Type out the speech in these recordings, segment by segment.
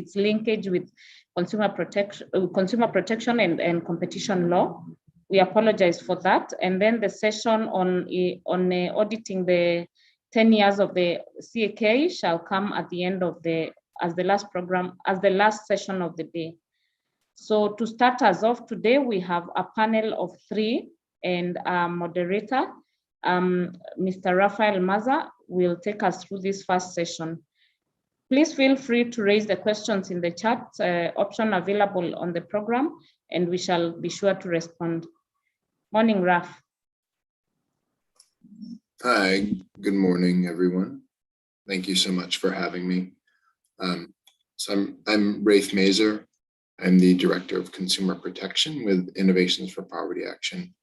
its linkage with consumer protection and competition law. We apologize for that. And then the session on auditing the 10 years of the CAK shall come at the end of as the last session of the day. So to start us off today, we have a panel of 3 and a moderator. Mr. Rafael Maza will take us through this first session. Please feel free to raise the questions in the chat option available on the program, and we shall be sure to respond. Morning, Raf. Hi, good morning, everyone. Thank you so much for having me. So I'm Rafe Mazer. I'm the Director of Consumer Protection with Innovations for Poverty Action,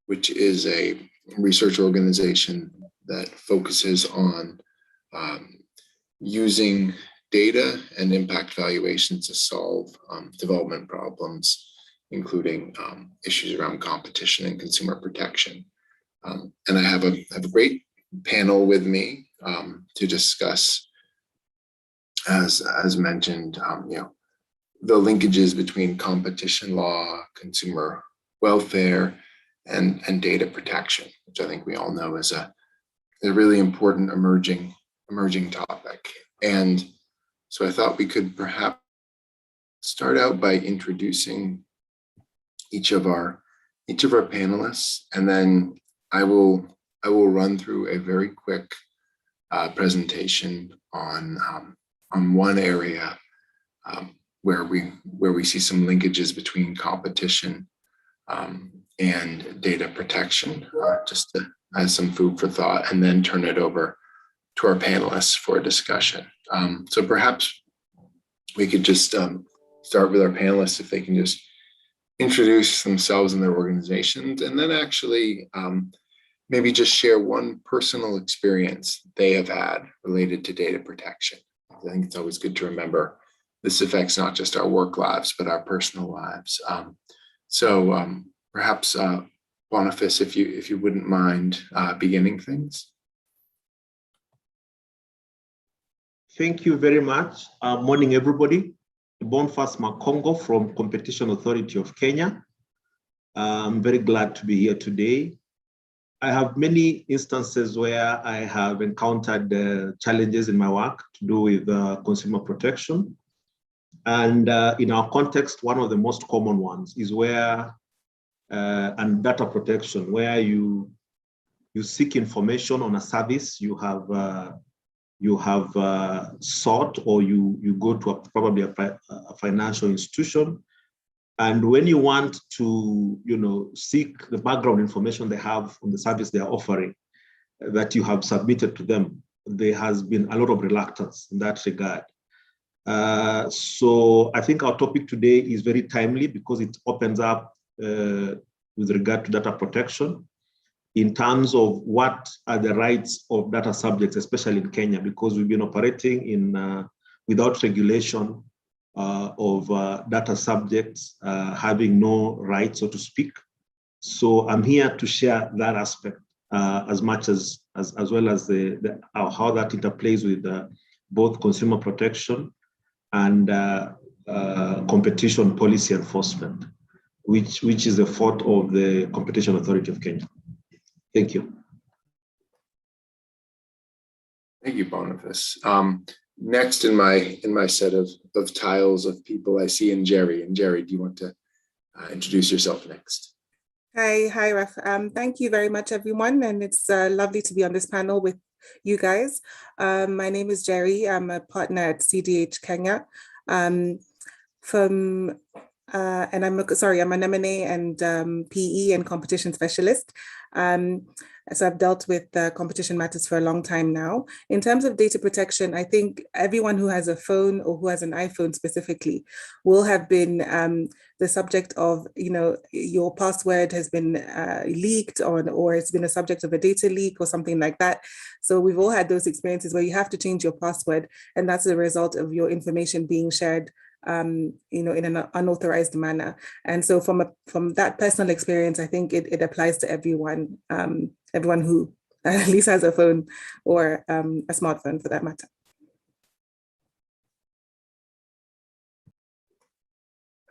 which is a research organization that focuses on using data and impact valuations to solve development problems, including issues around competition and consumer protection. And I have a great panel with me to discuss, as mentioned, the linkages between competition law, consumer welfare, and data protection, which I think we all know is a really important emerging topic. And so I thought we could perhaps start out by introducing each of our panelists, and then I will run through a very quick presentation on one area where we see some linkages between competition and data protection, just to add some food for thought, and then turn it over to our panelists for a discussion. So perhaps we could just start with our panelists, if they can just introduce themselves and their organizations, and then actually maybe just share one personal experience they have had related to data protection. I think it's always good to remember this affects not just our work lives, but our personal lives. So perhaps Boniface, if you wouldn't mind beginning things. Thank you very much. Morning, everybody. Boniface Makongo from Competition Authority of Kenya. I'm very glad to be here today. I have many instances where I have encountered challenges in my work to do with consumer protection. And in our context, one of the most common ones is where, and data protection, where you seek information on a service you have sought, or you go to probably a financial institution. And when you want to, seek the background information they have on the service they are offering that you have submitted to them, there has been a lot of reluctance in that regard. So I think our topic today is very timely because it opens up with regard to data protection in terms of what are the rights of data subjects, especially in Kenya, because we've been operating in without regulation of data subjects having no rights, so to speak. So I'm here to share that aspect as much as well as how that interplays with both consumer protection and competition policy enforcement, which is the fault of the Competition Authority of Kenya. Thank you. Thank you, Boniface. Next in my set of tiles of people, I see Jerry. And Jerry, do you want to introduce yourself next? Hi, Raf. Thank you very much, everyone. And it's lovely to be on this panel with you guys. My name is Jerry. I'm a partner at CDH Kenya. And I'm an M&A and PE and competition specialist. So I've dealt with competition matters for a long time now. In terms of data protection, I think everyone who has a phone or who has an iPhone specifically will have been the subject of, your password has been leaked or it's been a subject of a data leak or something like that. So we've all had those experiences where you have to change your password, and that's a result of your information being shared in an unauthorized manner. And so from that personal experience, I think it applies to everyone, everyone who at least has a phone or a smartphone for that matter.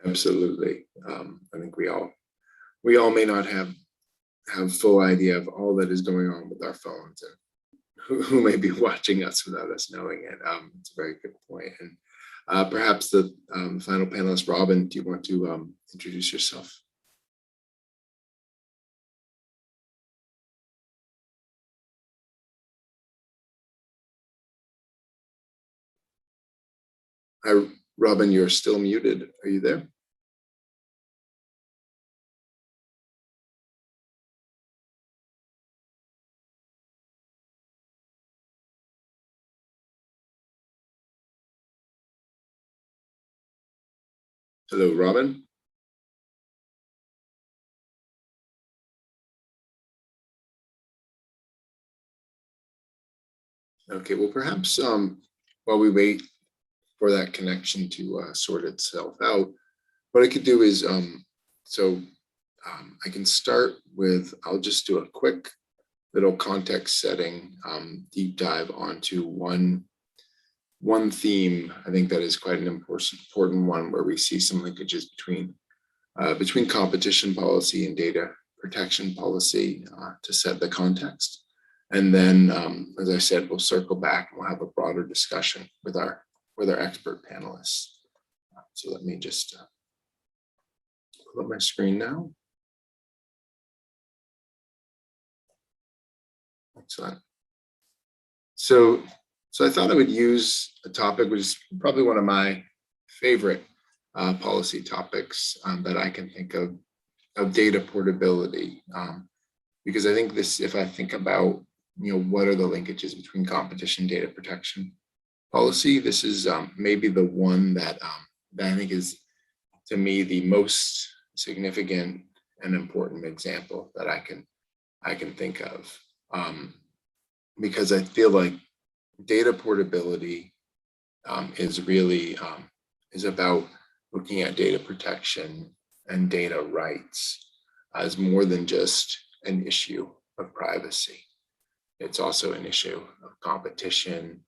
Absolutely. I think we all may not have full idea of all that is going on with our phones and who may be watching us without us knowing it. It's a very good point. And perhaps the final panelist, Robin, do you want to introduce yourself? Hi, Robin, you're still muted. Are you there? Hello, Robin. Okay, well, perhaps while we wait for that connection to sort itself out, what I could do is, I can start with, I'll just do a quick little context setting deep dive onto one theme. I think that is quite an important one, where we see some linkages between competition policy and data protection policy to set the context. And then, as I said, we'll circle back and we'll have a broader discussion with our expert panelists. So let me just pull up my screen now. Excellent. So I thought I would use a topic which is probably one of my favorite policy topics that I can think of data portability, because I think this, if I think about, what are the linkages between competition data protection policy, this is maybe the one that I think is, to me, the most significant and important example that I can think of, because I feel like data portability is really is about looking at data protection and data rights as more than just an issue of privacy. It's also an issue of competition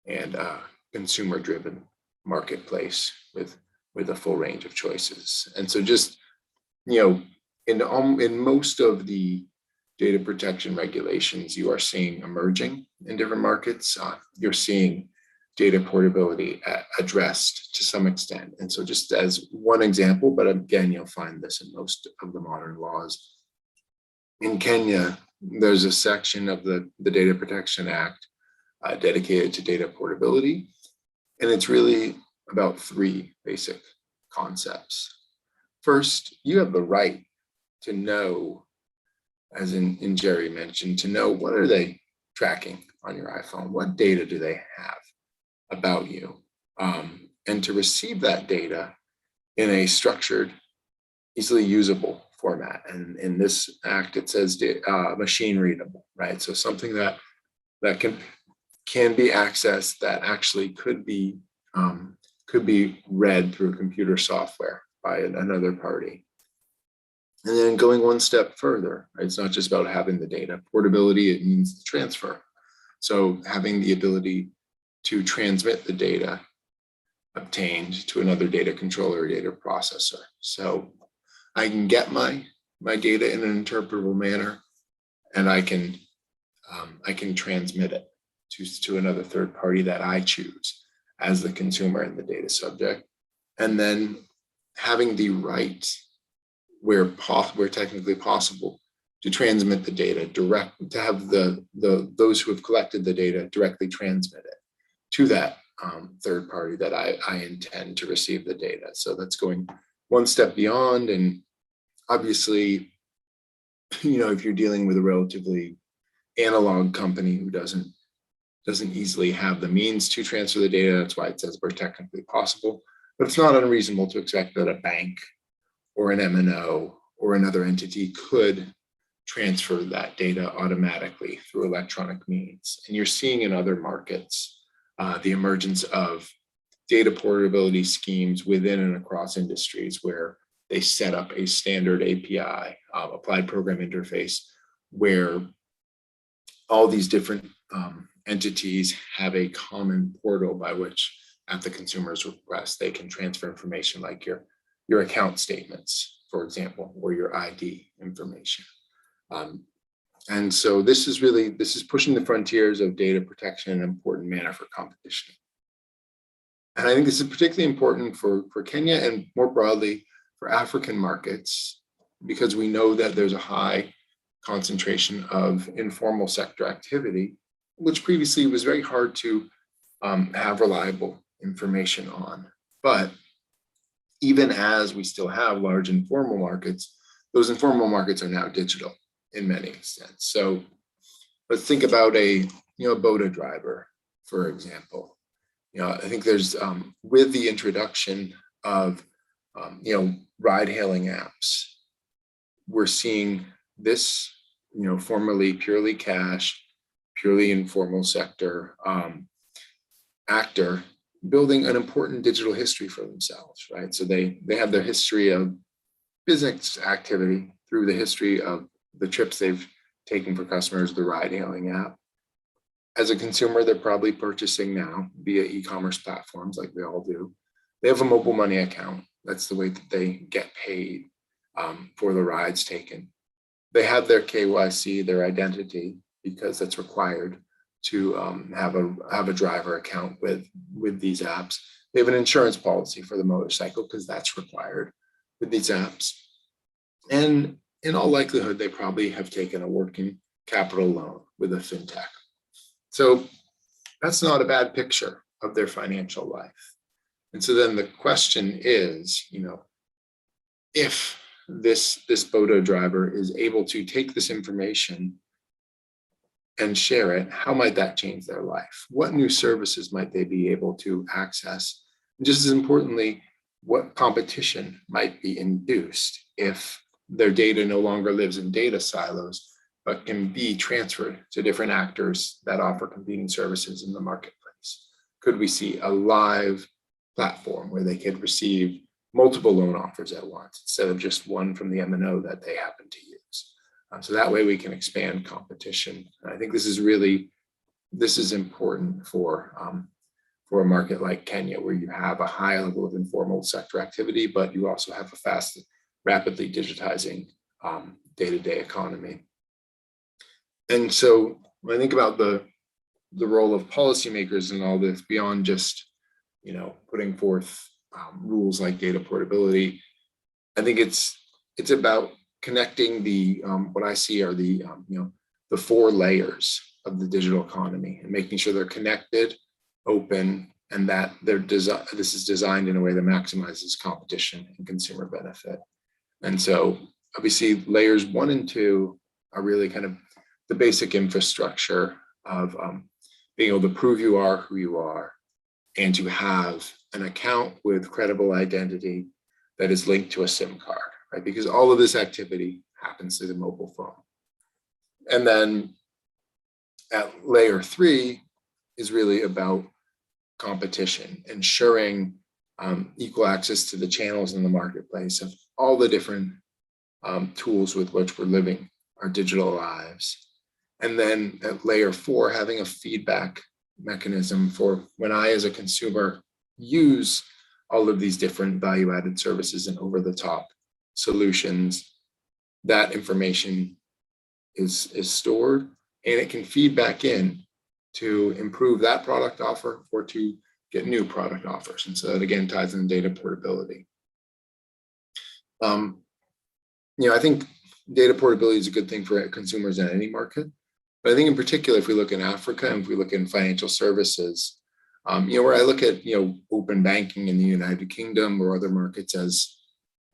and a consumer-driven marketplace with a full range of choices. And so, just in most of the data protection regulations you are seeing emerging in different markets, you're seeing data portability addressed to some extent. And so, just as one example, but again, you'll find this in most of the modern laws. In Kenya, there's a section of the Data Protection Act dedicated to data portability. And it's really about three basic concepts. First, you have the right to know, as in Jerry mentioned, to know what are they tracking on your iPhone? What data do they have about you? And to receive that data in a structured, easily usable format. And in this act, it says machine readable, right? So something that can be accessed, that actually could be read through computer software by another party. And then going one step further, right? It's not just about having the data. Portability, it means transfer. So having the ability to transmit the data obtained to another data controller or data processor. So I can get my data in an interpretable manner, and I can transmit it to another third party that I choose as the consumer and the data subject. And then having the right, where technically possible, to transmit the data to have those who have collected the data directly transmit it to that third party that I intend to receive the data. So that's going one step beyond. And obviously, if you're dealing with a relatively analog company who doesn't easily have the means to transfer the data, that's why it says where technically possible. But it's not unreasonable to expect that a bank or an MNO or another entity could transfer that data automatically through electronic means. And you're seeing in other markets the emergence of data portability schemes within and across industries, where they set up a standard API, applied program interface, where all these different entities have a common portal by which, at the consumer's request, they can transfer information like your your account statements, for example, or your ID information. And so this is pushing the frontiers of data protection in an important manner for competition. And I think this is particularly important for Kenya and more broadly for African markets, because we know that there's a high concentration of informal sector activity, which previously was very hard to have reliable information on. But even as we still have large informal markets, those informal markets are now digital in many extents. So let's think about a boda driver, for example. I think there's with the introduction of ride-hailing apps, we're seeing this formerly purely cash, purely informal sector actor building an important digital history for themselves, right? So they have their history of business activity through the history of the trips they've taken for customers, the ride-hailing app. As a consumer, they're probably purchasing now via e-commerce platforms like we all do. They have a mobile money account. That's the way that they get paid for the rides taken. They have their KYC, their identity, because that's required to have a driver account with these apps. They have an insurance policy for the motorcycle because that's required with these apps. And in all likelihood, they probably have taken a working capital loan with a fintech. So that's not a bad picture of their financial life. And so then the question is, if this boda driver is able to take this information and share it, how might that change their life? What new services might they be able to access? And just as importantly, what competition might be induced if their data no longer lives in data silos, but can be transferred to different actors that offer competing services in the marketplace? Could we see a live platform where they could receive multiple loan offers at once instead of just one from the MNO that they happen to use? So that way we can expand competition. And I think this is important for a market like Kenya, where you have a high level of informal sector activity, but you also have a fast, rapidly digitizing day-to-day economy. And so when I think about the role of policymakers in all this, beyond just putting forth rules like data portability, I think it's about connecting the what I see are the four layers of the digital economy and making sure they're connected, open, and that this is designed in a way that maximizes competition and consumer benefit. And so obviously layers 1 and 2 are really kind of the basic infrastructure of being able to prove you are who you are and to have an account with credible identity that is linked to a SIM card, right? Because all of this activity happens through the mobile phone. And then at layer 3 is really about competition, ensuring equal access to the channels in the marketplace of all the different tools with which we're living our digital lives. And then at layer 4, having a feedback mechanism for when I, as a consumer, use all of these different value-added services and over-the-top solutions, that information is stored and it can feed back in to improve that product offer or to get new product offers. And so that again ties in data portability. I think data portability is a good thing for consumers in any market. But I think in particular, if we look in Africa and if we look in financial services, where I look at open banking in the United Kingdom or other markets as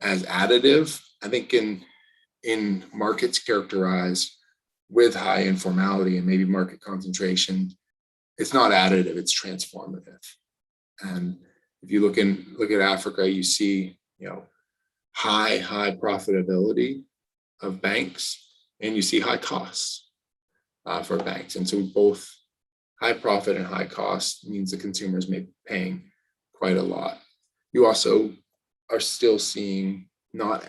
additive, I think in markets characterized with high informality and maybe market concentration, it's not additive, it's transformative. And if you look at Africa, you see high profitability of banks, and you see high costs for banks. And so both high profit and high cost means the consumers may be paying quite a lot. You also are still seeing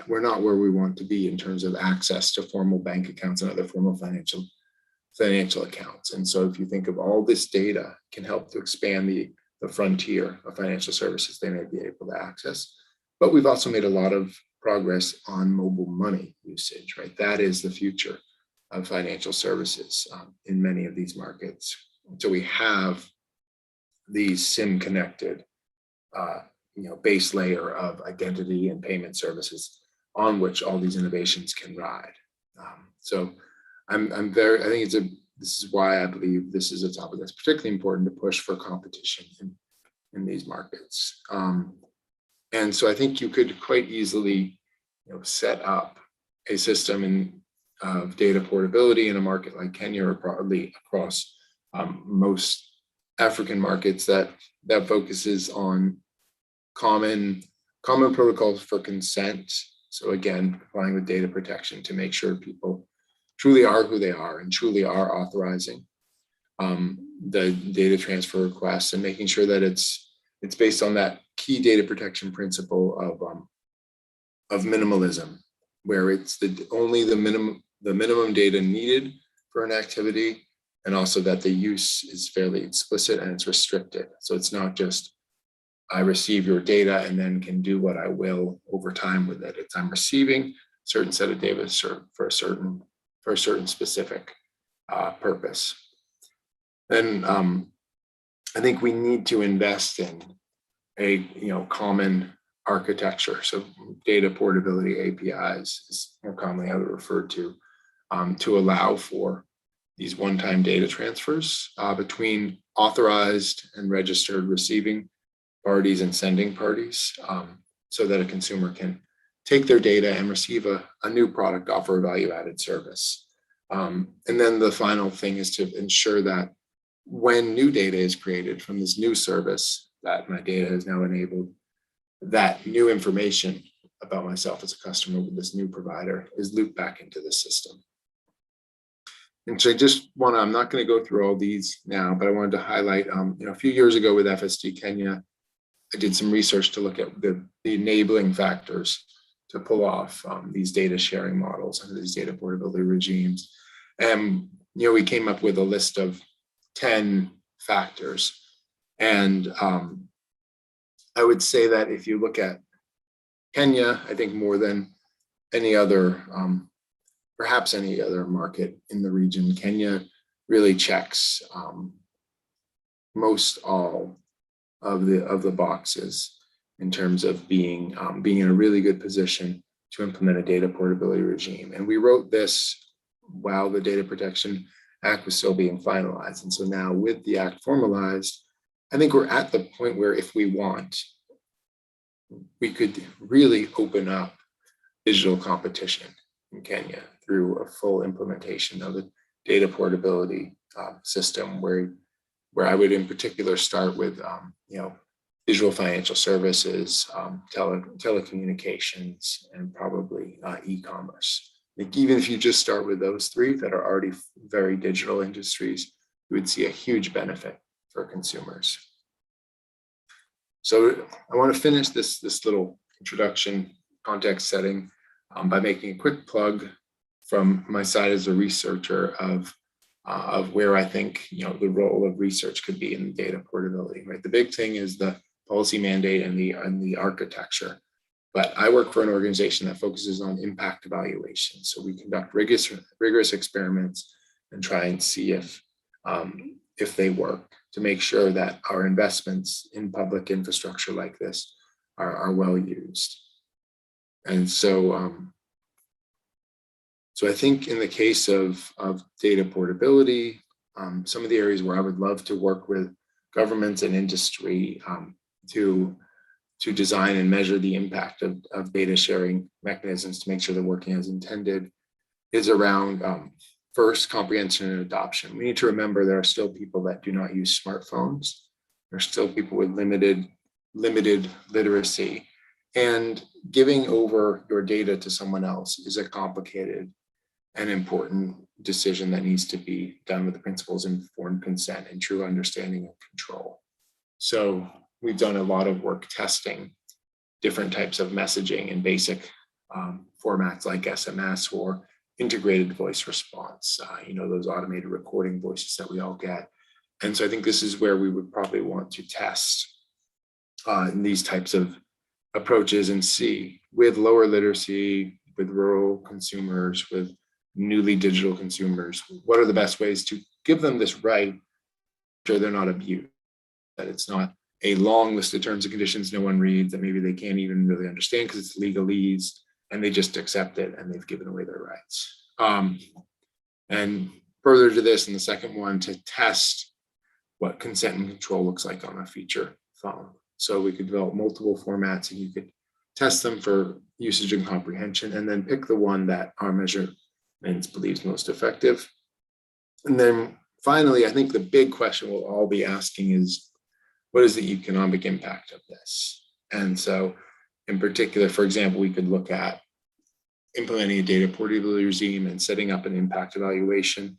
we're not where we want to be in terms of access to formal bank accounts and other formal financial accounts. And so if you think of all this data can help to expand the frontier of financial services they may be able to access, But we've also made a lot of progress on mobile money usage, right? That is the future of financial services in many of these markets. So we have these SIM connected, base layer of identity and payment services on which all these innovations can ride. So I think this is why I believe this is a topic that's particularly important to push for competition in these markets. And so I think you could quite easily, set up a system of data portability in a market like Kenya, or probably across most African markets that focuses on common protocols for consent. So again, complying with data protection to make sure people truly are who they are and truly are authorizing the data transfer requests, and making sure that it's based on that key data protection principle of minimalism, where it's only the minimum data needed for an activity, and also that the use is fairly explicit and it's restricted. So it's not just I receive your data and then can do what I will over time with it. It's I'm receiving a certain set of data for a certain specific purpose. Then I think we need to invest in a common architecture. So data portability APIs is more commonly how they're referred to allow for these one-time data transfers between authorized and registered receiving parties and sending parties, so that a consumer can take their data and receive a new product, offer a value-added service. And then the final thing is to ensure that when new data is created from this new service that my data has now enabled, that new information about myself as a customer with this new provider is looped back into the system. And so I'm not going to go through all these now, but I wanted to highlight, a few years ago with FSD Kenya, I did some research to look at the enabling factors to pull off these data sharing models and these data portability regimes. And, we came up with a list of 10 factors. And I would say that if you look at Kenya, I think more than any other, perhaps any other market in the region, Kenya really checks most all of the boxes in terms of being in a really good position to implement a data portability regime. And we wrote this while the Data Protection Act was still being finalized. And so now with the act formalized, I think we're at the point where if we want, we could really open up digital competition in Kenya through a full implementation of the data portability system, where I would in particular start with digital financial services, telecommunications, and probably e-commerce. I think even if you just start with those three that are already very digital industries, you would see a huge benefit for consumers. So I want to finish this little introduction context setting by making a quick plug from my side as a researcher of where I think the role of research could be in data portability. Right, the big thing is the policy mandate and the architecture. But I work for an organization that focuses on impact evaluation. So we conduct rigorous experiments and try and see if they work, to make sure that our investments in public infrastructure like this are well used. And so, so I think in the case of data portability, some of the areas where I would love to work with governments and industry to design and measure the impact of data sharing mechanisms to make sure they're working as intended is around first, comprehension and adoption. We need to remember there are still people that do not use smartphones. There are still people with limited literacy, and giving over your data to someone else is a complicated and important decision that needs to be done with the principles of informed consent and true understanding of control. So we've done a lot of work testing different types of messaging in basic formats like SMS or integrated voice response, those automated recording voices that we all get. And so I think this is where we would probably want to test these types of approaches and see with lower literacy, with rural consumers, with newly digital consumers, what are the best ways to give them this right, sure they're not abused, that it's not a long list of terms and conditions no one reads, that maybe they can't even really understand because it's legalese, and they just accept it and they've given away their rights. And further to this, in the second one, to test what consent and control looks like on a feature phone. So we could develop multiple formats and you could test them for usage and comprehension, and then pick the one that our measurements believes most effective. And then finally, I think the big question we'll all be asking is, what is the economic impact of this? And so in particular, for example, we could look at implementing a data portability regime and setting up an impact evaluation,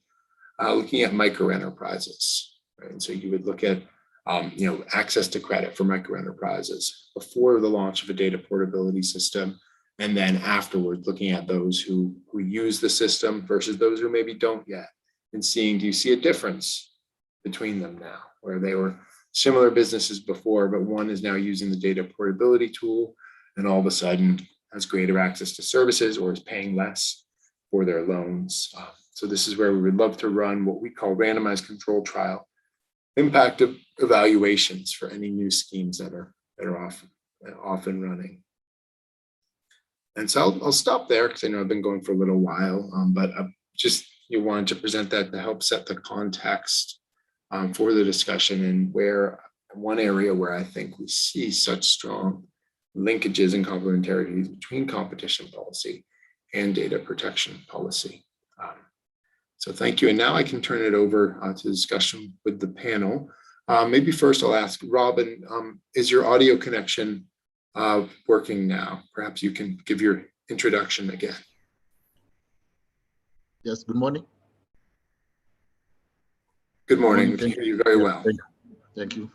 looking at micro enterprises, right? And so you would look at access to credit for micro enterprises before the launch of a data portability system, and then afterwards looking at those who use the system versus those who maybe don't yet, and seeing, do you see a difference between them now, where they were similar businesses before, but one is now using the data portability tool and all of a sudden has greater access to services or is paying less for their loans. So this is where we would love to run what we call randomized control trial impact of evaluations for any new schemes that are often running. And so I'll stop there because I know I've been going for a little while, but you wanted to present that to help set the context for the discussion, and where one area where I think we see such strong linkages and complementarities between competition policy and data protection policy. So thank you. And now I can turn it over to discussion with the panel. Maybe first I'll ask Robin, is your audio connection working now? Perhaps you can give your introduction again. Yes, good morning. Good morning. We can hear you very well. Thank you.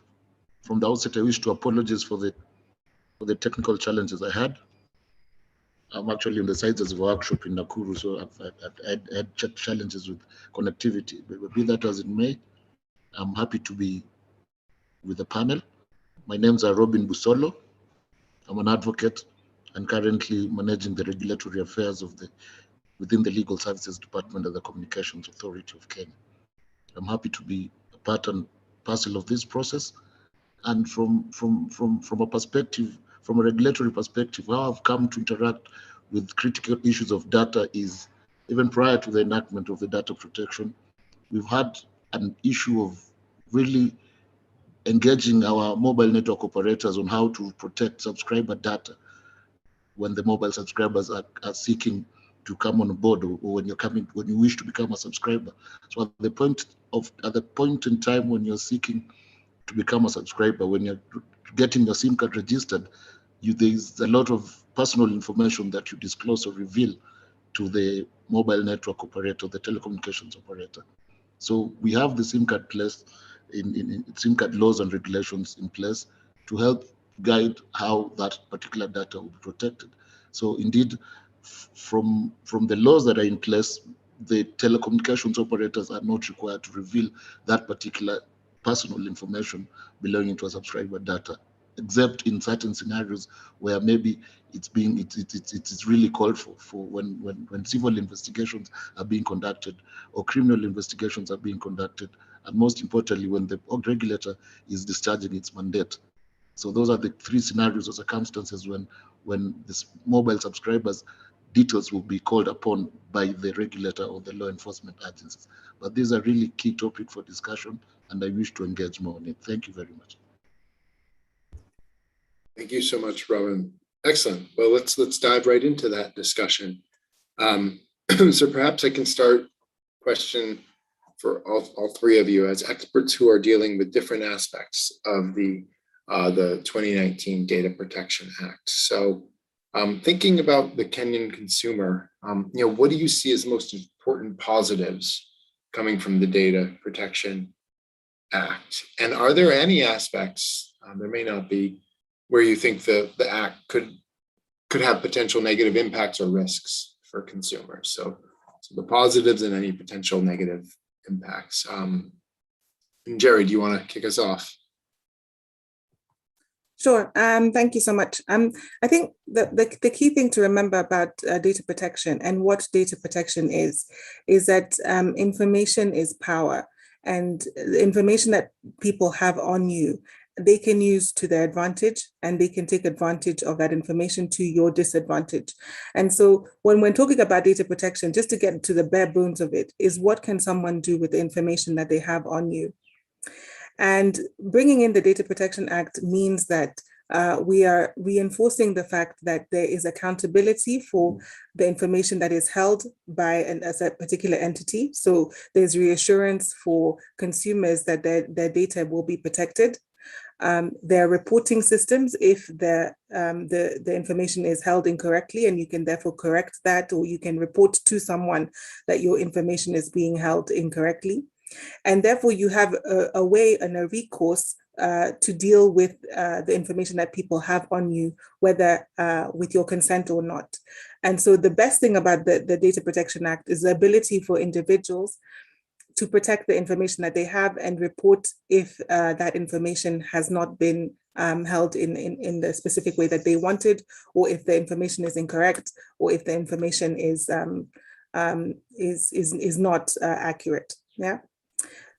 From the outset, I wish to apologize for the technical challenges I had. I'm actually on the sides of a workshop in Nakuru, so I've had challenges with connectivity. But be that as it may, I'm happy to be with the panel. My names are Robin Busolo. I'm an advocate and currently managing the regulatory affairs within the Legal Services Department of the Communications Authority of Kenya. I'm happy to be a part and parcel of this process. And from a perspective, from a regulatory perspective, how I've come to interact with critical issues of data is, even prior to the enactment of the data protection, we've had an issue of really engaging our mobile network operators on how to protect subscriber data when the mobile subscribers are seeking to come on board, or when you wish to become a subscriber. So at the point in time when you're seeking to become a subscriber, when you're getting your SIM card registered, there's a lot of personal information that you disclose or reveal to the mobile network operator, the telecommunications operator. So we have the SIM card place in SIM card laws and regulations in place to help guide how that particular data will be protected. So indeed, from the laws that are in place, the telecommunications operators are not required to reveal that particular personal information belonging to a subscriber data, except in certain scenarios where maybe it's really called for when civil investigations are being conducted or criminal investigations are being conducted, and most importantly, when the regulator is discharging its mandate. So those are the three scenarios or circumstances when this mobile subscribers details will be called upon by the regulator or the law enforcement agencies. But these are really key topic for discussion, and I wish to engage more on it. Thank you very much. Thank you so much, Robin. Excellent. Well, let's dive right into that discussion. So perhaps I can start question for all three of you as experts who are dealing with different aspects of the 2019 Data Protection Act. So thinking about the Kenyan consumer, what do you see as the most important positives coming from the Data Protection Act? And are there any aspects, there may not be, where you think the Act could have potential negative impacts or risks for consumers? So the positives and any potential negative impacts. And Jerry, do you want to kick us off? Sure. Thank you so much. I think the key thing to remember about data protection and what data protection is that information is power, and the information that people have on you, they can use to their advantage, and they can take advantage of that information to your disadvantage. And so when we're talking about data protection, just to get to the bare bones of it, is what can someone do with the information that they have on you? And bringing in the Data Protection Act means that we are reinforcing the fact that there is accountability for the information that is held by a particular entity. So there's reassurance for consumers that their data will be protected. There are reporting systems if the information is held incorrectly, and you can therefore correct that, or you can report to someone that your information is being held incorrectly. And therefore, you have a way and a recourse to deal with the information that people have on you, whether with your consent or not. And so the best thing about the Data Protection Act is the ability for individuals to protect the information that they have and report if that information has not been held in the specific way that they wanted, or if the information is incorrect, or if the information is not accurate. Yeah.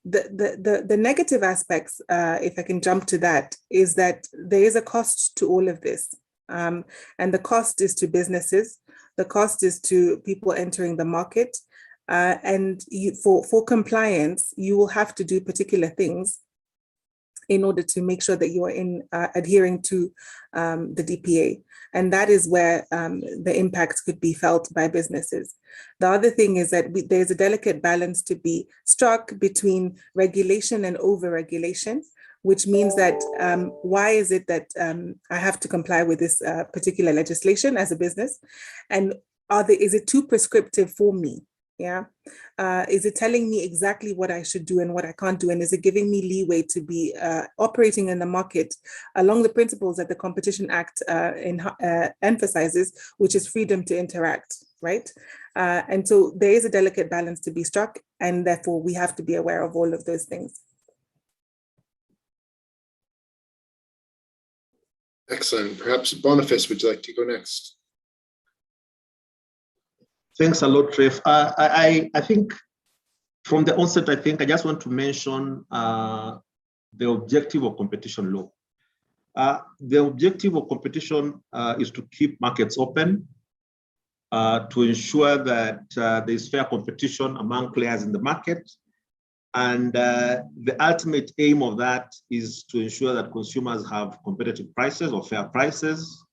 The negative aspects, if I can jump to that, is that there is a cost to all of this. And the cost is to businesses, the cost is to people entering the market. And for compliance, you will have to do particular things in order to make sure that you are adhering to the DPA. And that is where the impact could be felt by businesses. The other thing is that there's a delicate balance to be struck between regulation and over-regulation, which means that why is it that I have to comply with this particular legislation as a business? And is it too prescriptive for me? Yeah. Is it telling me exactly what I should do and what I can't do? And is it giving me leeway to be operating in the market along the principles that the Competition Act emphasizes, which is freedom to interact, right? And so there is a delicate balance to be struck, and therefore we have to be aware of all of those things. Excellent. Perhaps Boniface, would you like to go next? Thanks a lot, Trev. I think from the onset, I just want to mention the objective of competition law. The objective of competition is to keep markets open, to ensure that there is fair competition among players in the market. And the ultimate aim of that is to ensure that consumers have competitive prices or fair prices,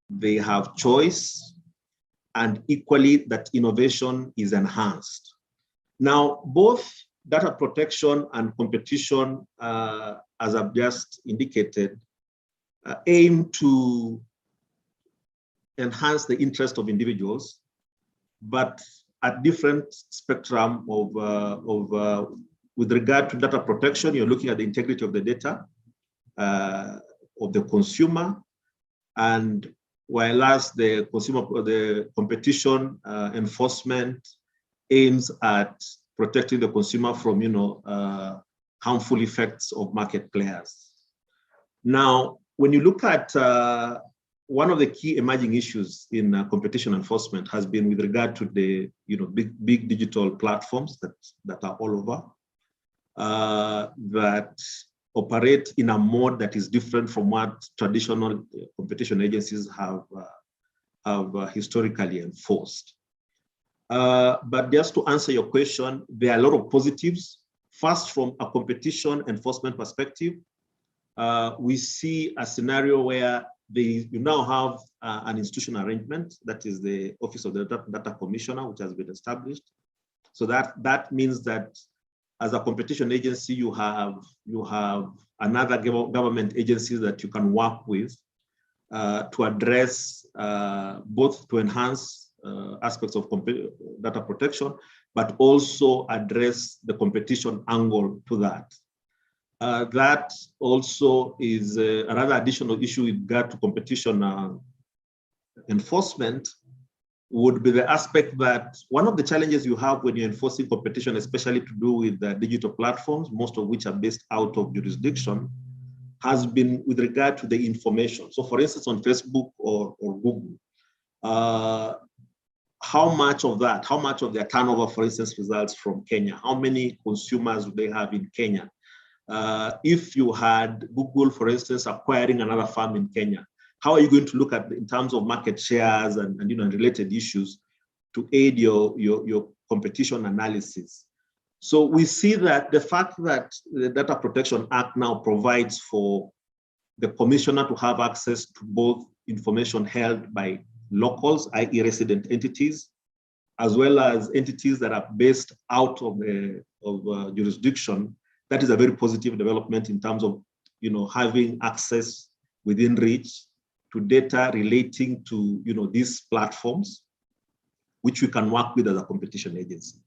they have choice, and equally that innovation is enhanced. Now, both data protection and competition, as I've just indicated, aim to enhance the interest of individuals, but at different spectrum of with regard to data protection, you're looking at the integrity of the data of the consumer, and whereas the competition enforcement aims at protecting the consumer from, harmful effects of market players. Now, when you look at one of the key emerging issues in competition enforcement has been with regard to the, big digital platforms that are all over, that operate in a mode that is different from what traditional competition agencies have historically enforced. But just to answer your question, there are a lot of positives. First, from a competition enforcement perspective, we see a scenario where you now have an institutional arrangement, that is the Office of the Data Commissioner, which has been established. So that means that as a competition agency, you have another government agency that you can work with to address both to enhance aspects of data protection, but also address the competition angle to that. That also is another additional issue with regard to competition enforcement, would be the aspect that one of the challenges you have when you're enforcing competition, especially to do with the digital platforms, most of which are based out of jurisdiction, has been with regard to the information. So for instance, on Facebook or Google, how much of their turnover, for instance, results from Kenya? How many consumers do they have in Kenya? If you had Google, for instance, acquiring another firm in Kenya, how are you going to look at in terms of market shares and related issues to aid your competition analysis? So we see that the fact that the Data Protection Act now provides for the commissioner to have access to both information held by locals, i.e. resident entities, as well as entities that are based out of jurisdiction, that is a very positive development in terms of having access within reach to data relating to these platforms, which we can work with as a competition agency.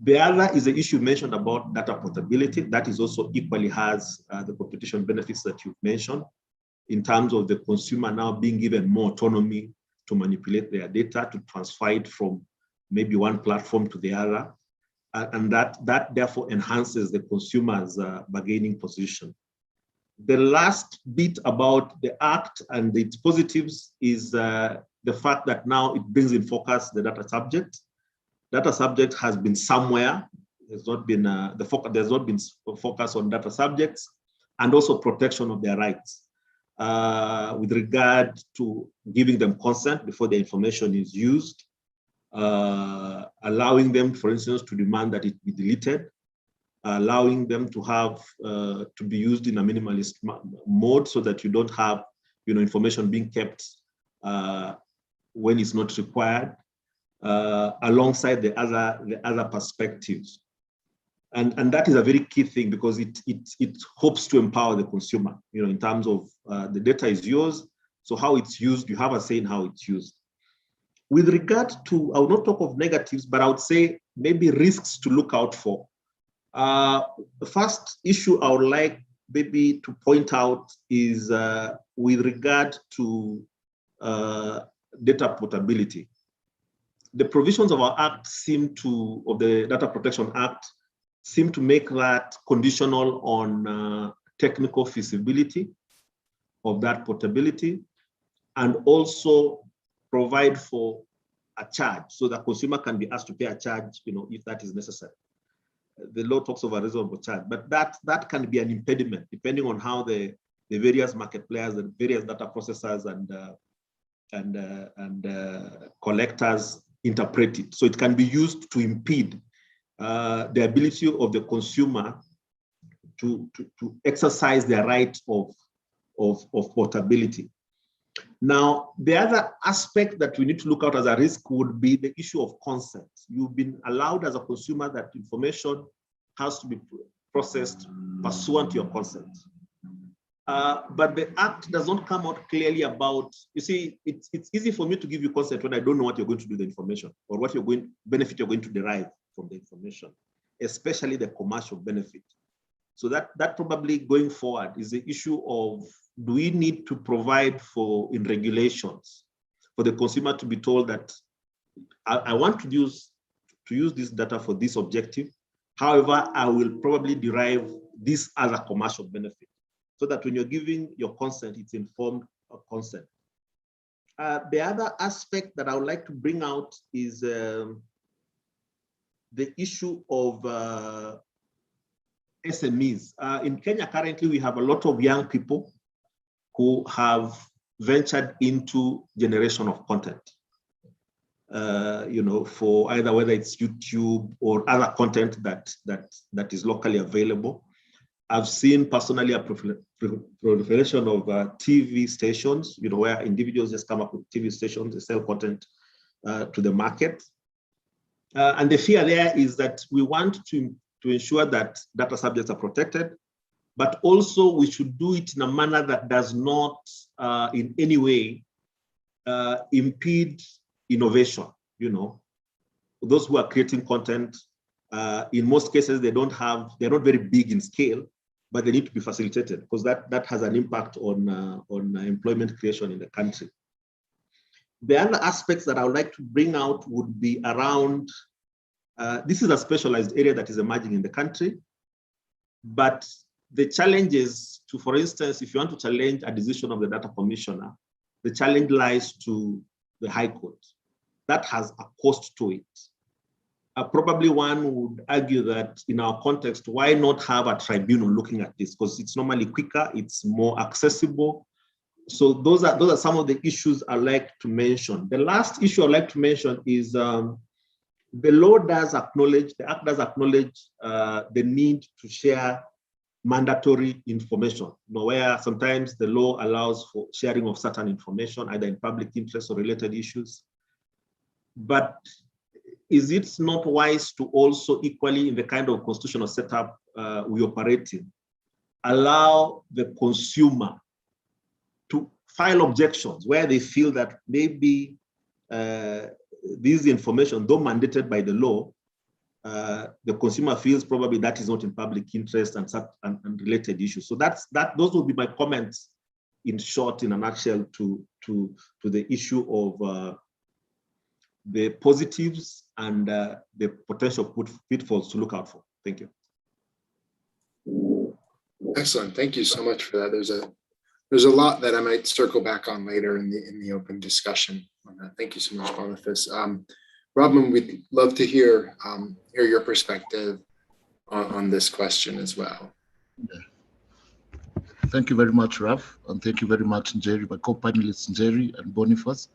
The other is the issue mentioned about data portability. That is also equally has the competition benefits that you've mentioned in terms of the consumer now being given more autonomy to manipulate their data, to transfer it from maybe one platform to the other. And that therefore enhances the consumer's bargaining position. The last bit about the Act and its positives is the fact that now it brings in focus the data subject. Data subject has been somewhere. There's not been there's not been focus on data subjects and also protection of their rights with regard to giving them consent before the information is used, allowing them, for instance, to demand that it be deleted, allowing them to have to be used in a minimalist mode so that you don't have information being kept when it's not required. Alongside the other perspectives, and that is a very key thing because it hopes to empower the consumer. In terms of the data is yours, so how it's used, you have a say in how it's used. With regard to, I will not talk of negatives, but I would say maybe risks to look out for. The first issue I would like maybe to point out is with regard to data portability. The provisions of our Act of the Data Protection Act seem to make that conditional on technical feasibility of that portability, and also provide for a charge so the consumer can be asked to pay a charge, if that is necessary. The law talks of a reasonable charge, but that can be an impediment depending on how the various market players and various data processors and collectors interpret it. So it can be used to impede the ability of the consumer to exercise their right of portability. Now, the other aspect that we need to look at as a risk would be the issue of consent. You've been allowed as a consumer that information has to be processed pursuant to your consent. But the Act does not come out clearly about, you see, it's easy for me to give you consent when I don't know what you're going to do with the information or what benefit you're going to derive from the information, especially the commercial benefit. So that probably going forward is the issue of, do we need to provide for in regulations for the consumer to be told that I want to use this data for this objective. However, I will probably derive this as a commercial benefit, so that when you're giving your consent, it's informed consent. The other aspect that I would like to bring out is the issue of SMEs. In Kenya currently, we have a lot of young people who have ventured into generation of content, for either whether it's YouTube or other content that is locally available. I've seen personally a proliferation of TV stations, where individuals just come up with TV stations, they sell content to the market. And the fear there is that we want to ensure that data subjects are protected, but also we should do it in a manner that does not in any way impede innovation. Those who are creating content, in most cases, they're not very big in scale, but they need to be facilitated because that has an impact on employment creation in the country. The other aspects that I would like to bring out would be around, this is a specialized area that is emerging in the country, but the challenges to, for instance, if you want to challenge a decision of the data commissioner, the challenge lies to the High Court. That has a cost to it. Probably one would argue that in our context, why not have a tribunal looking at this? Because it's normally quicker, it's more accessible. So those are some of the issues I like to mention. The last issue I'd like to mention is the law does acknowledge, the Act does acknowledge the need to share mandatory information, where sometimes the law allows for sharing of certain information, either in public interest or related issues. But is it not wise to also equally, in the kind of constitutional setup we operate in, allow the consumer to file objections where they feel that maybe this information, though mandated by the law, the consumer feels probably that is not in public interest and related issues. So those would be my comments in short, in a nutshell, to the issue of the positives and the potential pitfalls to look out for. Thank you. Excellent. Thank you so much for that. There's a lot that I might circle back on later in the open discussion on that. Thank you so much, Boniface. Robin, we'd love to hear your perspective on this question as well. Yeah. Thank you very much, Raf, and thank you very much, Njeri, my co-panelists Njeri and Boniface,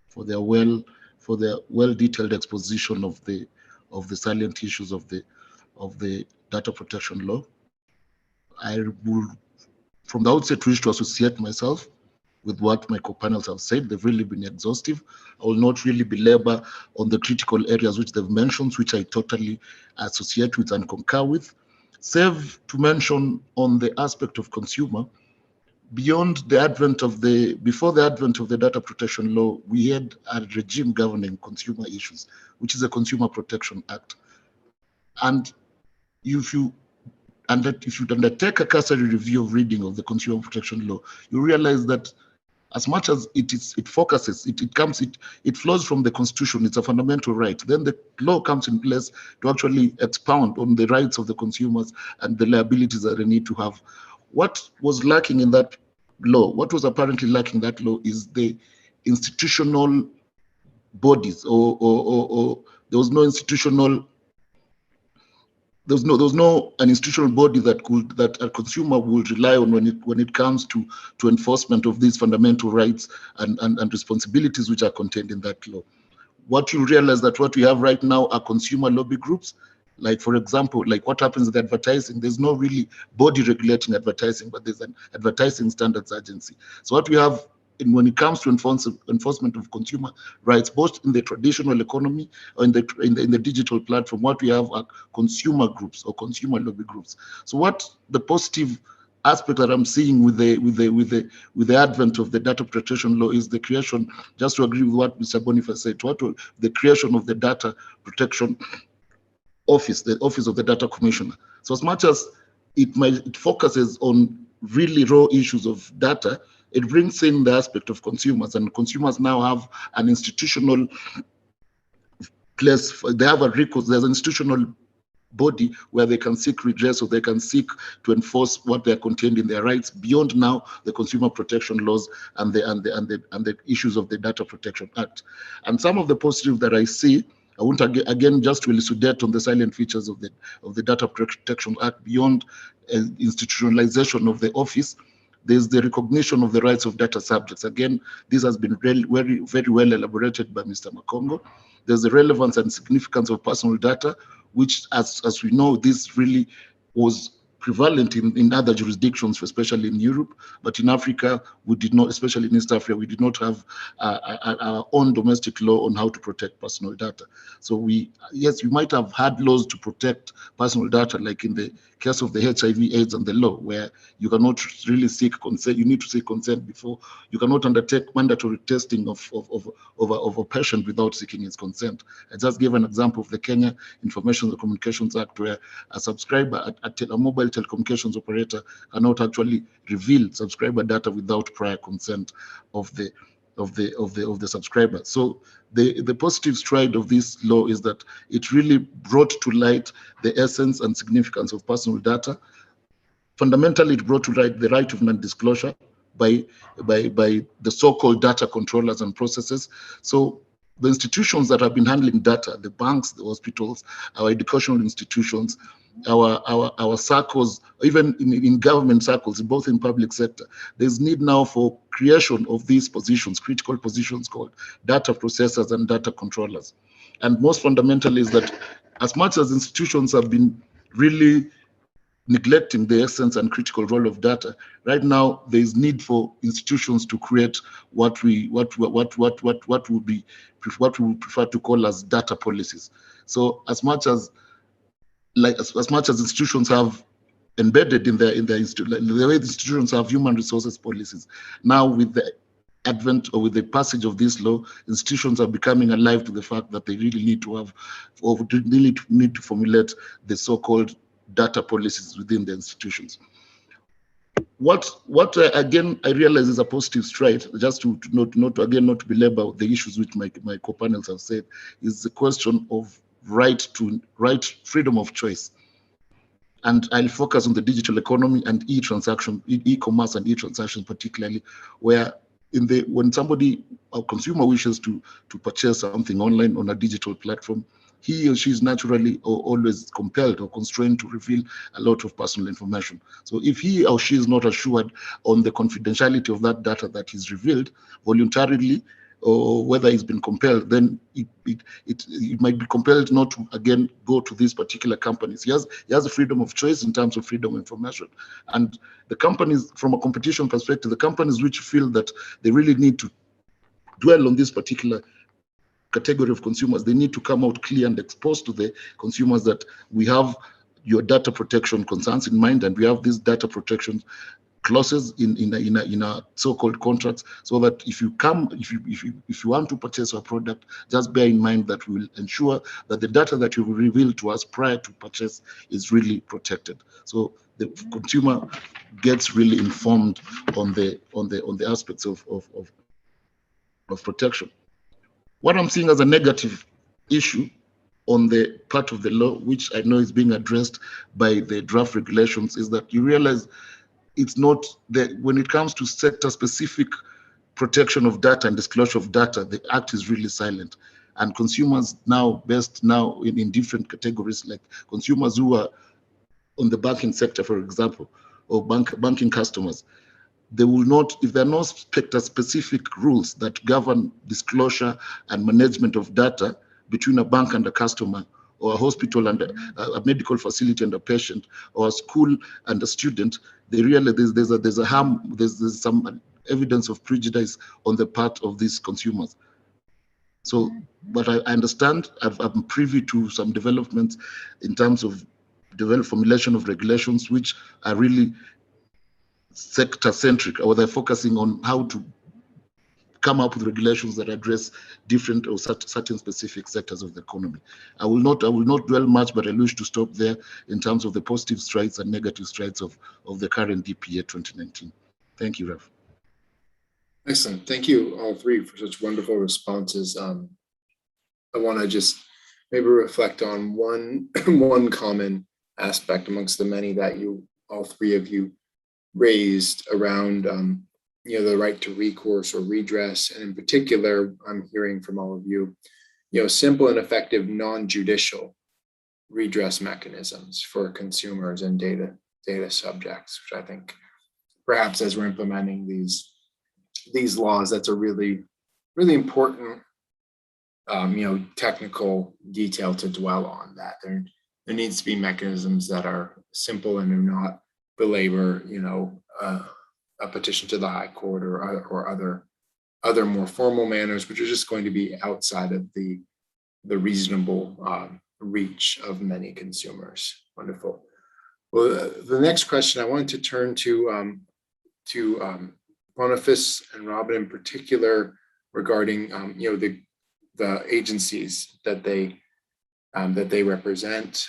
for their well-detailed exposition of the salient issues of the data protection law. I will, from the outset, wish to associate myself with what my co-panels have said. They've really been exhaustive. I will not really belabor on the critical areas which they've mentioned, which I totally associate with and concur with, save to mention on the aspect of consumer. Before the advent of the data protection law, we had a regime governing consumer issues, which is the Consumer Protection Act. And if you undertake a cursory review of reading of the Consumer Protection Law, you realize that as much as it flows from the Constitution, it's a fundamental right. Then the law comes in place to actually expound on the rights of the consumers and the liabilities that they need to have. What was lacking in that law, what was apparently lacking in that law, is the institutional bodies, or there was no institutional. There was no an institutional body that a consumer would rely on when it comes to enforcement of these fundamental rights and responsibilities which are contained in that law. What you realize that what we have right now are consumer lobby groups. Like, for example, like what happens with advertising, there's no really body regulating advertising, but there's an advertising standards agency. So what we have when it comes to enforcement of consumer rights, both in the traditional economy or in the digital platform, what we have are consumer groups or consumer lobby groups. So what the positive aspect that I'm seeing with the advent of the data protection law is the creation, just to agree with what Mr. Boniface said, the creation of the data protection office, the office of the data commissioner. So as much as it focuses on really raw issues of data, it brings in the aspect of consumers, and consumers now have an institutional place. They have a recourse. There's an institutional body where they can seek redress, or they can seek to enforce what they are contained in their rights beyond now the consumer protection laws and the issues of the Data Protection Act. And some of the positives that I see, I won't again just to elucidate on the silent features of the Data Protection Act beyond institutionalization of the office. There's the recognition of the rights of data subjects. Again, this has been very well elaborated by Mr. Makongo. There's the relevance and significance of personal data, which, as we know, this really was prevalent in other jurisdictions, especially in Europe, but in Africa, we did not, especially in East Africa, we did not have our own domestic law on how to protect personal data. So yes, we might have had laws to protect personal data, like in the case of the HIV/AIDS and the law, where you cannot really seek consent. You need to seek consent before. You cannot undertake mandatory testing of a patient without seeking his consent. I just gave an example of the Kenya Information and Communications Act, where a subscriber, a mobile telecommunications operator, cannot actually reveal subscriber data without prior consent of the subscriber. So the positive stride of this law is that it really brought to light the essence and significance of personal data. Fundamentally, it brought to light the right of non-disclosure by the so-called data controllers and processes. So the institutions that have been handling data, the banks, the hospitals, our educational institutions, our circles, even in government circles, both in public sector, there's need now for creation of these positions, critical positions called data processors and data controllers. And most fundamentally is that as much as institutions have been really neglecting the essence and critical role of data, right now there is need for institutions to create what we would prefer to call as data policies. So as much as institutions have embedded in the way institutions have human resources policies, now with the advent or with the passage of this law, institutions are becoming alive to the fact that they really need to have, or really need to formulate the so-called data policies within the institutions. What again I realize is a positive stride, just to not to belabor the issues which my co-panels have said, is the question of freedom of choice. And I'll focus on the digital economy and e-commerce and e-transaction particularly, where when a consumer wishes to purchase something online on a digital platform, he or she is naturally or always compelled or constrained to reveal a lot of personal information. So if he or she is not assured on the confidentiality of that data that is revealed voluntarily, or whether he's been compelled, then it might be compelled not to again go to these particular companies. He has a freedom of choice in terms of freedom of information. And the companies, from a competition perspective, the companies which feel that they really need to dwell on this particular category of consumers, they need to come out clear and expose to the consumers that we have your data protection concerns in mind, and we have these data protection clauses in our so-called contracts, so that if you want to purchase our product, just bear in mind that we will ensure that the data that you will reveal to us prior to purchase is really protected. So the consumer gets really informed on the aspects of protection. What I'm seeing as a negative issue on the part of the law, which I know is being addressed by the draft regulations, is that you realize it's not that when it comes to sector-specific protection of data and disclosure of data, the Act is really silent. And consumers now, in different categories, like consumers who are on the banking sector, for example, or banking customers, they will not, if there are no sector-specific rules that govern disclosure and management of data between a bank and a customer, or a hospital and a medical facility and a patient, or a school and a student, they realize there's a harm, there's some evidence of prejudice on the part of these consumers. So, but I understand, I'm privy to some developments in terms of formulation of regulations which are really sector-centric, or they're focusing on how to come up with regulations that address different or certain specific sectors of the economy. I will not dwell much, but I wish to stop there in terms of the positive strides and negative strides of the current DPA 2019. Thank you, Rev. Excellent. Thank you all three for such wonderful responses. I want to just maybe reflect on one common aspect amongst the many that all three of you raised around the right to recourse or redress. And in particular, I'm hearing from all of you, simple and effective non-judicial redress mechanisms for consumers and data subjects, which I think perhaps as we're implementing these laws, that's a really, really important technical detail to dwell on, that there needs to be mechanisms that are simple and do not belabor, a petition to the High Court or other more formal manners, which are just going to be outside of the reasonable reach of many consumers. Wonderful. Well, the next question I wanted to turn to Boniface and Robin in particular regarding the agencies that they represent.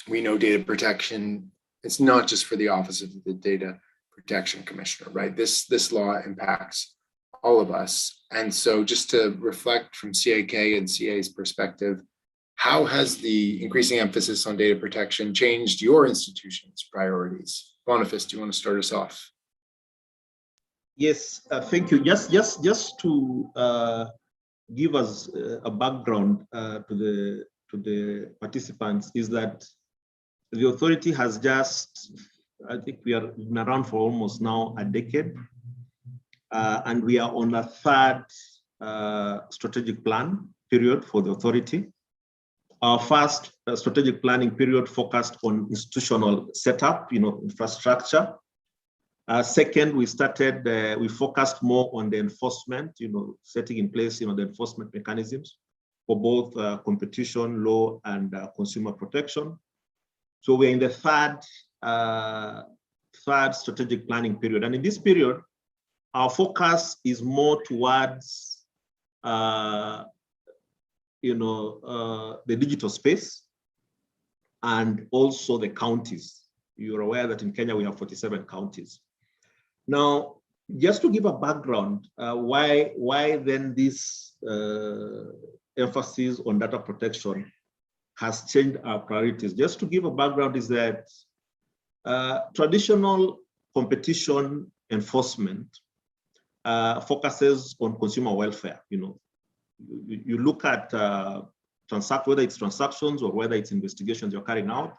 We know data protection, it's not just for the Office of the Data Protection Commissioner, right? This law impacts all of us. And so just to reflect from CAK and CA's perspective, how has the increasing emphasis on data protection changed your institution's priorities? Boniface, do you want to start us off? Yes, thank you. Just to give us a background to the participants, is that the authority has just, I think we are around for almost now a decade, and we are on a third strategic plan period for the authority. Our first strategic planning period focused on institutional setup, infrastructure. Second, we focused more on the enforcement, setting in place, the enforcement mechanisms for both competition law and consumer protection. So we're in the third strategic planning period. And in this period, our focus is more towards, the digital space and also the counties. You're aware that in Kenya, we have 47 counties. Now, just to give a background, why then this emphasis on data protection has changed our priorities. Just to give a background is that traditional competition enforcement focuses on consumer welfare. You look at whether it's transactions or whether it's investigations you're carrying out.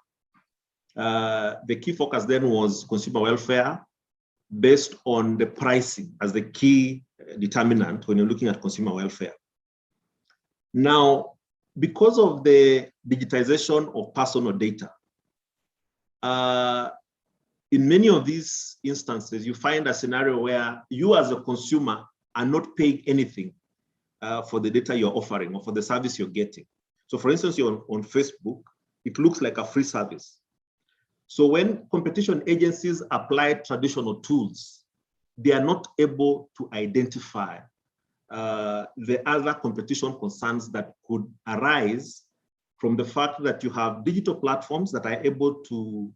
The key focus then was consumer welfare based on the pricing as the key determinant when you're looking at consumer welfare. Now, because of the digitization of personal data, in many of these instances, you find a scenario where you as a consumer are not paying anything for the data you're offering or for the service you're getting. So for instance, you're on Facebook, it looks like a free service. So when competition agencies apply traditional tools, they are not able to identify the other competition concerns that could arise from the fact that you have digital platforms that are able to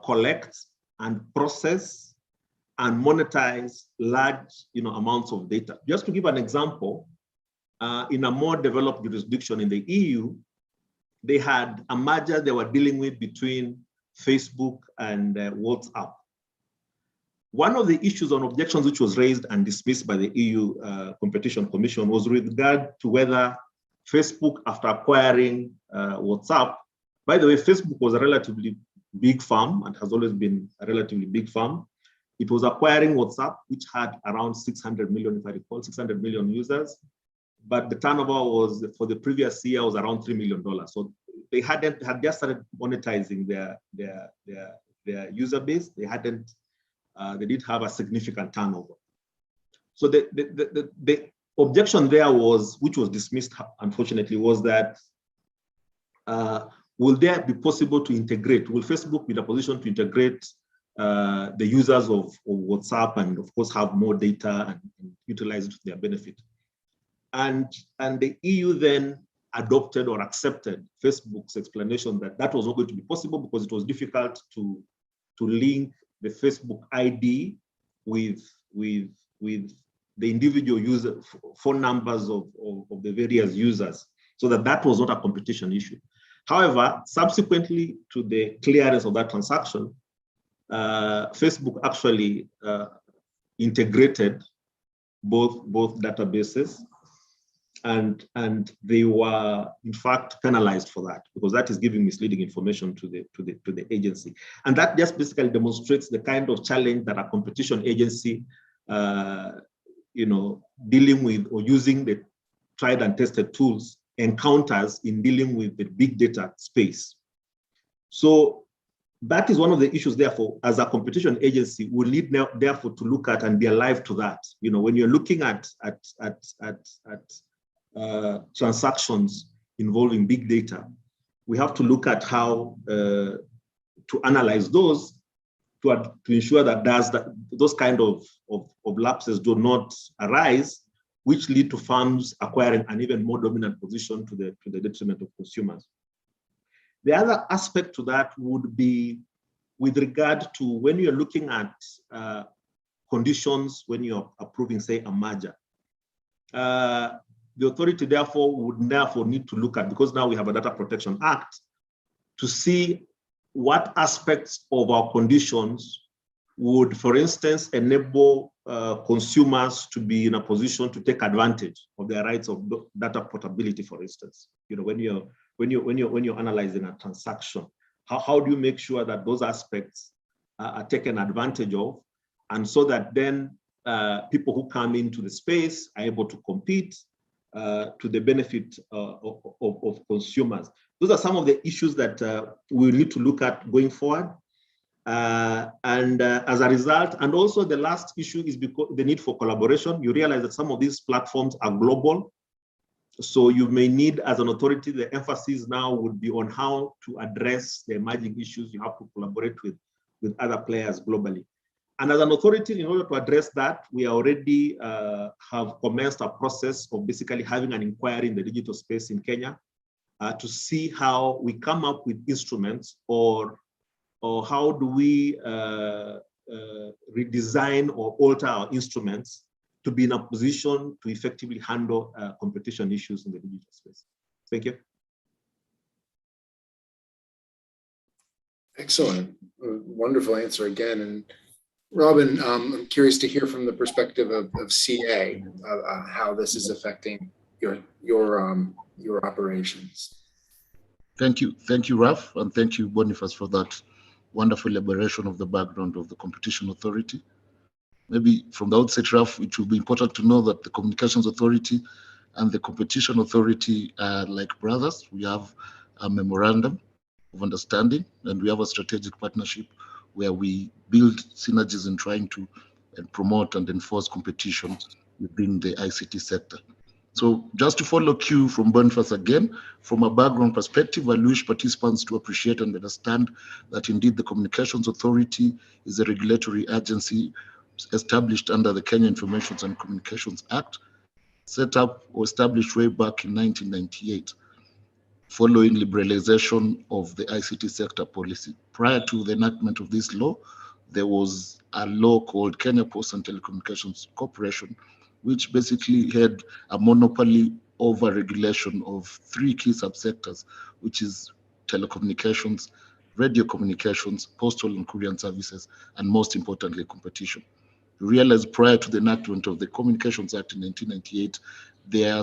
collect and process and monetize large amounts of data. Just to give an example, in a more developed jurisdiction in the EU, they had a merger they were dealing with between Facebook and WhatsApp. One of the issues on objections which was raised and dismissed by the EU Competition Commission was with regard to whether Facebook, after acquiring WhatsApp, by the way, Facebook was a relatively big firm and has always been a relatively big firm. It was acquiring WhatsApp, which had around 600 million, if I recall, 600 million users. But the turnover was, for the previous year, was around $3 million. So they had just started monetizing their user base. They did have a significant turnover. So the objection there was, which was dismissed, unfortunately, was that will there be possible to integrate? Will Facebook be in a position to integrate the users of WhatsApp and, of course, have more data and utilize it to their benefit? And the EU then adopted or accepted Facebook's explanation that that was not going to be possible because it was difficult to link the Facebook ID with the individual user phone numbers of the various users, so that was not a competition issue. However, subsequently to the clearance of that transaction, Facebook actually integrated both databases, and they were in fact penalized for that, because that is giving misleading information to the agency. And that just basically demonstrates the kind of challenge that a competition agency dealing with or using the tried and tested tools encounters in dealing with the big data space. So that is one of the issues, therefore, as a competition agency, we need now, therefore, to look at and be alive to that. When you're looking at transactions involving big data, we have to look at how to analyze those to ensure that those kind of lapses do not arise, which lead to firms acquiring an even more dominant position to the detriment of consumers. The other aspect to that would be with regard to when you're looking at conditions when you're approving, say, a merger. the authority therefore would need to look at, because now we have a Data Protection Act, to see what aspects of our conditions would, for instance, enable consumers to be in a position to take advantage of their rights of data portability, for instance. You know, when you're analyzing a transaction, how do you make sure that those aspects are taken advantage of, and so that then people who come into the space are able to compete to the benefit of consumers. Those are some of the issues that we need to look at going forward. As a result, and also the last issue is because the need for collaboration. You realize that some of these platforms are global. So you may need, as an authority, the emphasis now would be on how to address the emerging issues. You have to collaborate with other players globally. And as an authority, in order to address that, we already have commenced a process of basically having an inquiry in the digital space in Kenya to see how we come up with instruments, or how do we redesign or alter our instruments to be in a position to effectively handle competition issues in the digital space. Thank you. Excellent. Wonderful answer again. And Robin, I'm curious to hear from the perspective of CA, how this is affecting your operations. Thank you, Raf, and thank you, Boniface, for that wonderful elaboration of the background of the Competition Authority. Maybe from the outset, Raf, it will be important to know that the Communications Authority and the Competition Authority are like brothers. We have a memorandum of understanding, and we have a strategic partnership where we build synergies in trying to promote and enforce competition within the ICT sector. So just to follow cue from Boniface again, from a background perspective, I wish participants to appreciate and understand that indeed the Communications Authority is a regulatory agency established under the Kenya Information and Communications Act, set up or established way back in 1998, following liberalization of the ICT sector policy. Prior to the enactment of this law, there was a law called Kenya Post and Telecommunications Corporation, which basically had a monopoly over regulation of three key subsectors, which is telecommunications, radio communications, postal and courier services, and most importantly, competition. You realize prior to the enactment of the Communications Act in 1998, there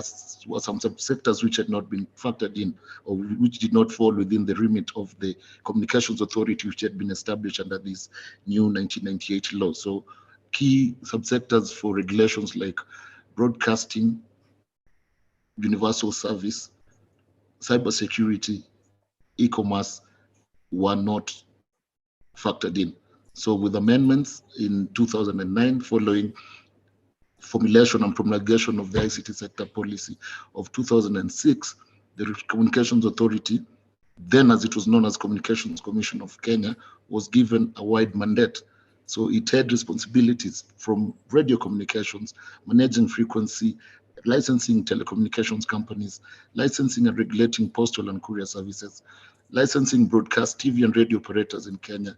were some subsectors which had not been factored in, or which did not fall within the remit of the Communications Authority, which had been established under this new 1998 law. So key subsectors for regulations like broadcasting, universal service, cybersecurity, e-commerce were not factored in. So with amendments in 2009, following formulation and promulgation of the ICT sector policy of 2006, the Communications Authority, then as it was known as Communications Commission of Kenya, was given a wide mandate. So it had responsibilities from radio communications, managing frequency, licensing telecommunications companies, licensing and regulating postal and courier services, licensing broadcast TV and radio operators in Kenya,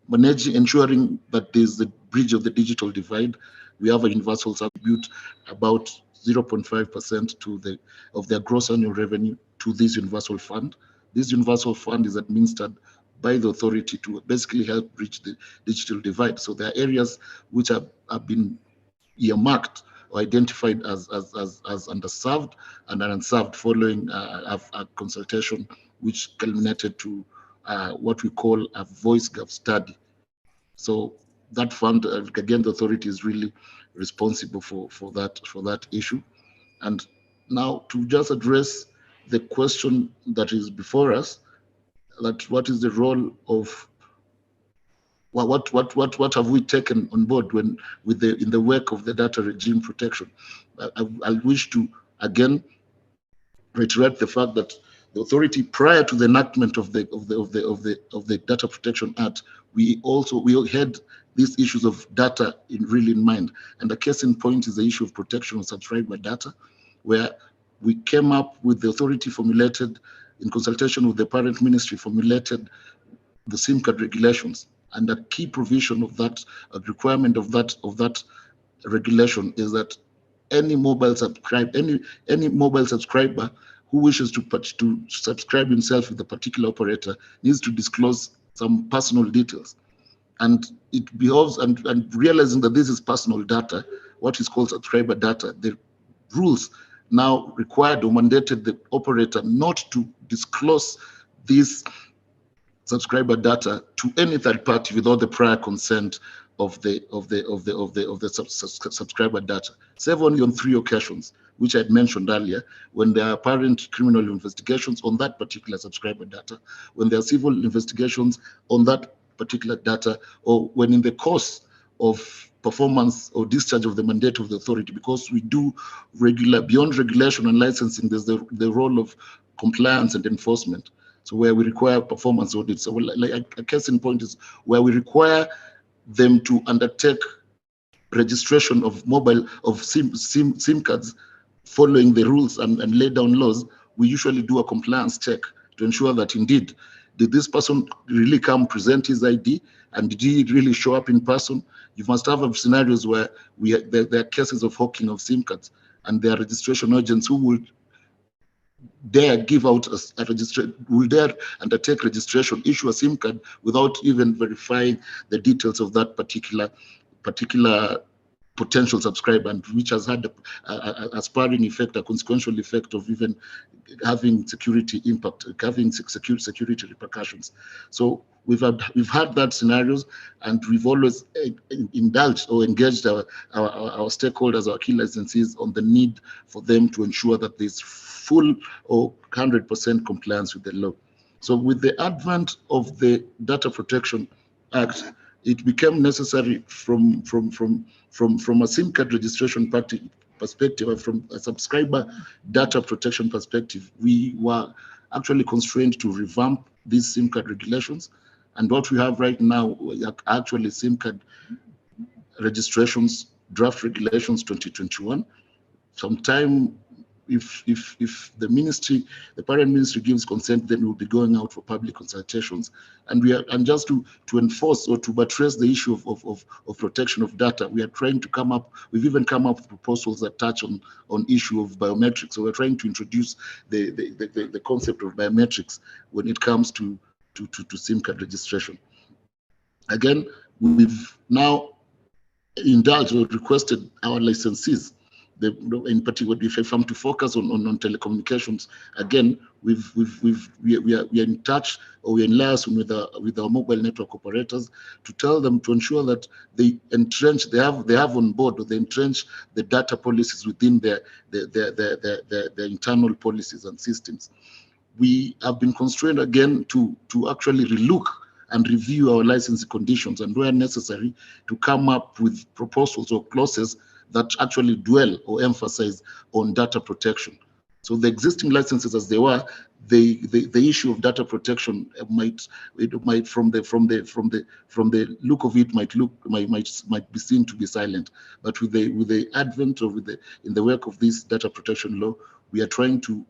managing, ensuring that there's the bridge of the digital divide. We have a universal substitute about 0.5% of their gross annual revenue to this universal fund. This universal fund is administered by the authority to basically help bridge the digital divide. So there are areas which have been earmarked or identified as underserved and unserved following a consultation which culminated to what we call a voice gap study. So that fund, again, the authority is really responsible for that issue. And now to just address the question that is before us, that what is the role of what have we taken on board in the work of the data regime protection? I wish to again reiterate the fact that the authority, prior to the enactment of the Data Protection Act, we had these issues of data really in mind. And the case in point is the issue of protection of subscriber data, where we came up with the authority formulated in consultation with the parent ministry, formulated the SIM card regulations. And the key provision of that, a requirement of that regulation is that any mobile subscriber who wishes to subscribe himself with a particular operator needs to disclose some personal details. And it behoves, and realizing that this is personal data, what is called subscriber data, the rules now required or mandated the operator not to disclose this subscriber data to any third party without the prior consent of the subscriber data, save only on 3 occasions, which I had mentioned earlier, when there are apparent criminal investigations on that particular subscriber data, when there are civil investigations on that particular data, or when in the course of performance or discharge of the mandate of the authority, because we do beyond regulation and licensing, there's the role of compliance and enforcement. So where we require performance audits. So like a case in point is where we require them to undertake registration of SIM cards following the rules and lay down laws. We usually do a compliance check to ensure that indeed, did this person really come present his ID, and did he really show up in person? You must have scenarios where there are cases of hawking of SIM cards, and there are registration agents who would dare give out a registration, will dare undertake registration, issue a SIM card without even verifying the details of that particular potential subscriber, and which has had a spurring effect, a consequential effect of even having security impact, having security repercussions. So we've had that scenarios, and we've always indulged or engaged our stakeholders, our key licensees, on the need for them to ensure that there's full or 100% compliance with the law. So with the advent of the Data Protection Act, it became necessary from a SIM card registration perspective, from a subscriber data protection perspective, we were actually constrained to revamp these SIM card regulations. And what we have right now are actually SIM card registrations, draft regulations 2021. Sometime if the ministry, the parent ministry gives consent, then we'll be going out for public consultations. And just to enforce or to buttress the issue of protection of data, we are trying to come up, we've even come up with proposals that touch on issue of biometrics. So we're trying to introduce the concept of biometrics when it comes to SIM card registration. Again, we've now indulged or requested our licensees, in particular, if I'm to focus on telecommunications, again, we are in touch, or we're in liaison with our mobile network operators to tell them, to ensure that they have on board, or they entrench the data policies within their internal policies and systems. We have been constrained again to actually relook and review our licensing conditions, and where necessary, to come up with proposals or clauses that actually dwell or emphasize on data protection. So the existing licenses as they were, the issue of data protection might from the look of it might be seen to be silent. But with the advent of in the work of this data protection law, we are trying to,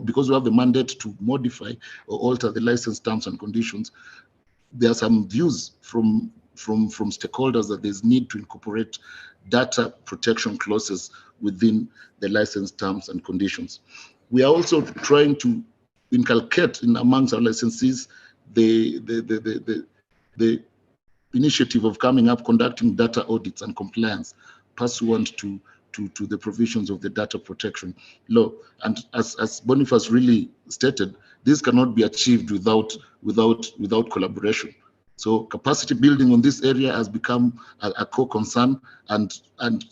because we have the mandate to modify or alter the license terms and conditions. There are some views from stakeholders that there's need to incorporate data protection clauses within the license terms and conditions. We are also trying to inculcate amongst our licensees the initiative of conducting data audits and compliance pursuant to the provisions of the data protection law. And as Boniface really stated, this cannot be achieved without collaboration. So capacity building on this area has become a core concern, and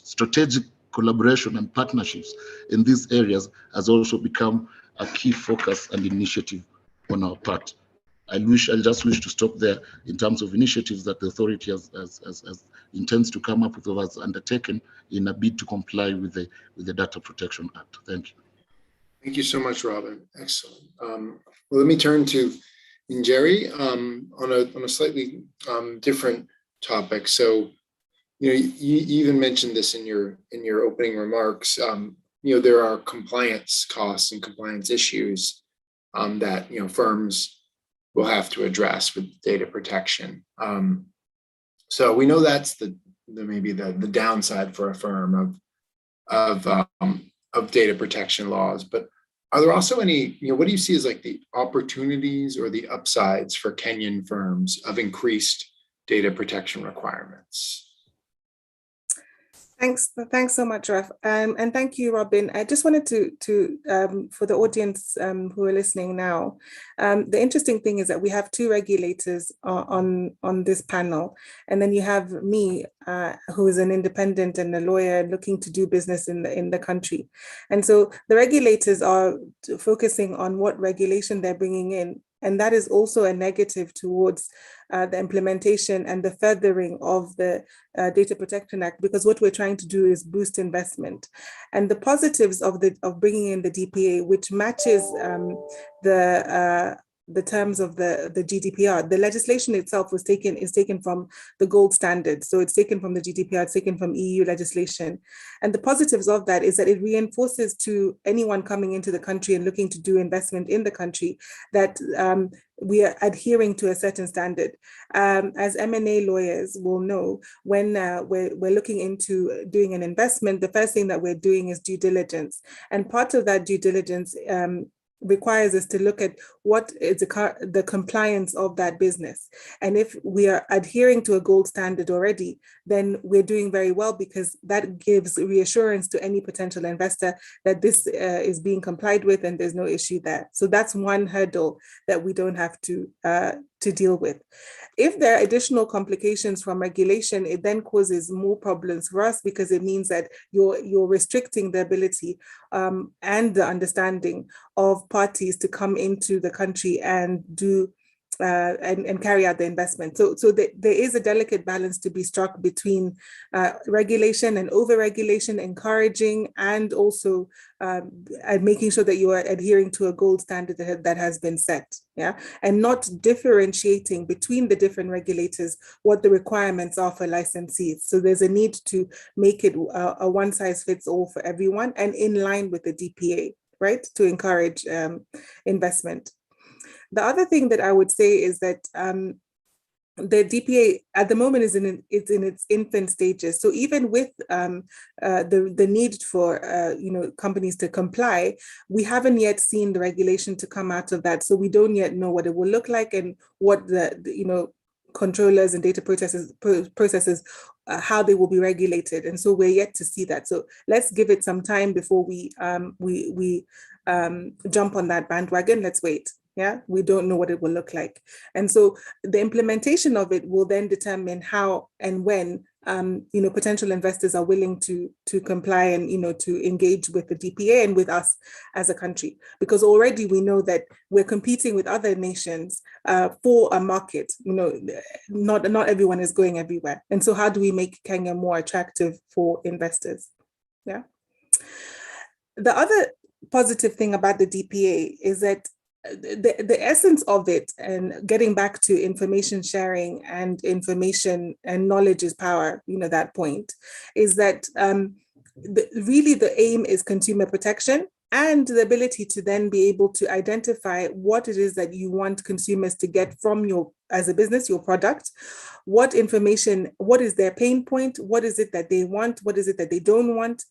strategic collaboration and partnerships in these areas has also become a key focus and initiative on our part. I just wish to stop there in terms of initiatives that the authority intends to come up with or has undertaken in a bid to comply with the Data Protection Act. Thank you. Thank you so much, Robin. Excellent. Well, let me turn to Njeri on a slightly different topic. So, you even mentioned this in your opening remarks. There are compliance costs and compliance issues that firms will have to address with data protection. So we know that's maybe the downside for a firm of data protection laws, but are there also any, what do you see as like the opportunities or the upsides for Kenyan firms of increased data protection requirements? Thanks so much, Raf, and thank you, Robin. I just wanted to for the audience who are listening now, the interesting thing is that we have two regulators on this panel, and then you have me, who is an independent and a lawyer looking to do business in the country, and so the regulators are focusing on what regulation they're bringing in. And that is also a negative towards the implementation and the furthering of the Data Protection Act, because what we're trying to do is boost investment. And the positives of bringing in the DPA, which matches the terms of the GDPR. The legislation itself is taken from the gold standard. So it's taken from the GDPR, it's taken from EU legislation. And the positives of that is that it reinforces to anyone coming into the country and looking to do investment in the country that we are adhering to a certain standard. As M&A lawyers will know, when we're looking into doing an investment, the first thing that we're doing is due diligence. And part of that due diligence requires us to look at what is the compliance of that business. And if we are adhering to a gold standard already, then we're doing very well, because that gives reassurance to any potential investor that this is being complied with and there's no issue there. So that's one hurdle that we don't have to deal with. If there are additional complications from regulation, it then causes more problems for us, because it means that you're restricting the ability and the understanding of parties to come into the country and do and carry out the investment. So there is a delicate balance to be struck between regulation and over-regulation, encouraging, and also making sure that you are adhering to a gold standard that has been set, and not differentiating between the different regulators what the requirements are for licensees. So there's a need to make it a one-size-fits-all for everyone and in line with the DPA, right, to encourage investment. The other thing that I would say is that the DPA at the moment is in its infant stages. So even with the need for companies to comply, we haven't yet seen the regulation to come out of that. So we don't yet know what it will look like and what the controllers and data processes how they will be regulated. And so we're yet to see that. So let's give it some time before we jump on that bandwagon. Let's wait. We don't know what it will look like. And so the implementation of it will then determine how and when potential investors are willing to comply and to engage with the DPA and with us as a country, because already we know that we're competing with other nations for a market. Not everyone is going everywhere, and so how do we make Kenya more attractive for investors? The other positive thing about the DPA is that the essence of it, and getting back to information sharing and information and knowledge is power, that point, is that really the aim is consumer protection and the ability to then be able to identify what it is that you want consumers to get from as a business, your product, what information, what is their pain point, what is it that they want, what is it that they don't want.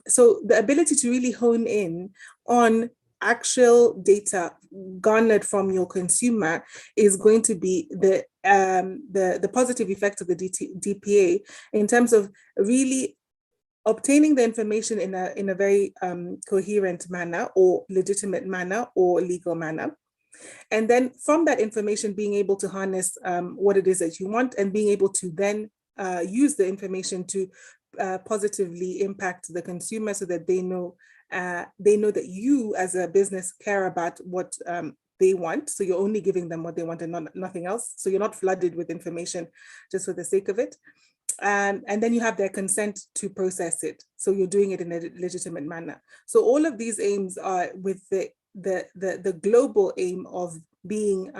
So the ability to really hone in on actual data garnered from your consumer is going to be the positive effect of the DPA in terms of really obtaining the information in a very coherent manner or legitimate manner or legal manner. And then from that information, being able to harness what it is that you want and being able to then use the information to positively impact the consumer so that they know that you as a business care about what they want. So you're only giving them what they want and nothing else. So you're not flooded with information just for the sake of it. And then you have their consent to process it. So you're doing it in a legitimate manner. So all of these aims are with the global aim of being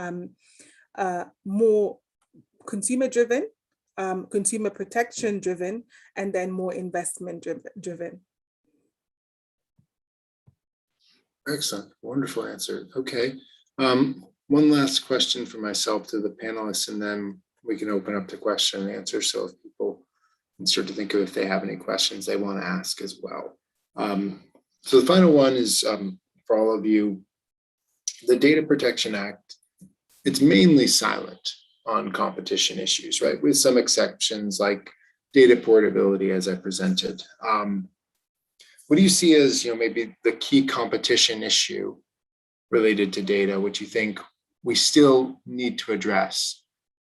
more consumer driven, consumer protection driven, and then more investment driven. Excellent, wonderful answer. Okay, one last question for myself to the panelists, and then we can open up to question and answer. So if people and start to think of if they have any questions they want to ask as well. So the final one is for all of you, the Data Protection Act, it's mainly silent on competition issues, right? With some exceptions like data portability as I presented. What do you see as, maybe the key competition issue related to data, which you think we still need to address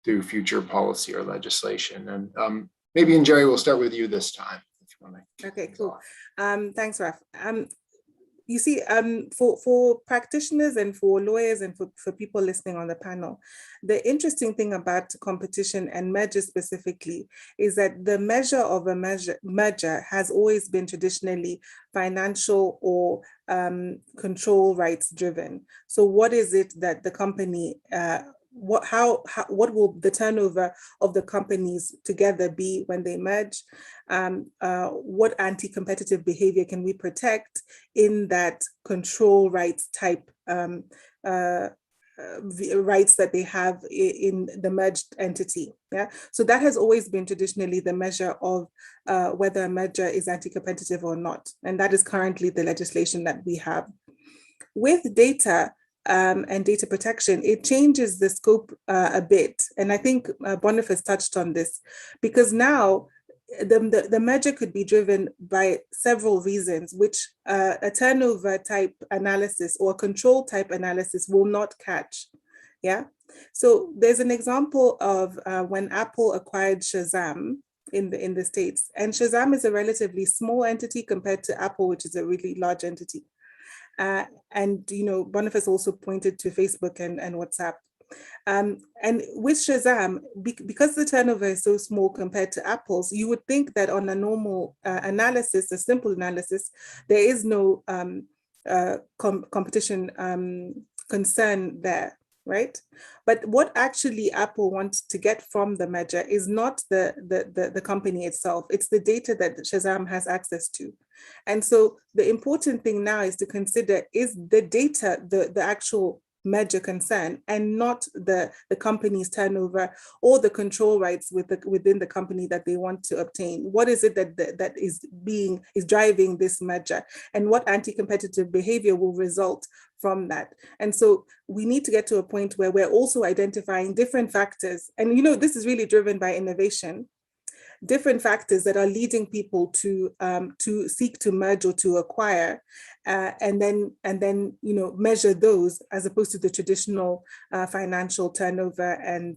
through future policy or legislation? And maybe, and Jerry, we'll start with you this time. If you want to. Okay, cool. Thanks, Raf. You see, for practitioners and for lawyers and for people listening on the panel, the interesting thing about competition and mergers specifically is that the measure of a merger has always been traditionally financial or control rights driven. So what is it that the company, what will the turnover of the companies together be when they merge? What anti-competitive behavior can we protect in that control rights type rights that they have in the merged entity? Yeah, so that has always been traditionally the measure of whether a merger is anti-competitive or not, and that is currently the legislation that we have. With data and data protection, it changes the scope a bit. And I think Boniface touched on this, because now the merger could be driven by several reasons, which a turnover type analysis or control type analysis will not catch. Yeah. So there's an example of when Apple acquired Shazam in the States, and Shazam is a relatively small entity compared to Apple, which is a really large entity. And Boniface also pointed to Facebook and WhatsApp. And with Shazam, because the turnover is so small compared to Apple's, you would think that on a normal analysis, a simple analysis, there is no competition concern there, right? But what actually Apple wants to get from the merger is not the company itself, it's the data that Shazam has access to. And so the important thing now is to consider, is the data the actual merger concern and not the company's turnover or the control rights within the company that they want to obtain? What is it that is driving this merger, and what anti-competitive behavior will result from that? And so we need to get to a point where we're also identifying different factors, and this is really driven by innovation, different factors that are leading people to seek to merge or to acquire, and then measure those as opposed to the traditional financial turnover and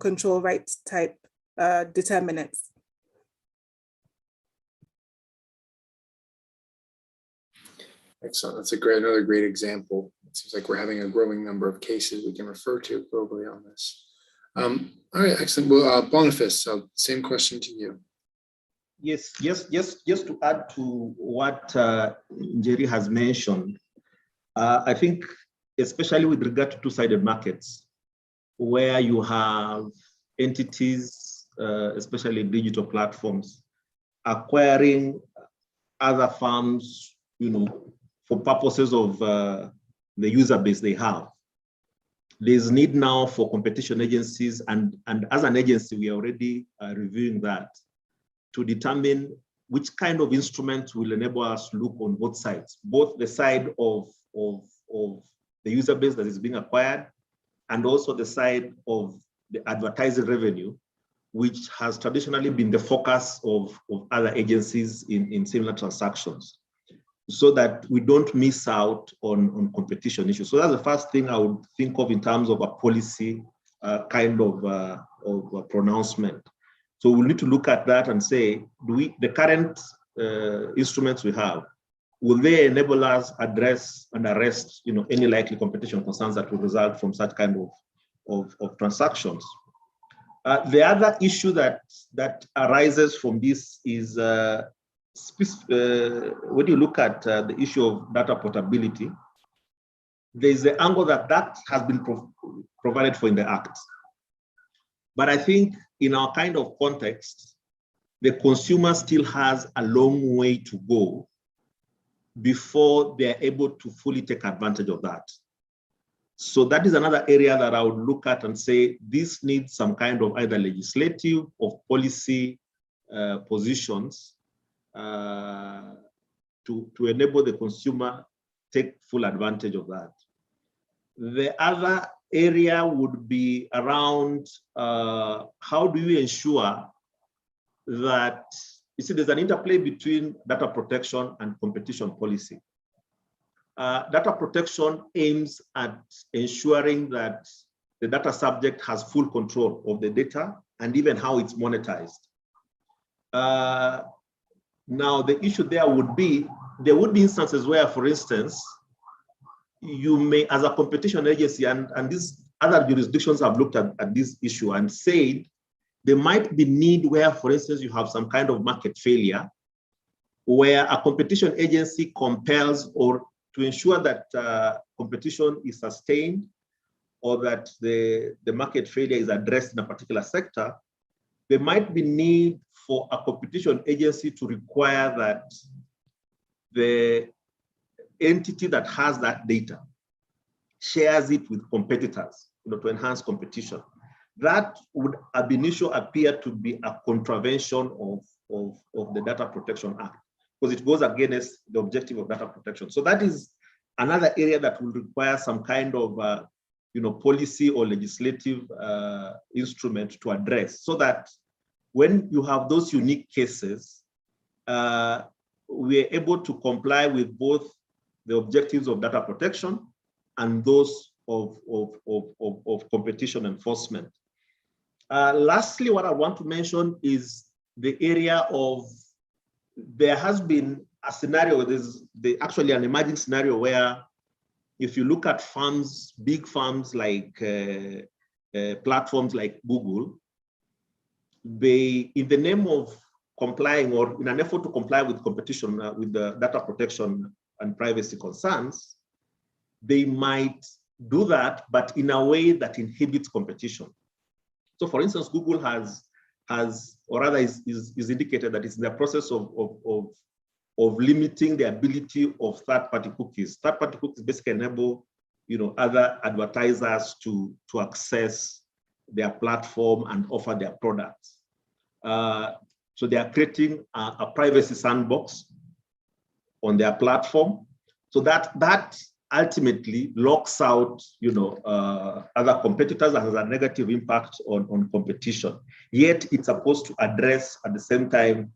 control rights type determinants. Excellent. That's another great example. It seems like we're having a growing number of cases we can refer to globally on this. All right, excellent. Well, Boniface, same question to you. Yes, just to add to what Jerry has mentioned, I think especially with regard to two-sided markets, where you have entities, especially digital platforms, acquiring other firms, for purposes of the user base they have. There's need now for competition agencies, and as an agency, we are already reviewing that to determine which kind of instruments will enable us to look on both sides, both the side of the user base that is being acquired, and also the side of the advertising revenue, which has traditionally been the focus of other agencies in similar transactions, so that we don't miss out on competition issues. So that's the first thing I would think of in terms of a policy kind of a pronouncement. So we'll need to look at that and say, the current instruments we have, will they enable us address and arrest any likely competition concerns that will result from such kind of transactions? The other issue that arises from this is when you look at the issue of data portability, there's the angle that has been provided for in the Act. But I think in our kind of context, the consumer still has a long way to go before they're able to fully take advantage of that. So that is another area that I would look at and say, this needs some kind of either legislative or policy positions to enable the consumer take full advantage of that. The other area would be around how do you ensure that, you see, there's an interplay between data protection and competition policy. Data protection aims at ensuring that the data subject has full control of the data and even how it's monetized. Now, the issue there would be instances where, for instance, you may, as a competition agency, and these other jurisdictions have looked at this issue and said there might be need where, for instance, you have some kind of market failure, where a competition agency compels or to ensure that competition is sustained or that the market failure is addressed in a particular sector, there might be need for a competition agency to require that the entity that has that data shares it with competitors, to enhance competition. That would ab initio appear to be a contravention of the Data Protection Act, because it goes against the objective of data protection. So that is another area that will require some kind of policy or legislative instrument to address, so that when you have those unique cases, we're able to comply with both the objectives of data protection and those of competition enforcement. Lastly, what I want to mention is the area of, there has been a scenario, there's actually an emerging scenario where if you look at firms, big firms like platforms like Google, they, in the name of complying or in an effort to comply with competition, with the data protection and privacy concerns, they might do that, but in a way that inhibits competition. So for instance, Google has or rather is indicated that it's in the process of limiting the ability of third-party cookies. Third-party cookies basically enable, other advertisers to access their platform and offer their products. So they are creating a privacy sandbox on their platform, so that ultimately locks out, other competitors and has a negative impact on competition. Yet it's supposed to address at the same time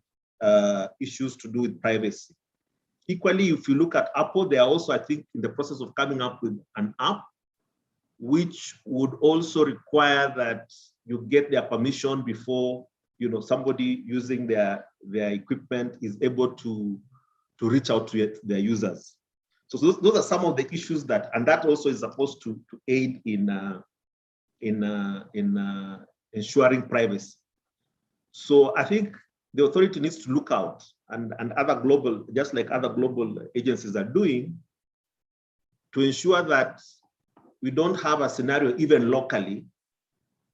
issues to do with privacy. Equally, if you look at Apple, they are also, I think, in the process of coming up with an app which would also require that you get their permission before, somebody using their equipment is able to reach out to their users. So those are some of the issues that also is supposed to aid in ensuring privacy. So I think the authority needs to look out, and other global, just like other global agencies are doing, to ensure that we don't have a scenario even locally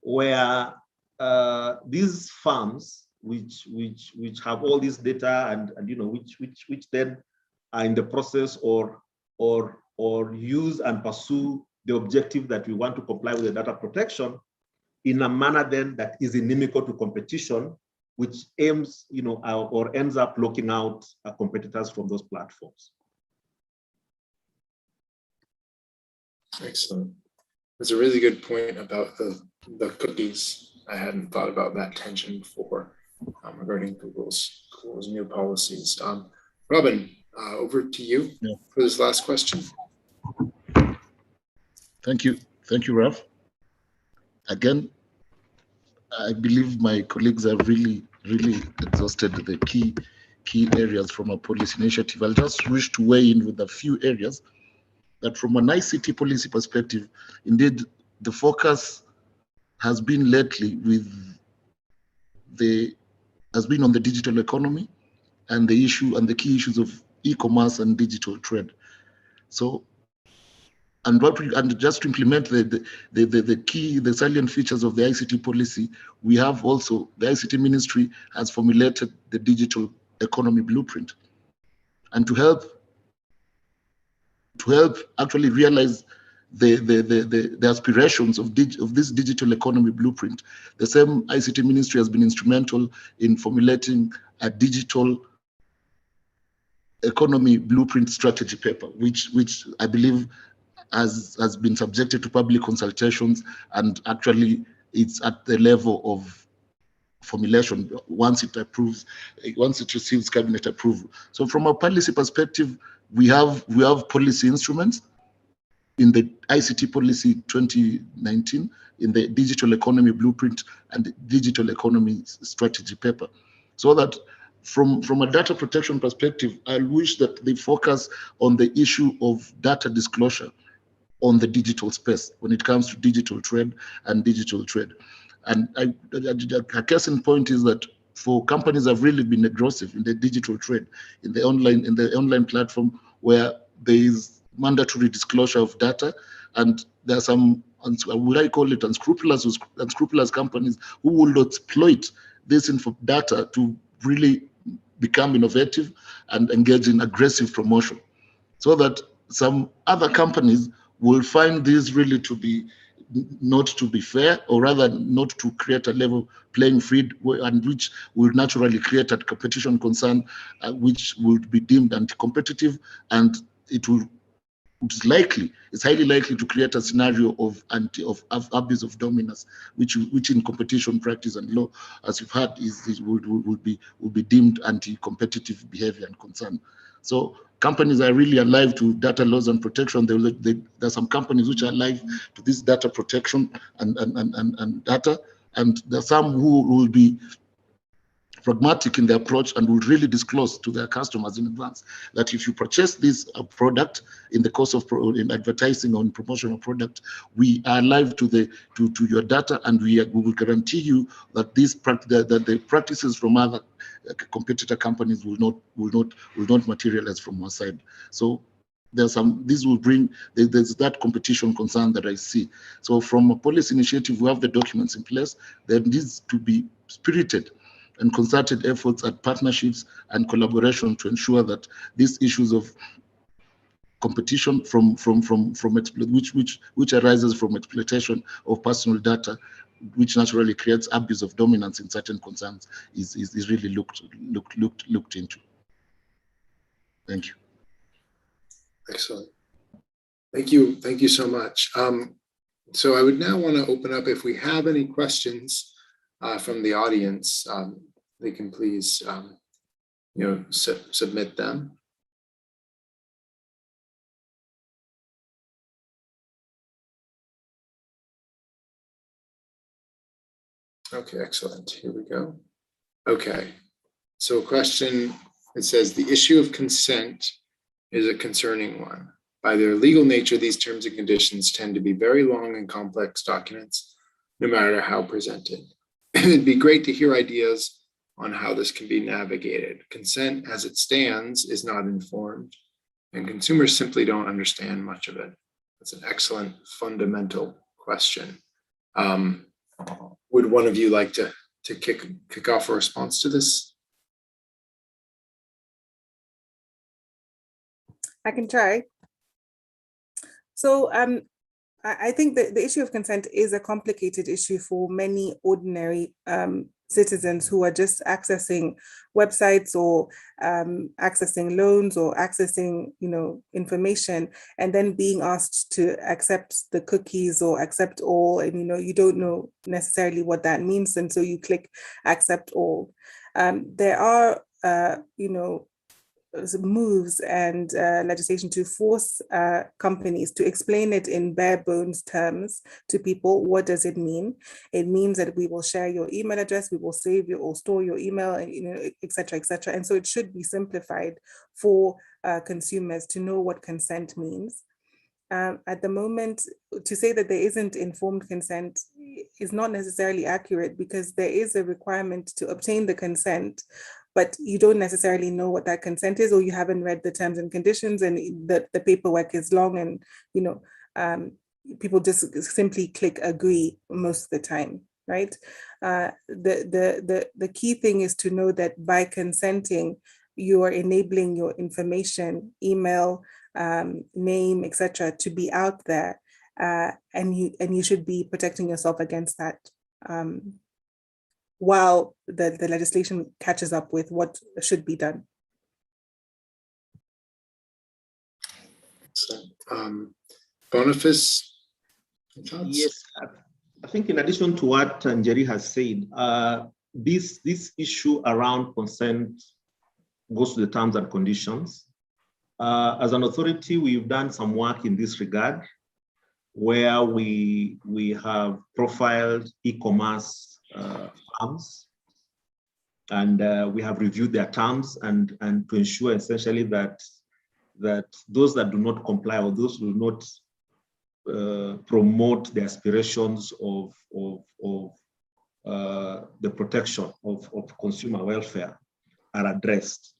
where these firms which have all this data and which then are in the process or use and pursue the objective that we want to comply with the data protection in a manner then that is inimical to competition, which aims, or ends up locking out competitors from those platforms. Excellent. That's a really good point about the cookies. I hadn't thought about that tension before regarding Google's new policies. Robin, over to you for this last question. Thank you, Ralph. Again, I believe my colleagues have really exhausted the key areas from a policy initiative. I'll just wish to weigh in with a few areas that from an ICT policy perspective, indeed, the focus has been lately has been on the digital economy and the key issues of e-commerce and digital trade. So, and just to implement the salient features of the ICT policy, we have also, the ICT Ministry has formulated the digital economy blueprint. And to help actually realize the aspirations of this digital economy blueprint. The same ICT ministry has been instrumental in formulating a digital economy blueprint strategy paper, which I believe has been subjected to public consultations, and actually it's at the level of formulation once it receives cabinet approval. So from a policy perspective, we have policy instruments in the ICT policy 2019, in the digital economy blueprint and the digital economy strategy paper, so that from a data protection perspective, I wish that they focus on the issue of data disclosure on the digital space when it comes to digital trade and digital trade. And a case in point is that for companies have really been aggressive in the digital trade, in the online platform, where there is mandatory disclosure of data, and there are some, would I call it unscrupulous companies who will exploit this data to really become innovative and engage in aggressive promotion, so that some other companies will find this really to be not to be fair, or rather not to create a level playing field, and which will naturally create a competition concern, which would be deemed anti-competitive, and it's highly likely to create a scenario of abuse of dominance, which in competition practice and law, as you've heard, will be deemed anti-competitive behavior and concern. So companies are really alive to data laws and protection. There are some companies which are alive to this data protection and data, and there are some who will be pragmatic in their approach and will really disclose to their customers in advance that if you purchase this product in the course of in advertising or in promotional product, we are live to your data, and we will guarantee you that that the practices from other competitor companies will not materialize from our side. So there's that competition concern that I see. So from a policy initiative, we have the documents in place. There needs to be spirited and concerted efforts at partnerships and collaboration to ensure that these issues of competition which arises from exploitation of personal data, which naturally creates abuse of dominance in certain concerns, is really looked into. Thank you. Excellent. Thank you so much. So I would now want to open up, if we have any questions from the audience, they can please submit them. Okay, excellent. Here we go. Okay, so a question, it says, the issue of consent is a concerning one. By their legal nature, these terms and conditions tend to be very long and complex documents, no matter how presented. It'd be great to hear ideas on how this can be navigated. Consent as it stands is not informed, and consumers simply don't understand much of it. That's an excellent fundamental question. Would one of you like to kick off a response to this? I can try. So I think that the issue of consent is a complicated issue for many ordinary citizens who are just accessing websites or accessing loans or accessing, information, and then being asked to accept the cookies or accept all, and you don't know necessarily what that means, and so you click accept all. There are moves and legislation to force companies to explain it in bare bones terms to people. What does it mean? It means that we will share your email address, we will save your or store your email, and et cetera, et cetera. And so it should be simplified for consumers to know what consent means. At the moment, to say that there isn't informed consent is not necessarily accurate, because there is a requirement to obtain the consent, but you don't necessarily know what that consent is, or you haven't read the terms and conditions, and the paperwork is long, and people just simply click agree most of the time, right? The key thing is to know that by consenting, you are enabling your information, email, name, etc., to be out there. and you should be protecting yourself against that while the legislation catches up with what should be done. So, Boniface? Yes, I think in addition to what Njeri has said, this issue around consent goes to the terms and conditions. As an authority, we've done some work in this regard, where we have profiled e-commerce firms, and we have reviewed their terms and to ensure essentially that those that do not comply or those who do not promote the aspirations of the protection of consumer welfare are addressed.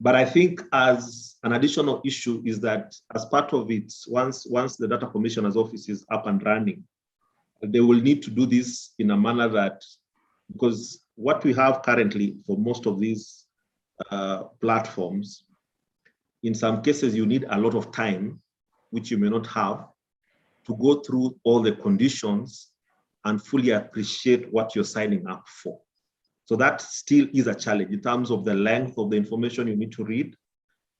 But I think as an additional issue is that as part of it, once the Data Commissioner's Office is up and running, they will need to do this in a manner that, because what we have currently for most of these platforms, in some cases you need a lot of time, which you may not have, to go through all the conditions and fully appreciate what you're signing up for. So that still is a challenge in terms of the length of the information you need to read.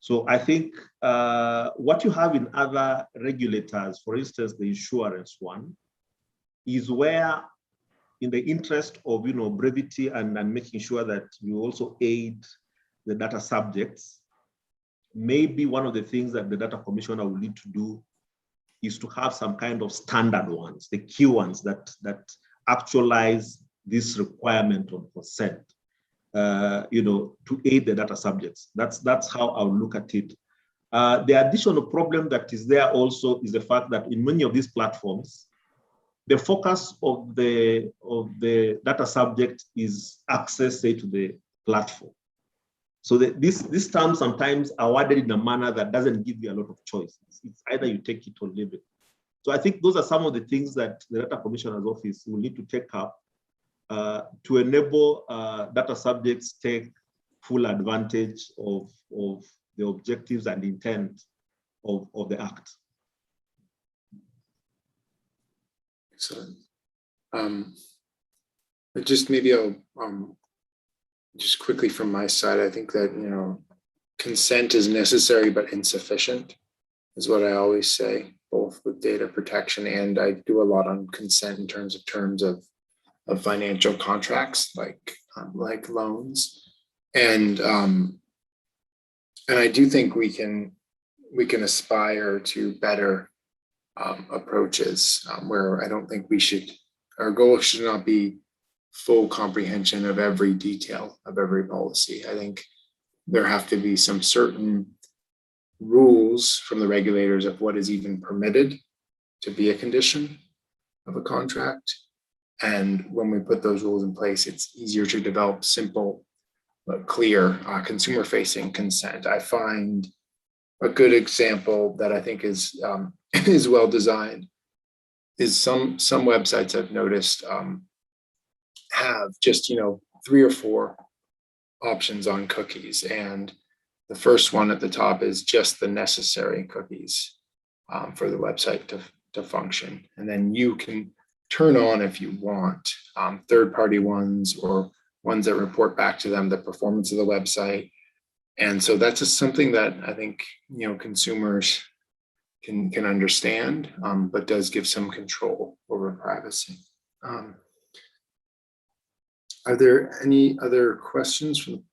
So I think what you have in other regulators, for instance, the insurance one, is where in the interest of brevity and making sure that you also aid the data subjects, maybe one of the things that the data commissioner will need to do is to have some kind of standard ones, the key ones that actualize this requirement on consent, to aid the data subjects. That's how I would look at it. The additional problem that is there also is the fact that in many of these platforms, the focus of the data subject is access, say, to the platform. So these terms sometimes are worded in a manner that doesn't give you a lot of choice. It's either you take it or leave it. So I think those are some of the things that the Data Commissioner's Office will need to take up to enable data subjects take full advantage of the objectives and intent of the Act. Excellent. But just maybe I'll just quickly from my side, I think that consent is necessary but insufficient, is what I always say, both with data protection, and I do a lot on consent in terms of financial contracts like loans, and I do think we can aspire to better approaches where I don't think our goal should not be full comprehension of every detail of every policy. I think there have to be some certain rules from the regulators of what is even permitted to be a condition of a contract. And when we put those rules in place, it's easier to develop simple but clear consumer-facing consent. I find a good example that I think is well designed is some websites I've noticed have just 3 or 4 options on cookies, and the first one at the top is just the necessary cookies for the website to function, and then you can turn on, if you want, third-party ones or ones that report back to them the performance of the website. And so that's just something that I think consumers can understand, but does give some control over privacy. Are there any other questions from?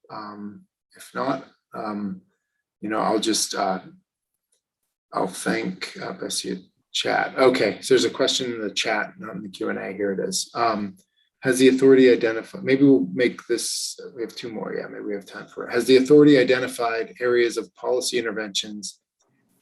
If not, I'll just I'll thank Bessie chat. Okay, so there's a question in the chat, not in the Q&A. Here it is. Has the authority identified, maybe we'll make this, we have 2 more. Yeah, maybe we have time for it. Has the authority identified areas of policy interventions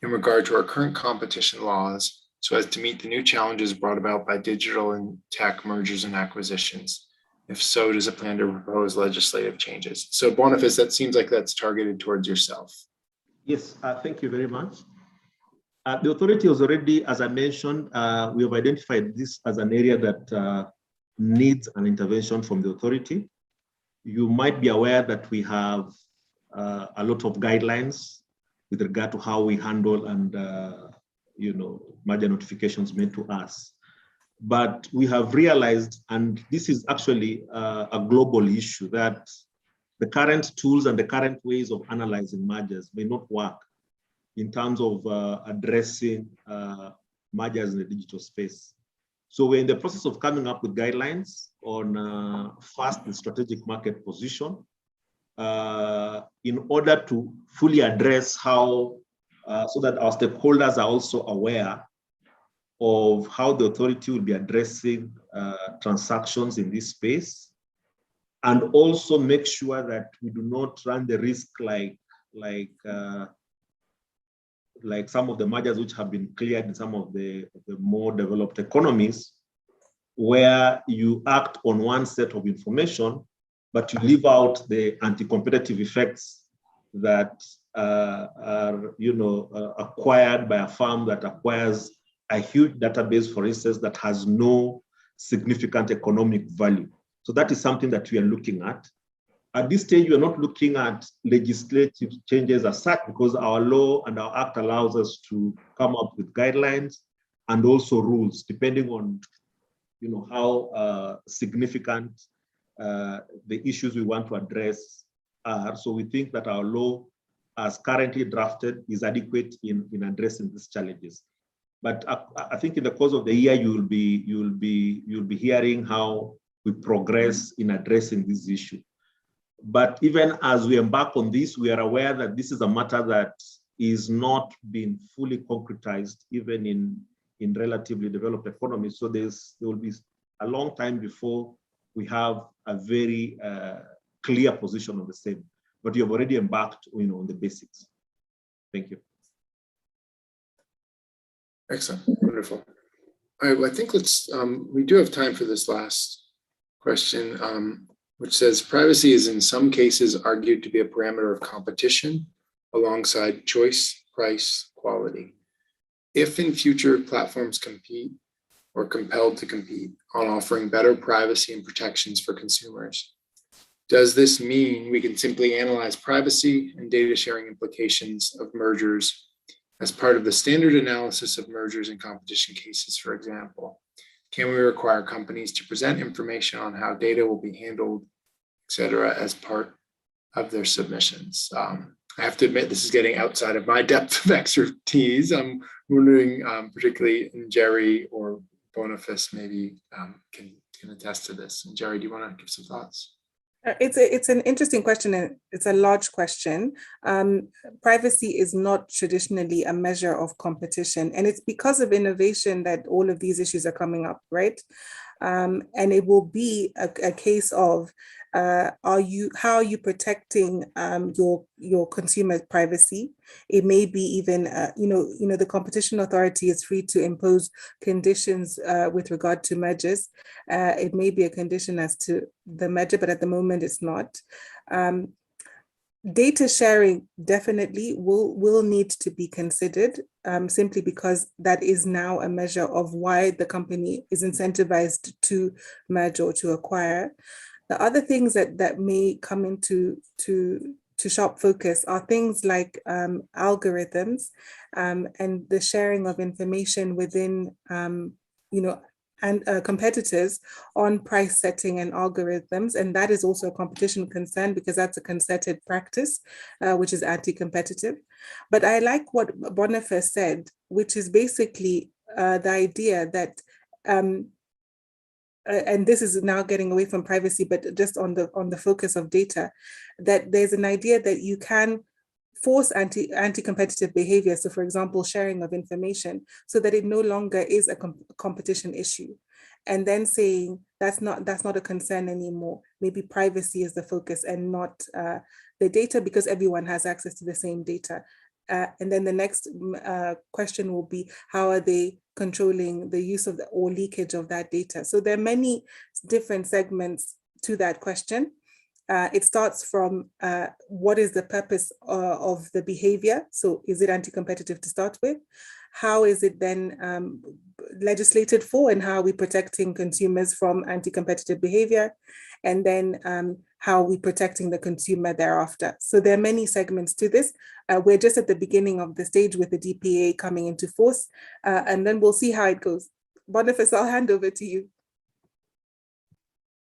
in regard to our current competition laws so as to meet the new challenges brought about by digital and tech mergers and acquisitions? If so, does it plan to propose legislative changes? So Boniface, that seems like that's targeted towards yourself. Yes, thank you very much. The authority has already, as I mentioned, we have identified this as an area that needs an intervention from the authority. You might be aware that we have a lot of guidelines with regard to how we handle and merger notifications made to us. But we have realized, and this is actually a global issue, that the current tools and the current ways of analyzing mergers may not work in terms of addressing mergers in the digital space. So we're in the process of coming up with guidelines on first and strategic market position in order to fully address how, so that our stakeholders are also aware of how the authority will be addressing transactions in this space, and also make sure that we do not run the risk like some of the mergers which have been cleared in some of the more developed economies, where you act on one set of information, but you leave out the anti-competitive effects that are acquired by a firm that acquires a huge database, for instance, that has no significant economic value. So that is something that we are looking at. At this stage, we are not looking at legislative changes as such, because our law and our act allows us to come up with guidelines and also rules, depending on how significant the issues we want to address are. So we think that our law, as currently drafted, is adequate in addressing these challenges. But I think in the course of the year, you'll be hearing how we progress in addressing this issue. But even as we embark on this, we are aware that this is a matter that is not being fully concretized, even in relatively developed economies. So there will be a long time before we have a very clear position on the same. But you have already embarked, on the basics. Thank you. Excellent, wonderful. All right, well, I think we do have time for this last question, which says, privacy is in some cases argued to be a parameter of competition alongside choice, price, quality. If in future platforms compete or compelled to compete on offering better privacy and protections for consumers, does this mean we can simply analyze privacy and data sharing implications of mergers as part of the standard analysis of mergers and competition cases, for example? Can we require companies to present information on how data will be handled, et cetera, as part of their submissions? I have to admit, this is getting outside of my depth of expertise. I'm wondering, particularly Jerry or Boniface maybe can attest to this. And Jerry, do you want to give some thoughts? It's an interesting question, and it's a large question. Privacy is not traditionally a measure of competition, and it's because of innovation that all of these issues are coming up, right? And it will be a case of how are you protecting your consumer privacy? It may be even the competition authority is free to impose conditions with regard to mergers. It may be a condition as to the merger, but at the moment it's not. Data sharing definitely will need to be considered, simply because that is now a measure of why the company is incentivized to merge or to acquire. The other things that may come into sharp focus are things like algorithms and the sharing of information within competitors on price setting and algorithms. And that is also a competition concern, because that's a concerted practice, which is anti-competitive. But I like what Boniface said, which is basically the idea that, and this is now getting away from privacy, but just on the focus of data, that there's an idea that you can force anti-competitive behavior. So for example, sharing of information, so that it no longer is a competition issue. And then saying that's not a concern anymore. Maybe privacy is the focus and not the data, because everyone has access to the same data. And then the next question will be, how are they controlling the use of or leakage of that data? So there are many different segments to that question. It starts from what is the purpose of the behavior? So is it anti-competitive to start with? How is it then legislated for, and how are we protecting consumers from anti-competitive behavior? And then how we're protecting the consumer thereafter. So there are many segments to this. We're just at the beginning of the stage with the DPA coming into force, and then we'll see how it goes. Boniface, I'll hand over to you.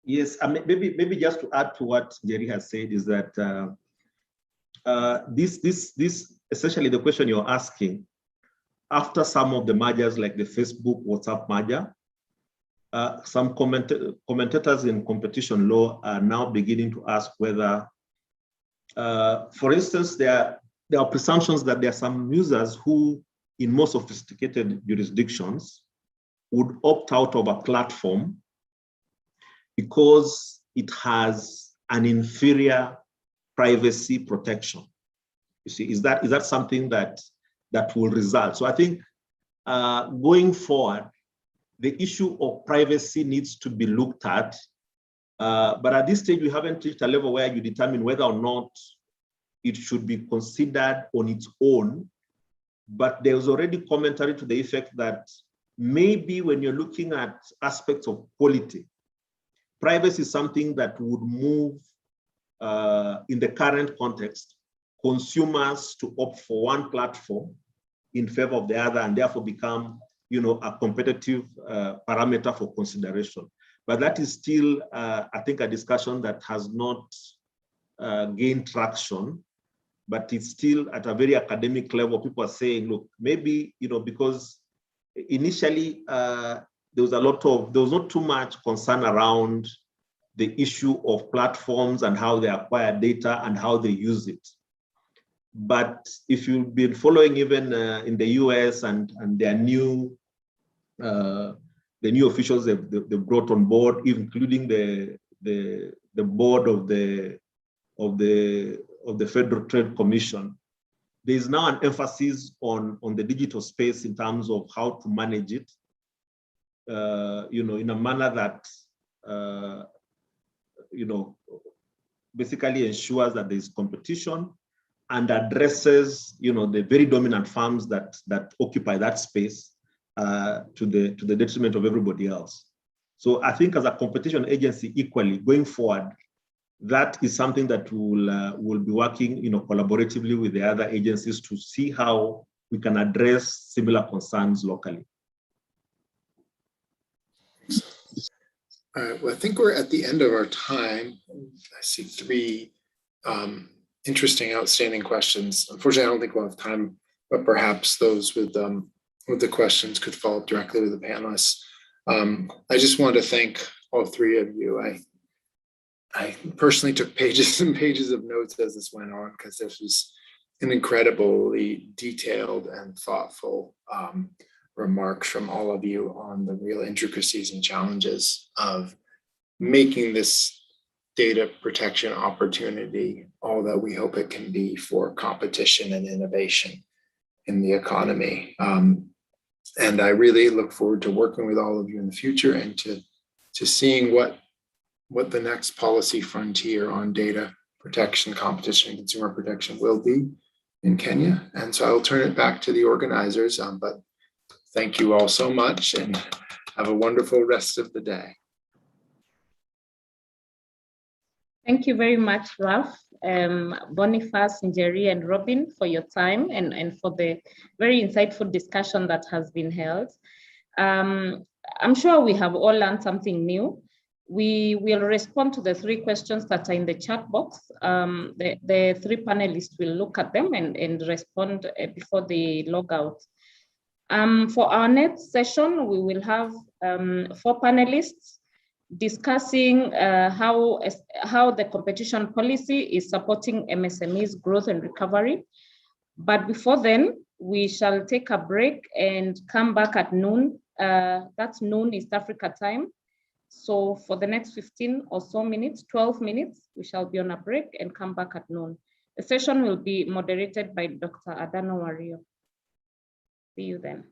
Yes, I mean, maybe just to add to what Jerry has said is that this essentially the question you're asking, after some of the mergers like the Facebook, WhatsApp merger, some commentators in competition law are now beginning to ask whether, for instance, there are presumptions that there are some users who, in more sophisticated jurisdictions, would opt out of a platform because it has an inferior privacy protection. You see, is that something that will result? So I think going forward, the issue of privacy needs to be looked at. But at this stage, we haven't reached a level where you determine whether or not it should be considered on its own. But there's already commentary to the effect that maybe when you're looking at aspects of quality, privacy is something that would move in the current context, consumers to opt for one platform in favor of the other, and therefore become, a competitive parameter for consideration. But that is still, I think, a discussion that has not gained traction, but it's still at a very academic level. People are saying, look, maybe, because initially there was not too much concern around the issue of platforms and how they acquire data and how they use it. But if you've been following even in the US and their new officials they've brought on board, including the board of the Federal Trade Commission, there is now an emphasis on the digital space in terms of how to manage it, in a manner that basically ensures that there is competition and addresses, the very dominant firms that occupy that space to the detriment of everybody else. So I think as a competition agency, equally going forward, that is something that will be working, collaboratively with the other agencies to see how we can address similar concerns locally. All right, well, I think we're at the end of our time. I see 3 interesting, outstanding questions. Unfortunately, I don't think we'll have time, but perhaps those with the questions could follow up directly with the panelists. I just wanted to thank all 3 of you. I personally took pages and pages of notes as this went on, because this was an incredibly detailed and thoughtful remarks from all of you on the real intricacies and challenges of making this data protection opportunity all that we hope it can be for competition and innovation in the economy. And I really look forward to working with all of you in the future and to seeing what the next policy frontier on data protection, competition, and consumer protection will be in Kenya. And so I will turn it back to the organizers, but thank you all so much and have a wonderful rest of the day. Thank you very much, Ralph, Boniface, Njeri, and Robin for your time and for the very insightful discussion that has been held. I'm sure we have all learned something new. We will respond to the 3 questions that are in the chat box. The 3 panelists will look at them and respond before they log out. For our next session, we will have 4 panelists discussing how the competition policy is supporting MSME's growth and recovery. But before then, we shall take a break and come back at noon. That's noon East Africa time. So for the next 15 or so minutes, 12 minutes, we shall be on a break and come back at noon. The session will be moderated by Dr. Adano Wario. See you then.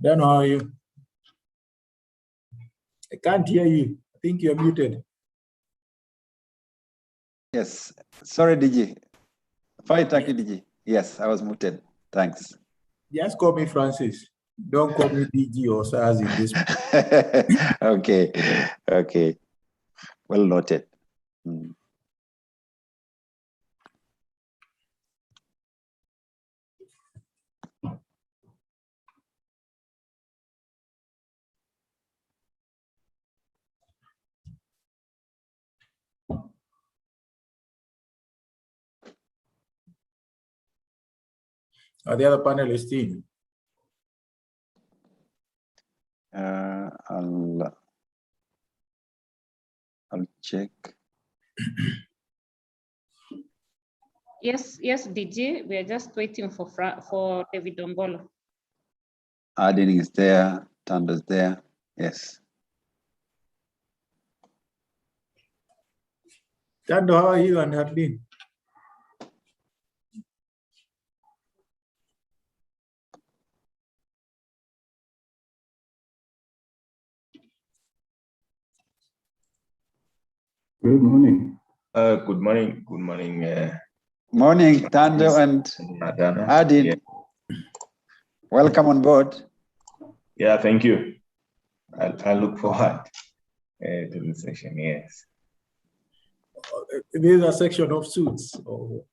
Dan, how are you? I can't hear you. I think you're muted. Yes. Sorry, DG. Fine, thank you, DG. Yes, I was muted. Thanks. Just call me Francis. Don't call me DG or SARS in this. Okay. Okay. Well noted. Are the other panelists in? I'll check. Yes, DG. We are just waiting for David Ongolo. Adding is there. Tando's there. Yes. Tando, how are you and Hadlin? Good morning. Good morning. Good morning. Morning, Tando and Adin. Yeah. Welcome on board. Yeah, thank you. I look forward to the session. Yes. There's a section of suits. Oh.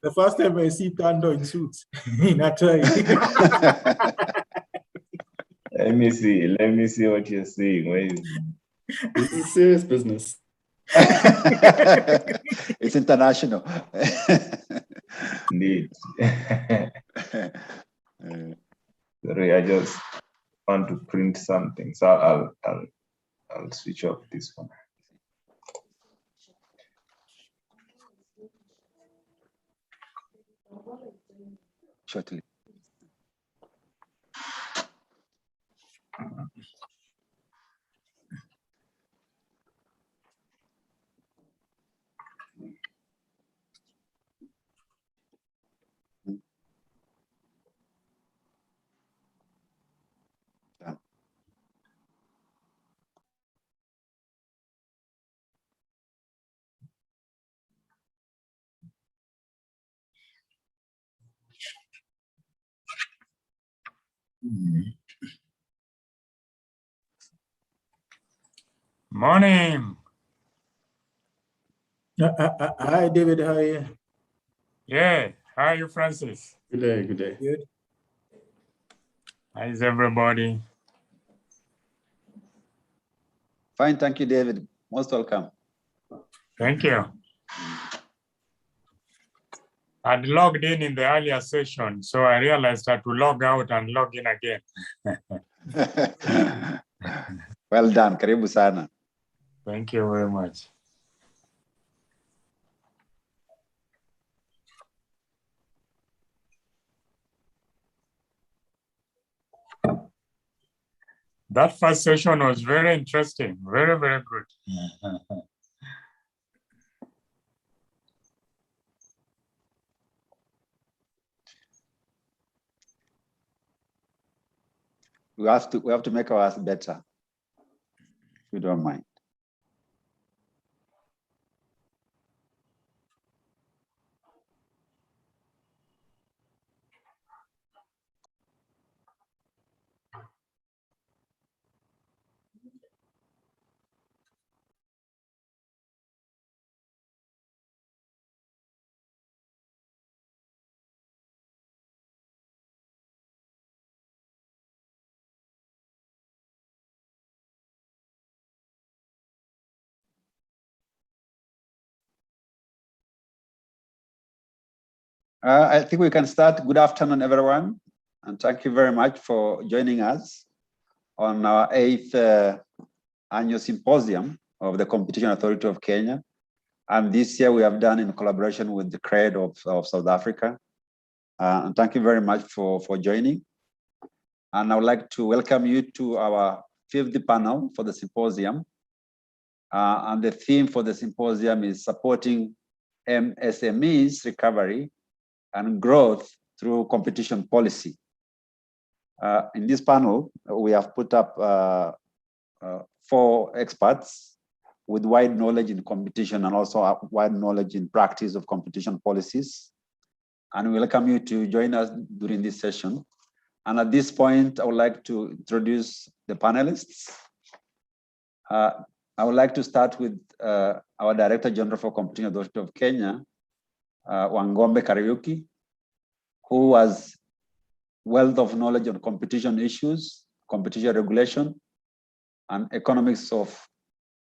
The first time I see Tando in suits in a tie. Let me see what you're saying. Where is This is serious business. It's international. indeed? Sorry, I just want to print something, so I'll switch off this one. Shortly. Morning. Hi, David. How are you? Yeah. How are you, Francis? Good day, good day. Good. How is everybody? Fine, thank you, David. Most welcome. Thank you. I'd logged in the earlier session, so I realized I had to log out and log in again. Well done. Karibu sana. Thank you very much. That first session was very interesting. Very, very good. We have to make ours better, if you don't mind. I think we can start. Good afternoon, everyone. And thank you very much for joining us on our 8th annual symposium of the Competition Authority of Kenya. And this year we have done in collaboration with the CRED of South Africa. And thank you very much for joining. And I would like to welcome you to our 5th panel for the symposium. And the theme for the symposium is supporting MSMEs recovery and growth through competition policy. In this panel, we have put up 4 experts with wide knowledge in competition and also wide knowledge in practice of competition policies. And we welcome you to join us during this session. And at this point, I would like to introduce the panelists. I would like to start with our Director General for Competition Authority of Kenya, Wangombe Kariuki, who has wealth of knowledge on competition issues, competition regulation, and economics of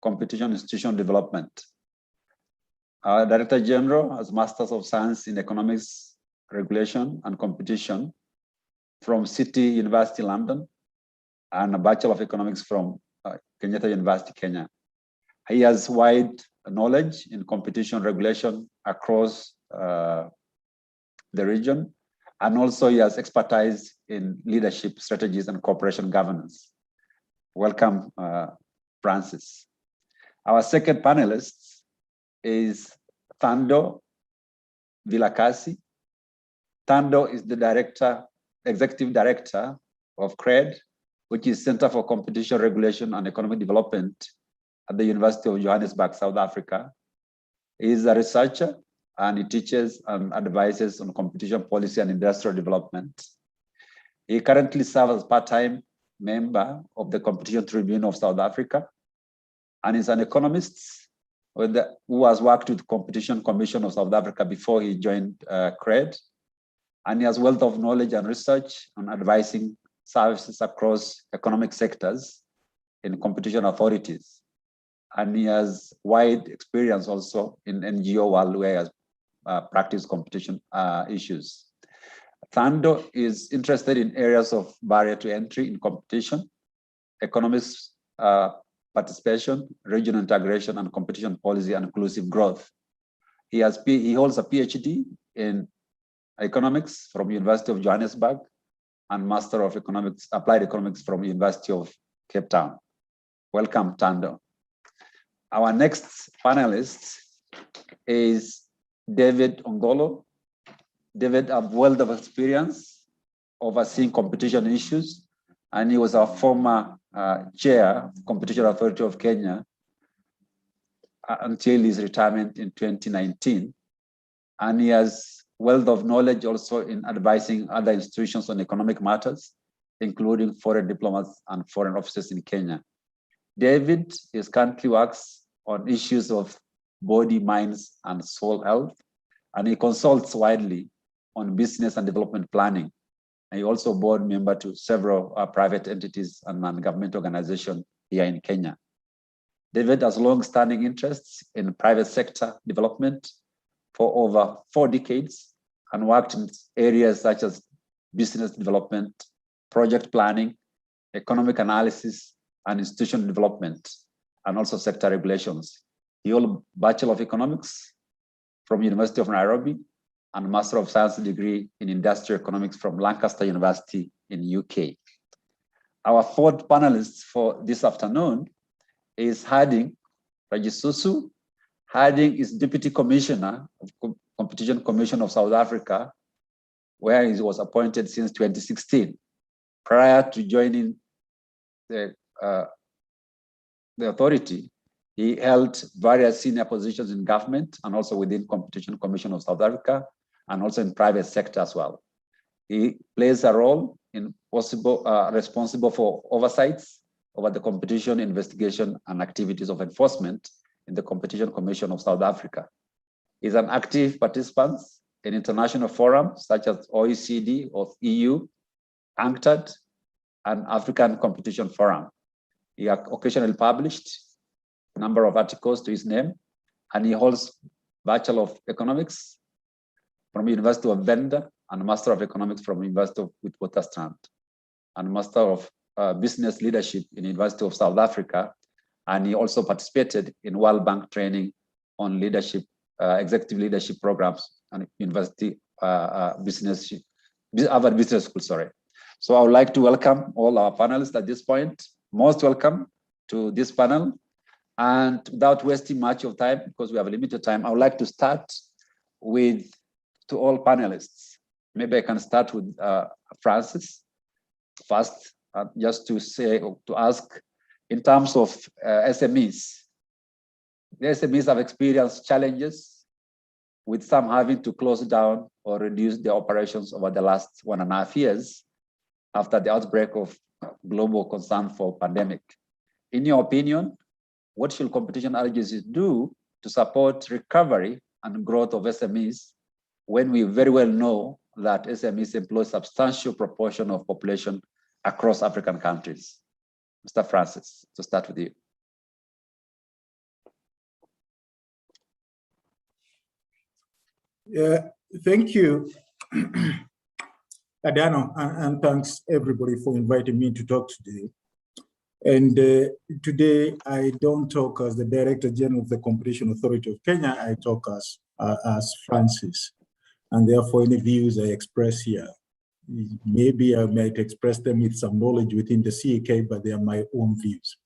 competition institution development. Our Director General has Masters of Science in Economics, Regulation, and Competition from City University, London, and a Bachelor of Economics from Kenyatta University, Kenya. He has wide knowledge in competition regulation across the region, and also he has expertise in leadership strategies and corporation governance. Welcome, Francis. Our second panelist is Thando Vilakasi. Thando is the Executive Director of CRED, which is Center for Competition Regulation and Economic Development at the University of Johannesburg, South Africa. He is a researcher and he teaches and advises on competition policy and industrial development. He currently serves as part-time member of the Competition Tribunal of South Africa and is an economist who has worked with the Competition Commission of South Africa before he joined CRED. And he has wealth of knowledge and research on advising services across economic sectors in competition authorities. And he has wide experience also in NGO world where he has practiced competition issues. Thando is interested in areas of barrier to entry in competition, economics participation, regional integration, and competition policy and inclusive growth. He holds a PhD in economics from University of Johannesburg and Master of Economics, Applied Economics from University of Cape Town. Welcome, Thando. Our next panelist is David Ongolo. David has a wealth of experience overseeing competition issues, and he was our former chair of Competition Authority of Kenya until his retirement in 2019. And he has wealth of knowledge also in advising other institutions on economic matters, including foreign diplomats and foreign offices in Kenya. David currently works on issues of body, minds, and soul health, and he consults widely on business and development planning. And he also board member to several private entities and non-government organizations here in Kenya. David has long-standing interests in private sector development for over 4 decades and worked in areas such as business development, project planning, economic analysis, and institutional development, and also sector regulations. He holds a Bachelor of Economics from University of Nairobi and Master of Science degree in Industrial Economics from Lancaster University in UK. Our fourth panelist for this afternoon is Harding Rajisusu. Harding is Deputy Commissioner of Competition Commission of South Africa, where he was appointed since 2016. Prior to joining the authority, he held various senior positions in government and also within Competition Commission of South Africa and also in private sector as well. He plays a role in responsible for oversights over the competition investigation and activities of enforcement in the Competition Commission of South Africa. He's an active participant in international forums such as OECD or EU, UNCTAD, and African Competition Forum. He has occasionally published a number of articles to his name, and he holds Bachelor of Economics from University of Venda and Master of Economics from University of Witwatersrand, and Master of Business Leadership in University of South Africa. And he also participated in World Bank training on leadership, executive leadership programs and university Harvard Business School, sorry. So I would like to welcome all our panelists at this point. Most welcome to this panel. And without wasting much of time, because we have a limited time, I would like to start to all panelists. Maybe I can start with Francis first, just to ask in terms of SMEs. The SMEs have experienced challenges, with some having to close down or reduce their operations over the last 1.5 years after the outbreak of global concern for pandemic. In your opinion, what should competition agencies do to support recovery and growth of SMEs when we very well know that SMEs employ substantial proportion of population across African countries? Mr. Francis, to start with you. Yeah, thank you, Adano, and thanks everybody for inviting me to talk today. And today I don't talk as the Director General of the Competition Authority of Kenya, I talk as Francis. And therefore any views I express here, maybe I might express them with some knowledge within the CAK, but they are my own views.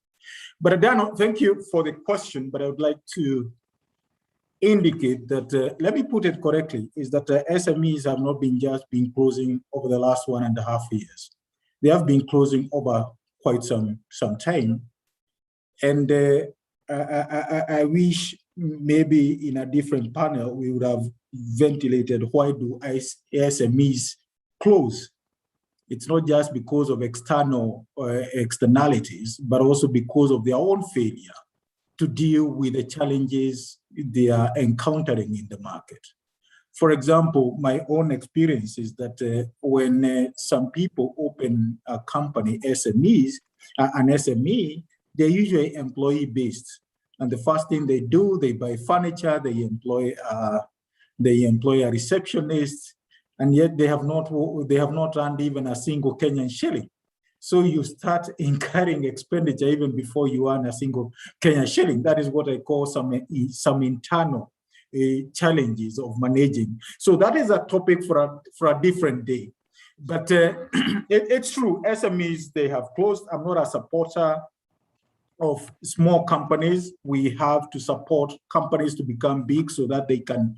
But Adano, thank you for the question, but I would like to indicate that, let me put it correctly, is that SMEs have not been just been closing over the last 1.5 years. They have been closing over quite some time. And I wish maybe in a different panel, we would have ventilated why do SMEs close. It's not just because of external externalities, but also because of their own failure to deal with the challenges they are encountering in the market. For example, my own experience is that when some people open a company, SMEs, an SME, they're usually employee-based. And the first thing they do, they buy furniture, they employ a receptionist, and yet they have not earned even a single Kenyan shilling. So you start incurring expenditure even before you earn a single Kenyan shilling. That is what I call some internal challenges of managing. So that is a topic for a different day. But it's true, SMEs, they have closed. I'm not a supporter of small companies. We have to support companies to become big so that they can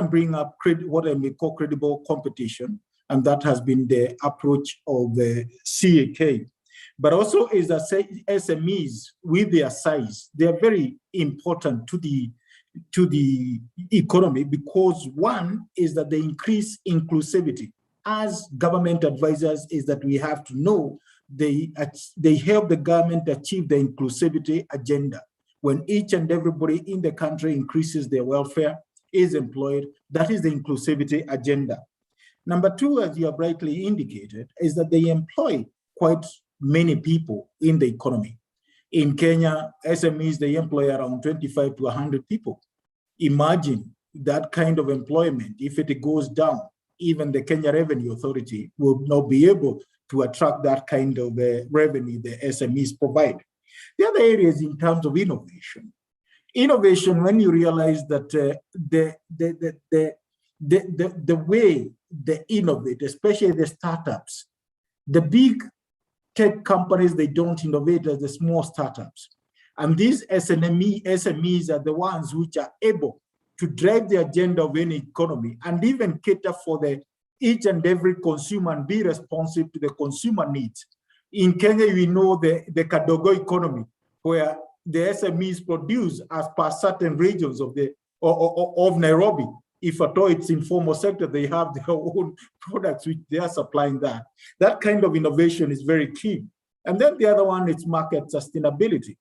bring up what I may call credible competition. And that has been the approach of the CAK. But also is that SMEs with their size, they are very important to the economy, because one is that they increase inclusivity. As government advisors, is that we have to know they help the government achieve the inclusivity agenda. When each and everybody in the country increases their welfare, is employed, that is the inclusivity agenda. Number two, as you have rightly indicated, is that they employ quite many people in the economy. In Kenya, SMEs, they employ around 25 to 100 people. Imagine that kind of employment. If it goes down, even the Kenya Revenue Authority will not be able to attract that kind of revenue the SMEs provide. The other areas in terms of innovation. Innovation, when you realize that the way they innovate, especially the startups, the big tech companies, they don't innovate as the small startups. And these SMEs are the ones which are able to drive the agenda of any economy and even cater for each and every consumer and be responsive to the consumer needs. In Kenya, we know the Kadogo economy, where the SMEs produce as per certain regions of Nairobi. If at all it's informal sector, they have their own products which they are supplying that. That kind of innovation is very key. And then the other one is market sustainability.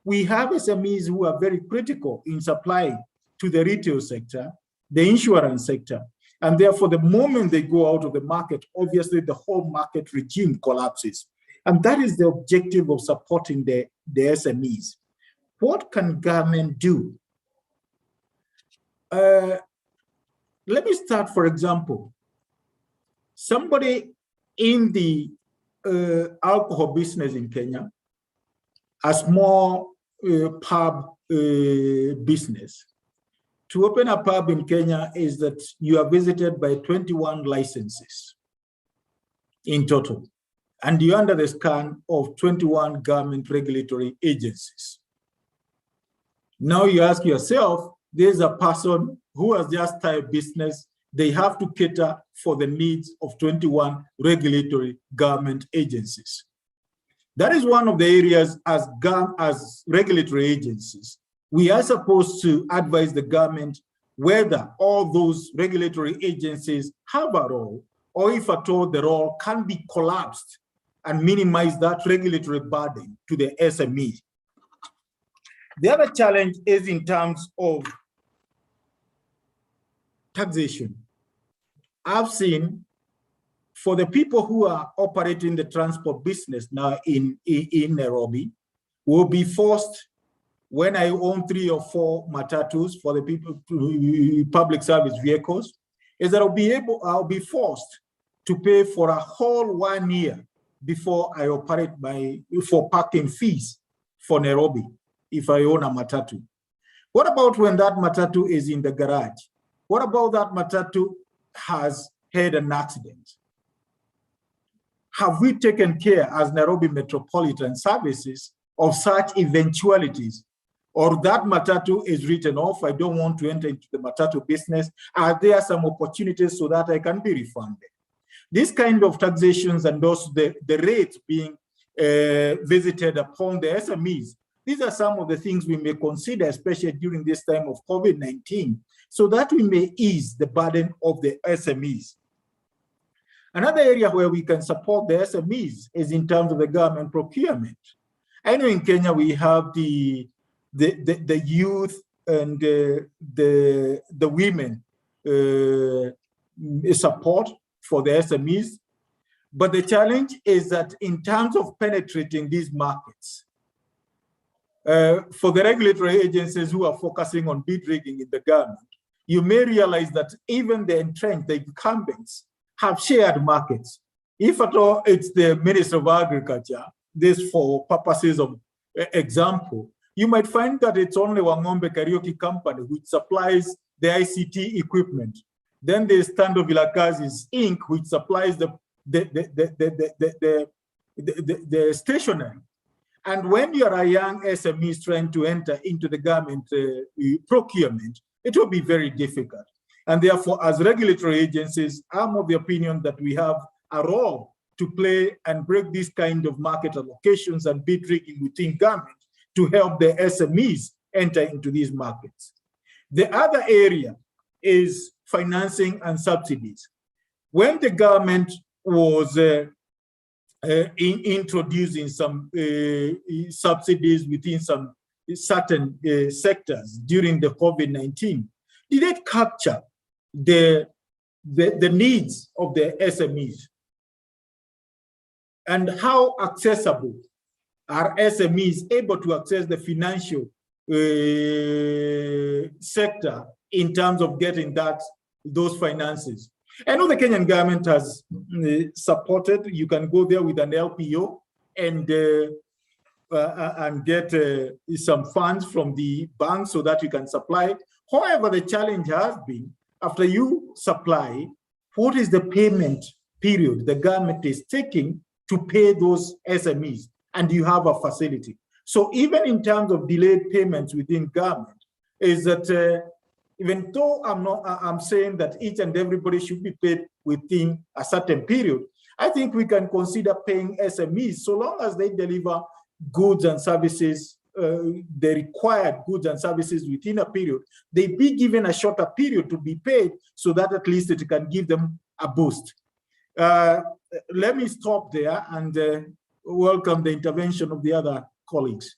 We have SMEs who are very critical in supplying to the retail sector, the insurance sector. And therefore, the moment they go out of the market, obviously the whole market regime collapses. And that is the objective of supporting the SMEs. What can government do? Let me start, for example, somebody in the alcohol business in Kenya, a small pub business. To open a pub in Kenya is that you are visited by 21 licenses in total, and you're under the scan of 21 government regulatory agencies. Now you ask yourself, there's a person who has just started business, they have to cater for the needs of 21 regulatory government agencies. That is one of the areas as regulatory agencies, we are supposed to advise the government whether all those regulatory agencies have a role, or if at all the role can be collapsed and minimize that regulatory burden to the SME. The other challenge is in terms of taxation. I've seen for the people who are operating the transport business now in Nairobi, will be forced, when I own 3 or 4 matatus for the people, public service vehicles, is that I'll be forced to pay for a whole 1 year before I operate for parking fees for Nairobi, if I own a matatu. What about when that matatu is in the garage? What about that matatu has had an accident? Have we taken care as Nairobi Metropolitan Services of such eventualities? Or that matatu is written off, I don't want to enter into the matatu business. Are there some opportunities so that I can be refunded? This kind of taxations and also the rates being visited upon the SMEs, these are some of the things we may consider, especially during this time of COVID-19, so that we may ease the burden of the SMEs. Another area where we can support the SMEs is in terms of the government procurement. I know in Kenya we have the youth and the women support for the SMEs, but the challenge is that in terms of penetrating these markets, for the regulatory agencies who are focusing on bid rigging in the government, you may realize that even the entrenched, the incumbents, have shared markets. If at all it's the Minister of Agriculture, this for purposes of example, you might find that it's only Wangombe Karaoke Company which supplies the ICT equipment. Then there's Tando Vilakazi's Inc., which supplies the stationery. And when you are a young SME trying to enter into the government procurement, it will be very difficult. And therefore, as regulatory agencies, I'm of the opinion that we have a role to play and break this kind of market allocations and bid rigging within government to help the SMEs enter into these markets. The other area is financing and subsidies. When the government was introducing some subsidies within some certain sectors during the COVID-19, did it capture the needs of the SMEs? And how accessible are SMEs able to access the financial sector in terms of getting those finances? I know the Kenyan government has supported. You can go there with an LPO and get some funds from the bank so that you can supply. However, the challenge has been, after you supply, what is the payment period the government is taking to pay those SMEs? And you have a facility. So even in terms of delayed payments within government, is that even though I'm saying that each and everybody should be paid within a certain period, I think we can consider paying SMEs so long as they deliver goods and services, the required goods and services within a period, they be given a shorter period to be paid so that at least it can give them a boost. Let me stop there and welcome the intervention of the other colleagues.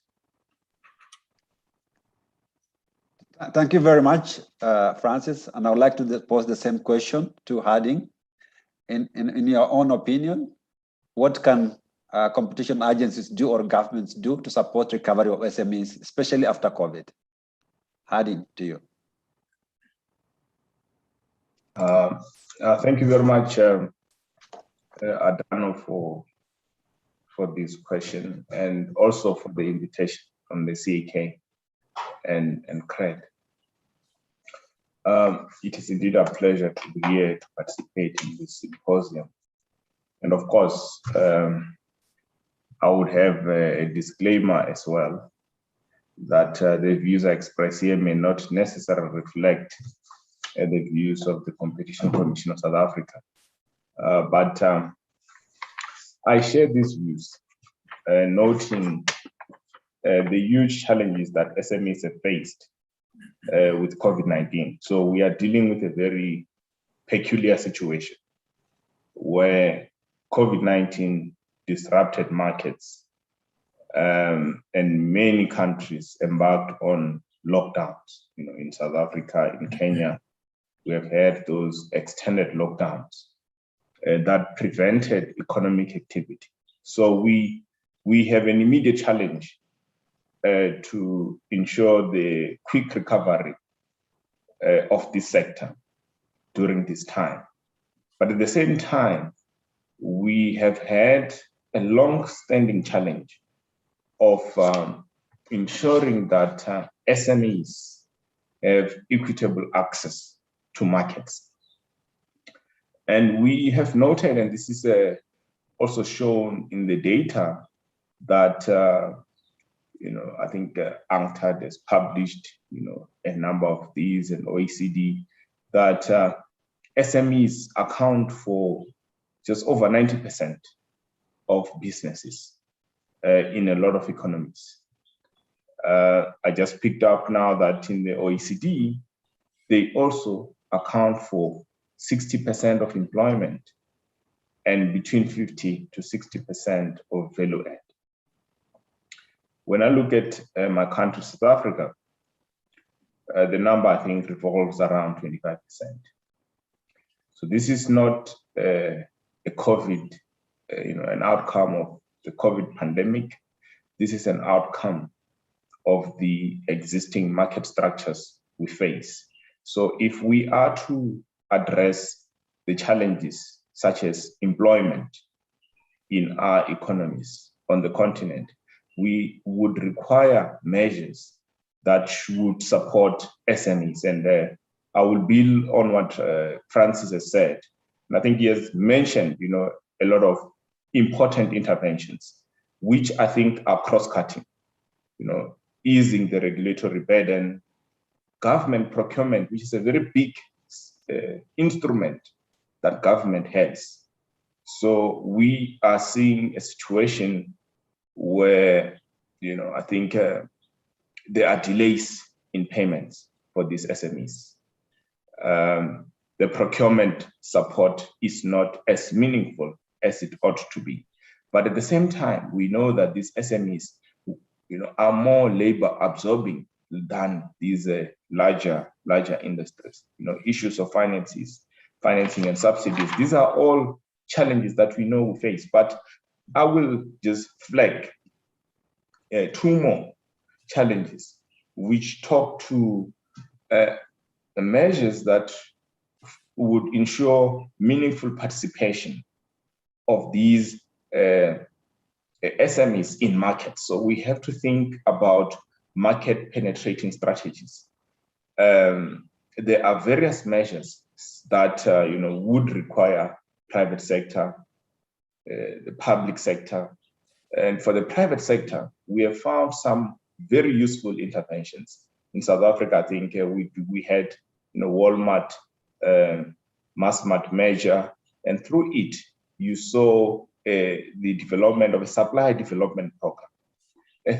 Thank you very much, Francis. And I would like to pose the same question to Harding. In your own opinion, what can competition agencies do or governments do to support recovery of SMEs, especially after COVID? Harding, to you. Thank you very much, Adano, for this question and also for the invitation from the CAK and CRED. It is indeed a pleasure to be here to participate in this symposium. And of course, I would have a disclaimer as well, that the views I express here may not necessarily reflect the views of the Competition Commission of South Africa. But I share these views, noting the huge challenges that SMEs have faced with COVID-19. So we are dealing with a very peculiar situation where COVID-19 disrupted markets, and many countries embarked on lockdowns. In South Africa, in Kenya, we have had those extended lockdowns that prevented economic activity. So we have an immediate challenge to ensure the quick recovery of this sector during this time. But at the same time, we have had a long-standing challenge of ensuring that SMEs have equitable access to markets. And we have noted, and this is also shown in the data, that I think UNCTAD has published a number of these, and OECD, that SMEs account for just over 90% of businesses in a lot of economies. I just picked up now that in the OECD, they also account for 60% of employment and between 50 to 60% of value add. When I look at my country, South Africa, the number I think revolves around 25%. So this is not a COVID, an outcome of the COVID pandemic. This is an outcome of the existing market structures we face. So if we are to address the challenges such as employment in our economies on the continent, we would require measures that should support SMEs. And I will build on what Francis has said. And I think he has mentioned, a lot of important interventions, which I think are cross-cutting, easing the regulatory burden, government procurement, which is a very big instrument that government has. So we are seeing a situation where, I think there are delays in payments for these SMEs. The procurement support is not as meaningful as it ought to be. But at the same time, we know that these SMEs, are more labor absorbing than these larger industries. Issues of financing and subsidies. These are all challenges that we know we face. But I will just flag two more challenges which talk to the measures that would ensure meaningful participation of these SMEs in markets. So we have to think about market penetrating strategies. There are various measures that would require private sector, the public sector. And for the private sector, we have found some very useful interventions. In South Africa, I think we had Walmart, Massmart measure, and through it, you saw the development of a supply development program.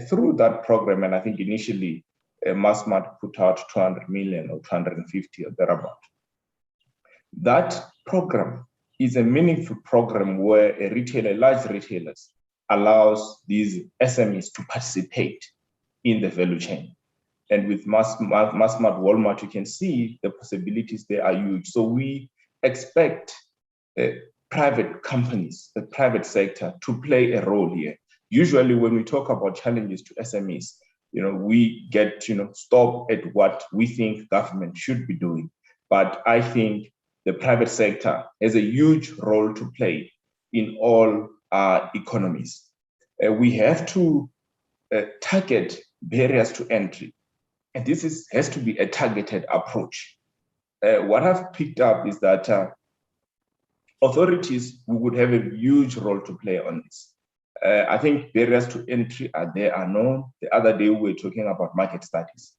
Through that program, and I think initially Massmart put out 200 million or 250 or thereabout. That program is a meaningful program where large retailers allows these SMEs to participate in the value chain. And with Massmart, Walmart, you can see the possibilities there are huge. So we expect private companies, the private sector, to play a role here. Usually when we talk about challenges to SMEs, we get, stop at what we think government should be doing. But I think the private sector has a huge role to play in all our economies. We have to target barriers to entry. And this has to be a targeted approach. What I've picked up is that authorities would have a huge role to play on this. I think barriers to entry are known. The other day we were talking about market studies,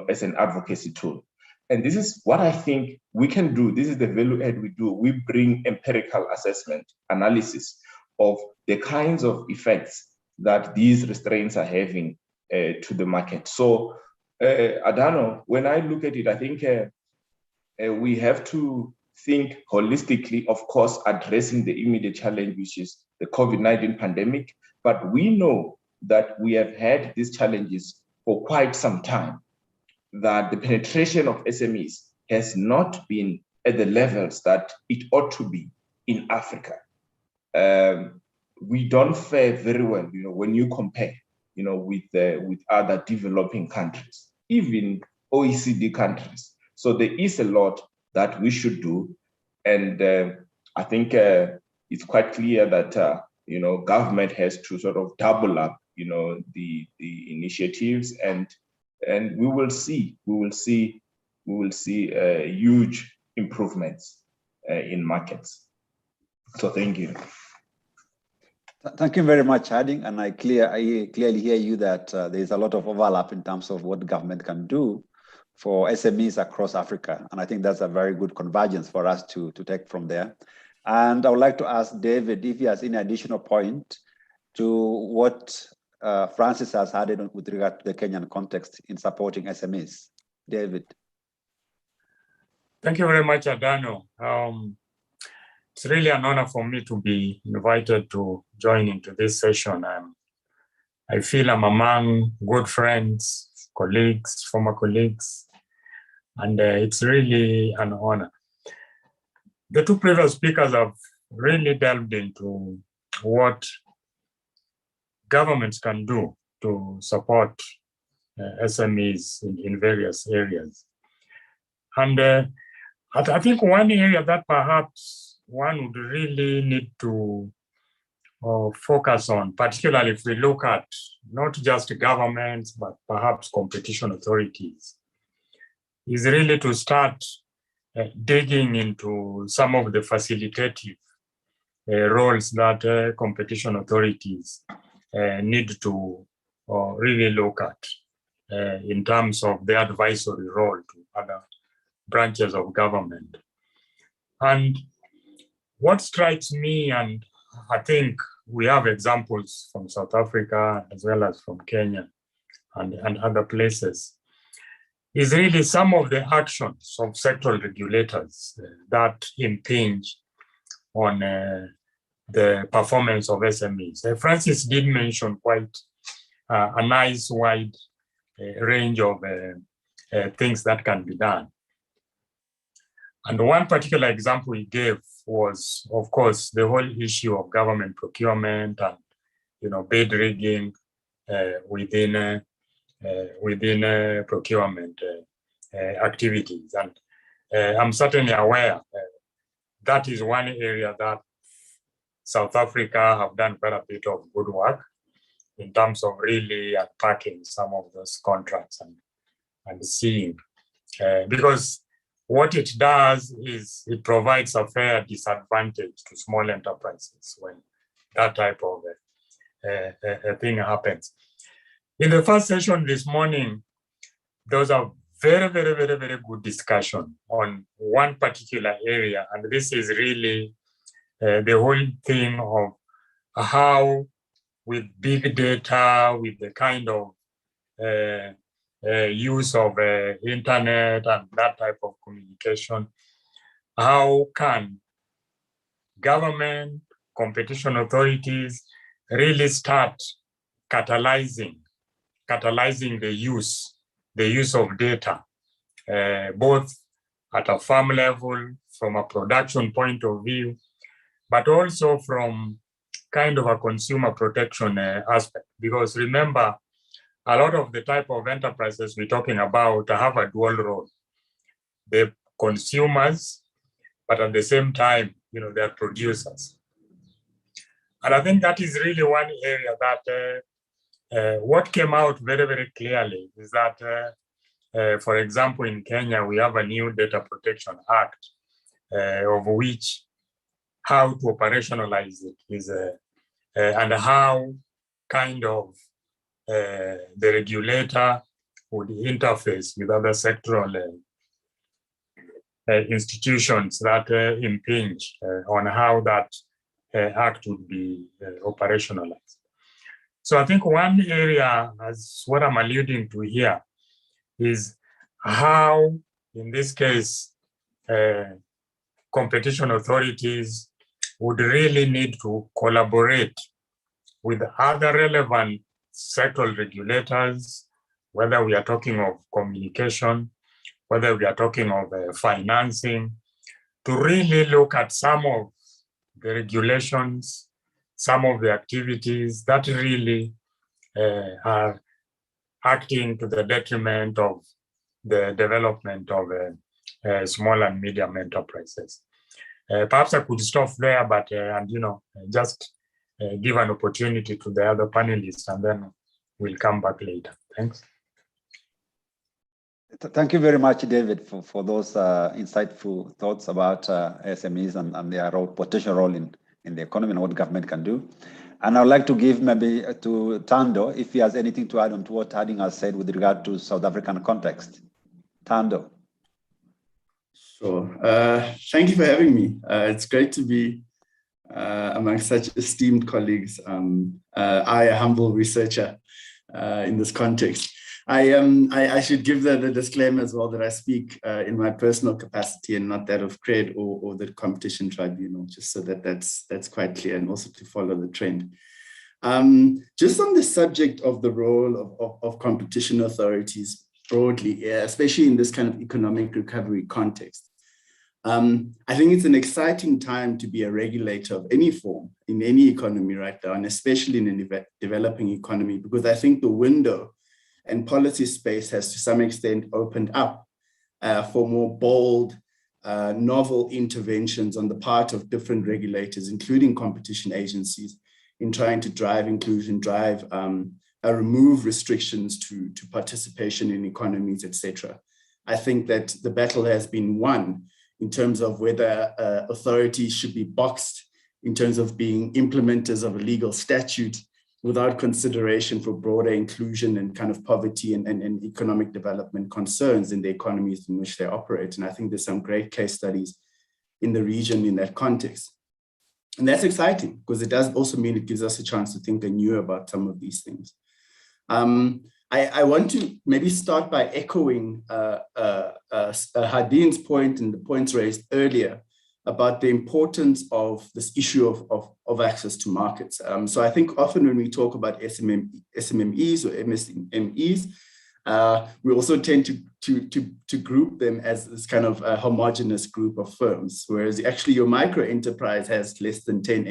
as an advocacy tool. And this is what I think we can do. This is the value add we do. We bring empirical assessment, analysis of the kinds of effects that these restraints are having to the market. So, Adano, when I look at it, I think we have to think holistically, of course, addressing the immediate challenge, which is the COVID-19 pandemic. But we know that we have had these challenges for quite some time, that the penetration of SMEs has not been at the levels that it ought to be in Africa. We don't fare very well, when you compare, with other developing countries, even OECD countries. So there is a lot that we should do. And I think it's quite clear that, government has to sort of double up, the initiatives, and we will see huge improvements in markets. So thank you. Thank you very much, Harding. And I clearly hear you that there's a lot of overlap in terms of what government can do for SMEs across Africa. And I think that's a very good convergence for us to take from there. And I would like to ask David if he has any additional point to what Francis has added with regard to the Kenyan context in supporting SMEs. David. Thank you very much, Adano. It's really an honor for me to be invited to join into this session. I feel I'm among good friends, colleagues, former colleagues, and it's really an honor. The two previous speakers have really delved into what governments can do to support SMEs in various areas. And I think one area that perhaps one would really need to focus on, particularly if we look at not just governments, but perhaps competition authorities, is really to start digging into some of the facilitative roles that competition authorities need to really look at in terms of the advisory role to other branches of government. And what strikes me, and I think we have examples from South Africa as well as from Kenya and other places, is really some of the actions of sectoral regulators that impinge on the performance of SMEs. Francis did mention quite a nice wide range of things that can be done. And one particular example he gave was, of course, the whole issue of government procurement and, bid rigging within procurement activities. And I'm certainly aware that is one area that South Africa have done quite a bit of good work in terms of really unpacking some of those contracts and seeing, because what it does is it provides a fair disadvantage to small enterprises when that type of a thing happens. In the first session this morning, there was a very, very, very, very good discussion on one particular area. And this is really the whole thing of how with big data, with the kind of use of internet and that type of communication, how can government, competition authorities really start catalyzing the use of data, both at a farm level, from a production point of view, but also from kind of a consumer protection aspect. Because remember, a lot of the type of enterprises we're talking about have a dual role. They're consumers, but at the same time, they're producers. And I think that is really one area that what came out very, very clearly is that, for example, in Kenya, we have a new Data Protection Act, of which how to operationalize it and how kind of the regulator would interface with other sectoral institutions that impinge on how that act would be operationalized. So I think one area, as what I'm alluding to here, is how, in this case, competition authorities would really need to collaborate with other relevant sectoral regulators, whether we are talking of communication, whether we are talking of financing, to really look at some of the regulations, some of the activities that really are acting to the detriment of the development of small and medium enterprises. Perhaps I could stop there, but and just give an opportunity to the other panelists, and then we'll come back later. Thanks. Thank you very much, David, for those insightful thoughts about SMEs and their potential role in the economy and what government can do. And I'd like to give maybe to Tando, if he has anything to add on to what Harding has said with regard to South African context. Tando. Sure. Thank you for having me. It's great to be among such esteemed colleagues. I, a humble researcher in this context. I should give the disclaimer as well that I speak in my personal capacity and not that of CRED or the Competition Tribunal, just so that that's quite clear, and also to follow the trend. Just on the subject of the role of competition authorities broadly, especially in this kind of economic recovery context, I think it's an exciting time to be a regulator of any form in any economy right now, and especially in a developing economy, because I think the window and policy space has to some extent opened up for more bold, novel interventions on the part of different regulators, including competition agencies, in trying to drive inclusion, remove restrictions to participation in economies, etc. I think that the battle has been won in terms of whether authorities should be boxed in terms of being implementers of a legal statute without consideration for broader inclusion and kind of poverty and economic development concerns in the economies in which they operate. And I think there's some great case studies in the region in that context. And that's exciting because it does also mean it gives us a chance to think anew about some of these things. I want to maybe start by echoing Hardeen's point and the points raised earlier about the importance of this issue of access to markets. So I think often when we talk about SMMEs or MSMEs, we also tend to group them as this kind of a homogeneous group of firms, whereas actually your micro enterprise has less than 10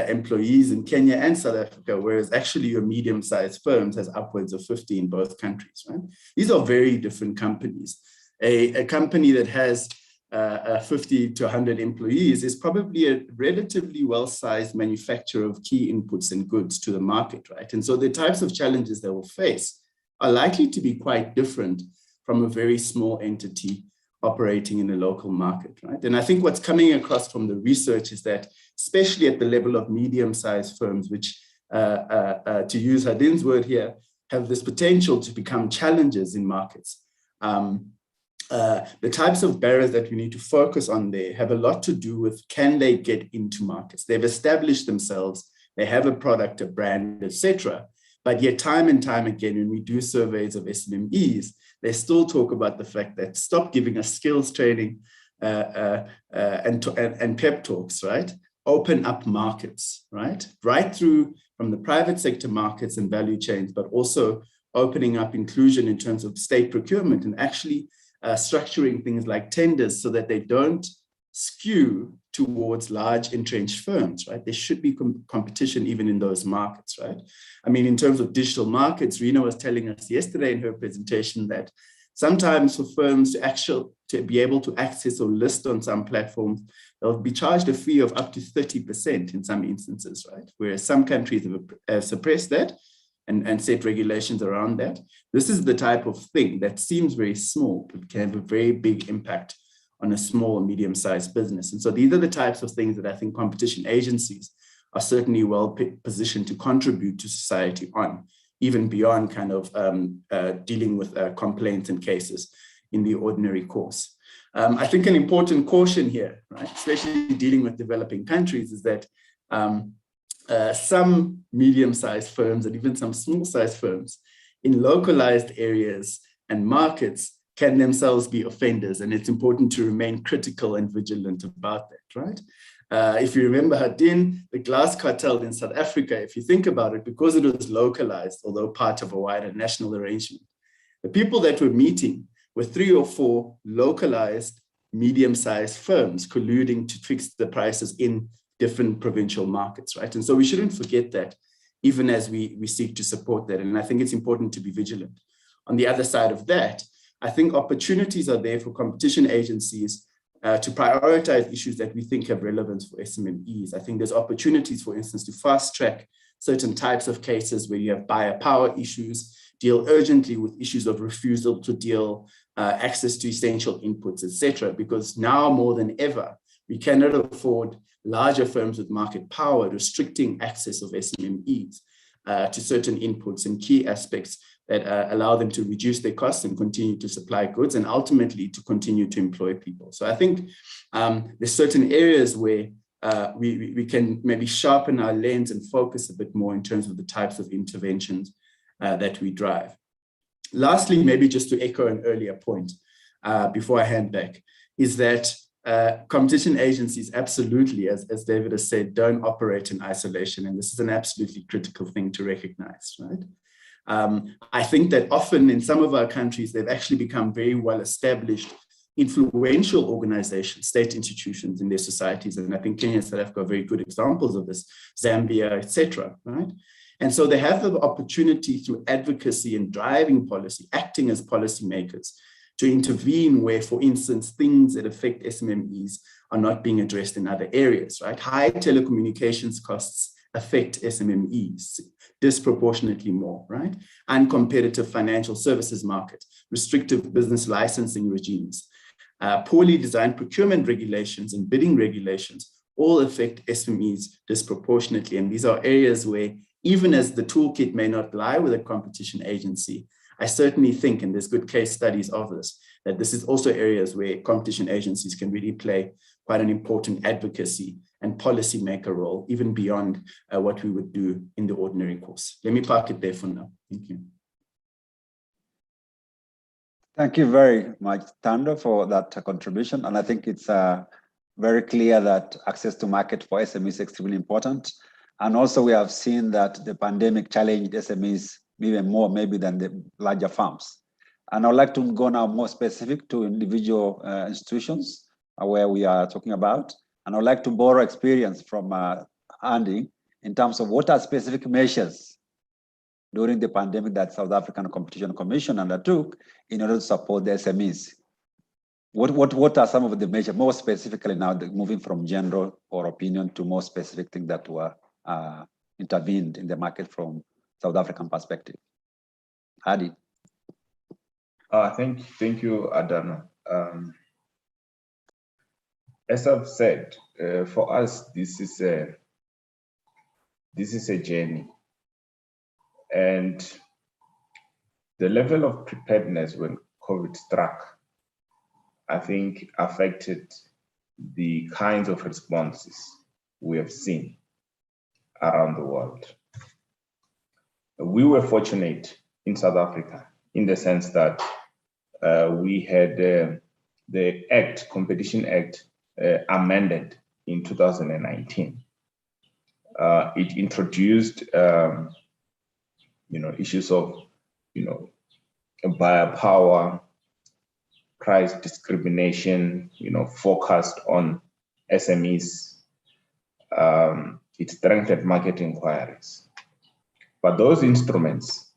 employees in Kenya and South Africa, whereas actually your medium-sized firms has upwards of 50 in both countries, right? These are very different companies. A company that has 50 to 100 employees is probably a relatively well-sized manufacturer of key inputs and goods to the market, right? And so the types of challenges they will face are likely to be quite different from a very small entity operating in a local market, right? And I think what's coming across from the research is that, especially at the level of medium-sized firms, which, to use Hardeen's word here, have this potential to become challenges in markets. The types of barriers that we need to focus on there have a lot to do with, can they get into markets? They've established themselves, they have a product, a brand, etc. But yet time and time again, when we do surveys of SMMEs, they still talk about the fact that stop giving us skills training and pep talks, right? Open up markets, right? Right through from the private sector markets and value chains, but also opening up inclusion in terms of state procurement and actually structuring things like tenders so that they don't skew towards large entrenched firms, right? There should be competition even in those markets, right? I mean, in terms of digital markets, Rena was telling us yesterday in her presentation that sometimes for firms to be able to access or list on some platforms, they'll be charged a fee of up to 30% in some instances, right? Whereas some countries have suppressed that and set regulations around that. This is the type of thing that seems very small, but can have a very big impact on a small or medium-sized business. And so these are the types of things that I think competition agencies are certainly well positioned to contribute to society on, even beyond kind of dealing with complaints and cases in the ordinary course. I think an important caution here, right, especially dealing with developing countries, is that some medium-sized firms and even some small-sized firms in localized areas and markets can themselves be offenders, and it's important to remain critical and vigilant about that, right? If you remember, Hadin, the glass cartel in South Africa, if you think about it, because it was localized, although part of a wider national arrangement, the people that were meeting were 3 or 4 localized, medium-sized firms colluding to fix the prices in different provincial markets, right? And so we shouldn't forget that, even as we seek to support that. And I think it's important to be vigilant. On the other side of that, I think opportunities are there for competition agencies to prioritize issues that we think have relevance for SMMEs. I think there's opportunities, for instance, to fast track certain types of cases where you have buyer power issues, deal urgently with issues of refusal to deal, access to essential inputs, etc. Because now more than ever, we cannot afford larger firms with market power restricting access of SMMEs to certain inputs and key aspects that allow them to reduce their costs and continue to supply goods and ultimately to continue to employ people. So I think there's certain areas where we can maybe sharpen our lens and focus a bit more in terms of the types of interventions that we drive. Lastly, maybe just to echo an earlier point before I hand back, is that competition agencies absolutely, as David has said, don't operate in isolation. And this is an absolutely critical thing to recognize, right? I think that often in some of our countries, they've actually become very well-established, influential organizations, state institutions in their societies. And I think Kenya and South Africa are very good examples of this, Zambia, etc., right? And so they have the opportunity through advocacy and driving policy, acting as policymakers, to intervene where, for instance, things that affect SMMEs are not being addressed in other areas, right? High telecommunications costs affect SMMEs disproportionately more, right? Uncompetitive financial services market, restrictive business licensing regimes, poorly designed procurement regulations and bidding regulations all affect SMEs disproportionately. And these are areas where, even as the toolkit may not lie with a competition agency, I certainly think, and there's good case studies of this, that this is also areas where competition agencies can really play quite an important advocacy and policymaker role, even beyond what we would do in the ordinary course. Let me park it there for now. Thank you. Thank you very much, Thando, for that contribution. And I think it's very clear that access to market for SMEs is extremely important. And also we have seen that the pandemic challenged SMEs even more maybe than the larger firms. And I'd like to go now more specific to individual institutions where we are talking about. And I'd like to borrow experience from Andy in terms of what are specific measures during the pandemic that South African Competition Commission undertook in order to support the SMEs. What are some of the measures, more specifically now, moving from general or opinion to more specific things that were intervened in the market from South African perspective? Adi. Thank you, Adana. As I've said, for us, this is a journey, and the level of preparedness when COVID struck, I think, affected the kinds of responses we have seen around the world. We were fortunate in South Africa in the sense that we had the Competition Act amended in 2019. It introduced, issues of, buyer power, price discrimination, focused on SMEs. It strengthened market inquiries. But those instruments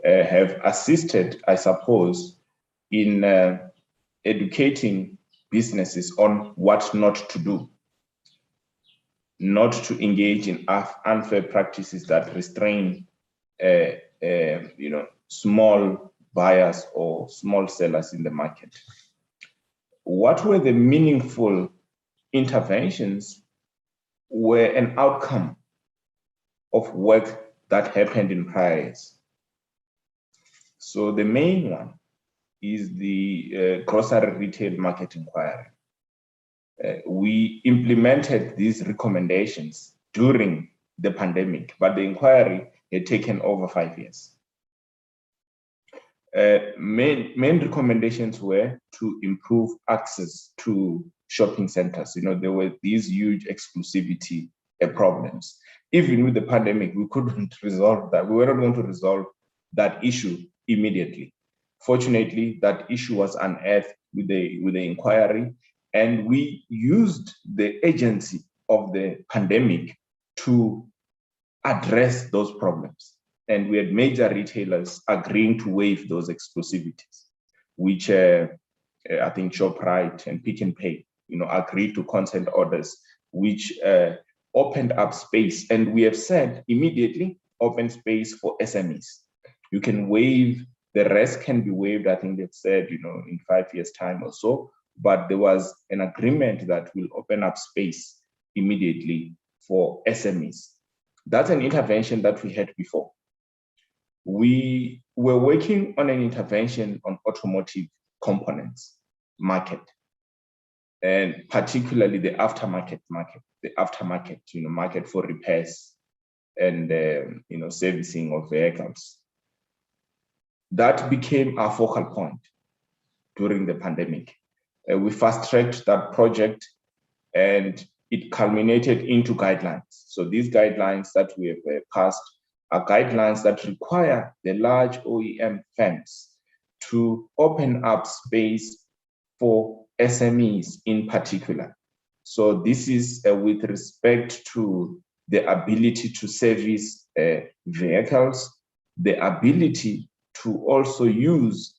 have assisted, I suppose, in educating businesses on what not to do, not to engage in unfair practices that restrain, small buyers or small sellers in the market. What were the meaningful interventions were an outcome of work that happened in prior years. So the main one is the grocery retail market inquiry. We implemented these recommendations during the pandemic, but the inquiry had taken over 5 years. Main recommendations were to improve access to shopping centers. There were these huge exclusivity problems. Even with the pandemic, we couldn't resolve that. We were not going to resolve that issue immediately. Fortunately, that issue was unearthed with the inquiry, and we used the agency of the pandemic to address those problems. And we had major retailers agreeing to waive those exclusivities, which I think ShopRite and Pick n Pay, agreed to consent orders, which opened up space. And we have said immediately, open space for SMEs. You can waive, the rest can be waived, I think they've said, in 5 years' time or so. But there was an agreement that will open up space immediately for SMEs. That's an intervention that we had before. We were working on an intervention on automotive components market, and particularly the aftermarket market, market for repairs and servicing of vehicles. That became our focal point during the pandemic. We fast-tracked that project, and it culminated into guidelines. So these guidelines that we have passed are guidelines that require the large OEM firms to open up space for SMEs in particular. So this is with respect to the ability to service vehicles, the ability to also use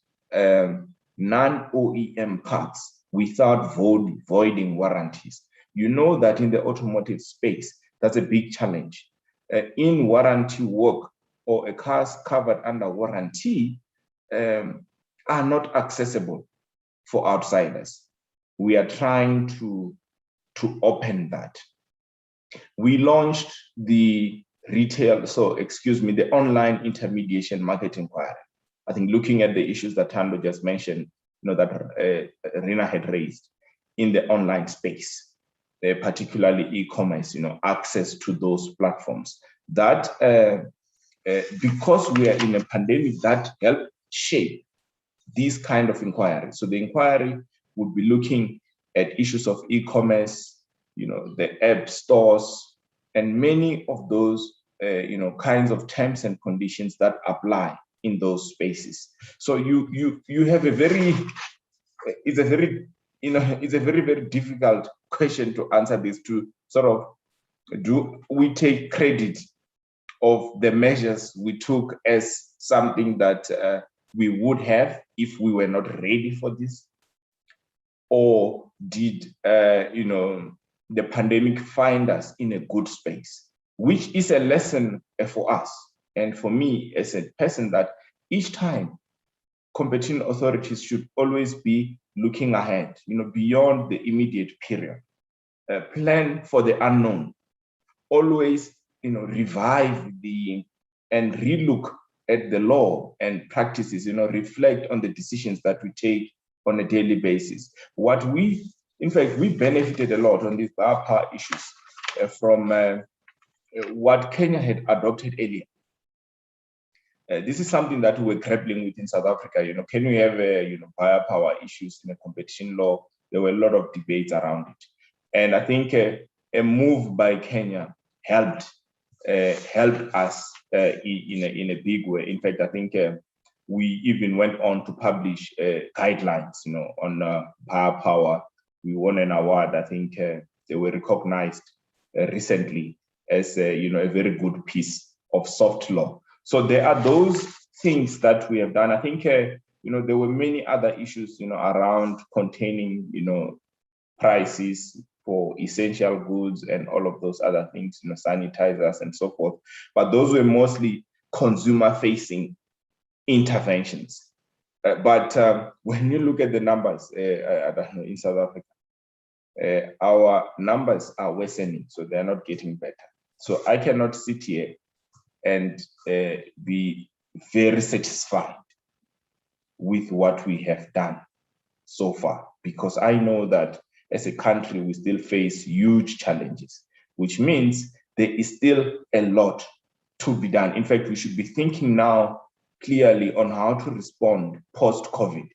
non-OEM parts without voiding warranties. You know that in the automotive space, that's a big challenge. In warranty work, or a cars covered under warranty are not accessible for outsiders. We are trying to open that. We launched the the online intermediation market inquiry. I think looking at the issues that Thando just mentioned, that Rina had raised in the online space, particularly e-commerce, access to those platforms. That because we are in a pandemic, that helped shape these kind of inquiries. So the inquiry would be looking at issues of e-commerce, the app stores, and many of those kinds of terms and conditions that apply in those spaces. So you have it's a very, very difficult question to answer this, to sort of, do we take credit of the measures we took as something that we would have if we were not ready for this? Or did the pandemic find us in a good space? Which is a lesson for us and for me as a person, that each time competition authorities should always be looking ahead, beyond the immediate period. Plan for the unknown. Always, revive and relook at the law and practices, reflect on the decisions that we take on a daily basis. In fact, we benefited a lot on these power issues from what Kenya had adopted earlier. This is something that we were grappling with in South Africa. Can we have power issues in a competition law? There were a lot of debates around it. And I think a move by Kenya helped us in a big way. In fact, I think we even went on to publish guidelines, on power. We won an award. I think they were recognized recently as a very good piece of soft law. So there are those things that we have done. I think there were many other issues around containing prices for essential goods and all of those other things, sanitizers and so forth. But those were mostly consumer-facing interventions. But when you look at the numbers, I don't know, in South Africa, our numbers are worsening, so they're not getting better. So I cannot sit here and be very satisfied with what we have done so far, because I know that as a country, we still face huge challenges, which means there is still a lot to be done. In fact, we should be thinking now clearly on how to respond post-COVID.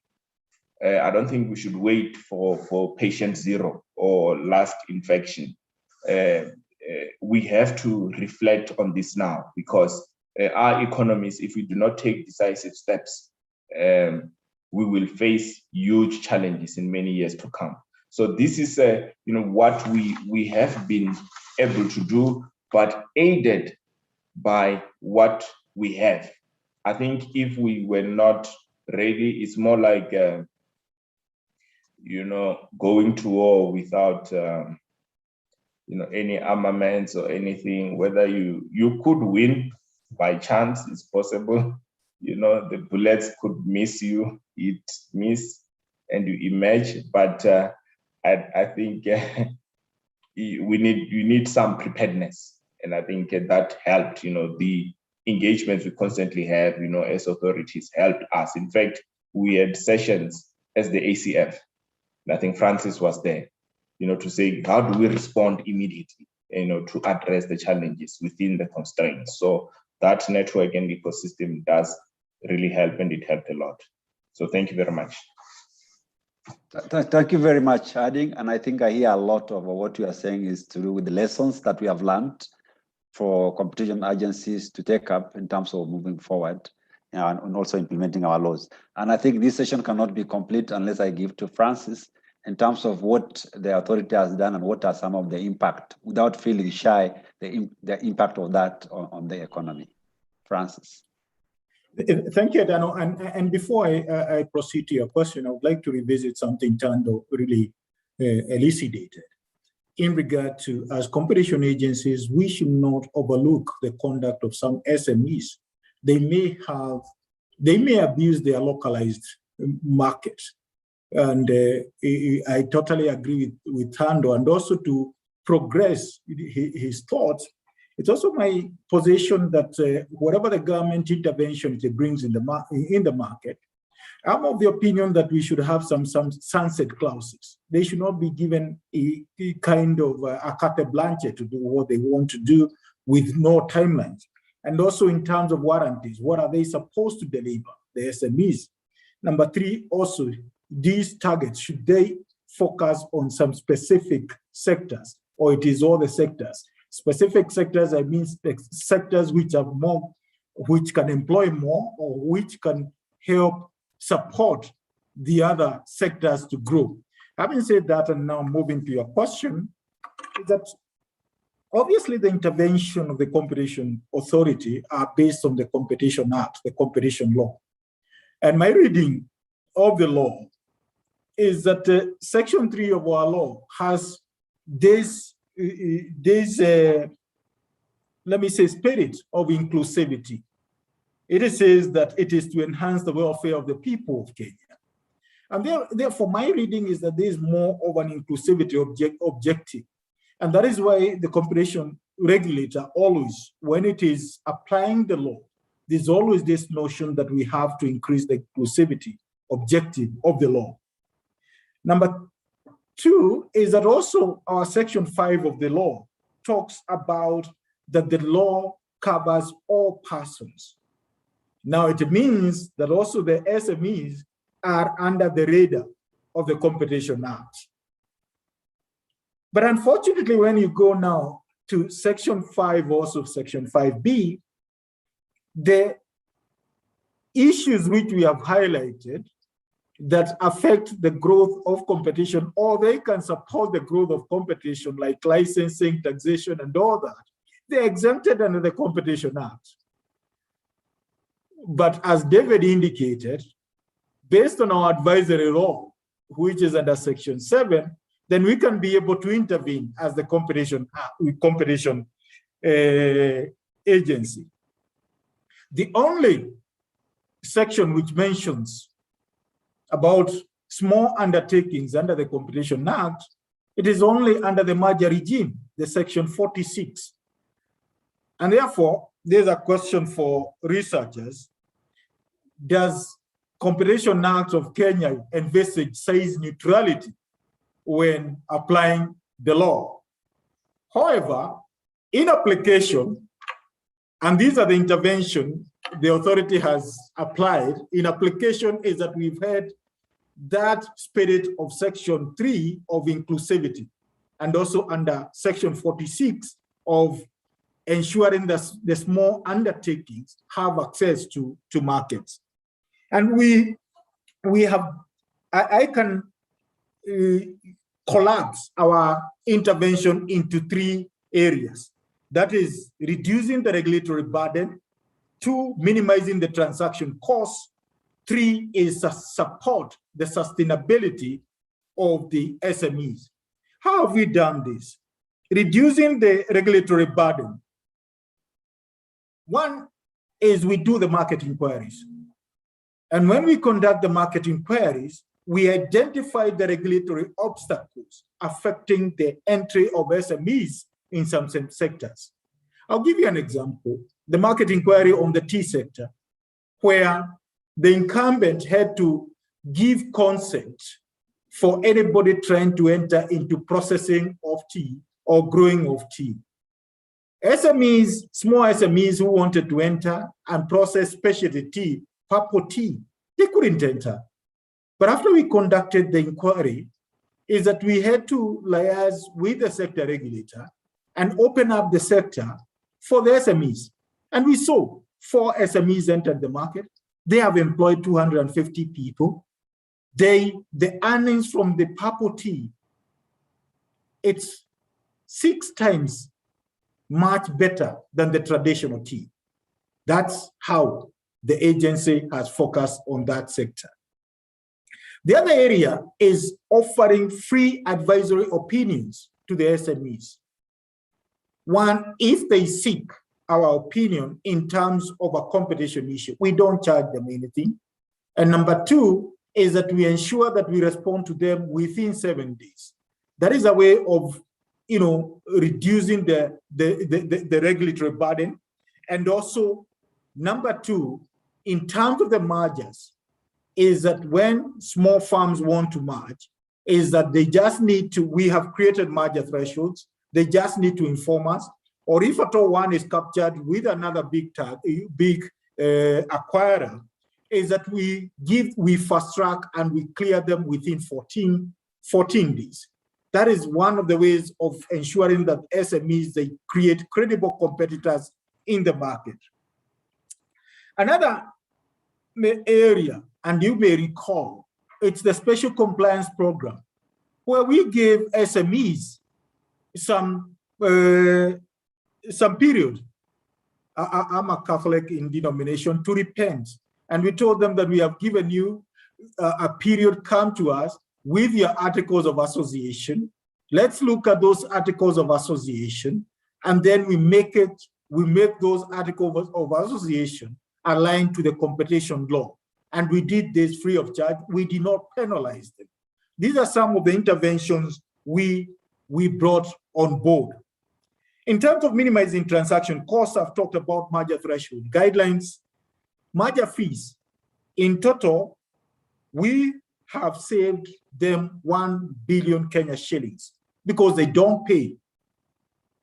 I don't think we should wait for patient zero or last infection. We have to reflect on this now, because our economies, if we do not take decisive steps, we will face huge challenges in many years to come. So this is what we have been able to do, but aided by what we have. I think if we were not ready, it's more like going to war without any armaments or anything. Whether you could win by chance, it's possible. The bullets could miss you, it miss, and you emerge. But I think you need some preparedness, and I think that helped. The engagements we constantly have, as authorities, helped us. In fact, we had sessions as the ACF. I think Francis was there, to say, how do we respond immediately, to address the challenges within the constraints. So that network and ecosystem does really help, and it helped a lot. So thank you very much. Thank you very much, Harding. And I think I hear a lot of what you are saying is to do with the lessons that we have learned for competition agencies to take up in terms of moving forward and also implementing our laws. And I think this session cannot be complete unless I give to Francis in terms of what the authority has done and what are some of the impact, without feeling shy, the impact of that on the economy. Francis. Thank you, Dano. And before I proceed to your question, I would like to revisit something Tando really elucidated. In regard to, as competition agencies, we should not overlook the conduct of some SMEs. They may abuse their localized market. And I totally agree with Tando. And also to progress his thoughts, it's also my position that whatever the government intervention it brings in the market, I'm of the opinion that we should have some sunset clauses. They should not be given a kind of a carte blanche to do what they want to do with no timelines. And also in terms of warranties, what are they supposed to deliver, the SMEs? Number three, also, these targets, should they focus on some specific sectors, or it is all the sectors? Specific sectors, I mean sectors which are more, which can employ more, or which can help support the other sectors to grow. Having said that, and now moving to your question, is that obviously the intervention of the competition authority are based on the Competition Act, the competition law. And my reading of the law is that Section 3 of our law has this let me say, spirit of inclusivity. It says that it is to enhance the welfare of the people of Kenya. And therefore, my reading is that there is more of an inclusivity objective. And that is why the competition regulator always, when it is applying the law, there's always this notion that we have to increase the inclusivity objective of the law. Number two is that also our Section 5 of the law talks about that the law covers all persons. Now it means that also the SMEs are under the radar of the Competition Act. But unfortunately, when you go now to Section 5, also Section 5B, the issues which we have highlighted that affect the growth of competition, or they can support the growth of competition, like licensing, taxation, and all that, they're exempted under the Competition Act. But as David indicated, based on our advisory law, which is under Section 7, then we can be able to intervene as the competition agency. The only section which mentions about small undertakings under the Competition Act, it is only under the merger regime, the Section 46. And therefore, there's a question for researchers. Does Competition Act of Kenya envisage size neutrality when applying the law? However, in application, and these are the intervention the authority has applied, in application is that we've had that spirit of Section 3 of inclusivity, and also under Section 46 of ensuring that the small undertakings have access to markets. And we have, I can collapse our intervention into 3 areas. That is reducing the regulatory burden, 2, minimizing the transaction costs, 3 is support the sustainability of the SMEs. How have we done this? Reducing the regulatory burden. 1 is we do the market inquiries. And when we conduct the market inquiries, we identify the regulatory obstacles affecting the entry of SMEs in some sectors. I'll give you an example. The market inquiry on the tea sector, where the incumbent had to give consent for anybody trying to enter into processing of tea or growing of tea. SMEs, small SMEs who wanted to enter and process specialty tea, purple tea, they couldn't enter. But after we conducted the inquiry, is that we had to liaise with the sector regulator and open up the sector for the SMEs. And we saw 4 SMEs entered the market. They have employed 250 people. The earnings from the purple tea, it's 6 times much better than the traditional tea. That's how the agency has focused on that sector. The other area is offering free advisory opinions to the SMEs. 1, if they seek our opinion in terms of a competition issue, we don't charge them anything. And number 2 is that we ensure that we respond to them within 7 days. That is a way of, reducing the regulatory burden. And also, number 2, in terms of the mergers, is that when small farms want to merge, is that they just need to, we have created merger thresholds, they just need to inform us, or if at all one is captured with another big acquirer, is that we fast track and we clear them within 14 days. That is one of the ways of ensuring that SMEs, they create credible competitors in the market. Another area, and you may recall, it's the special compliance program, where we gave SMEs some period. I'm a Catholic in denomination, to repent. And we told them that we have given you a period, come to us with your articles of association. Let's look at those articles of association, and then we make those articles of association aligned to the competition law. And we did this free of charge. We did not penalize them. These are some of the interventions we brought on board. In terms of minimizing transaction costs, I've talked about merger threshold guidelines, merger fees. In total, we have saved them 1 billion Kenya shillings because they don't pay.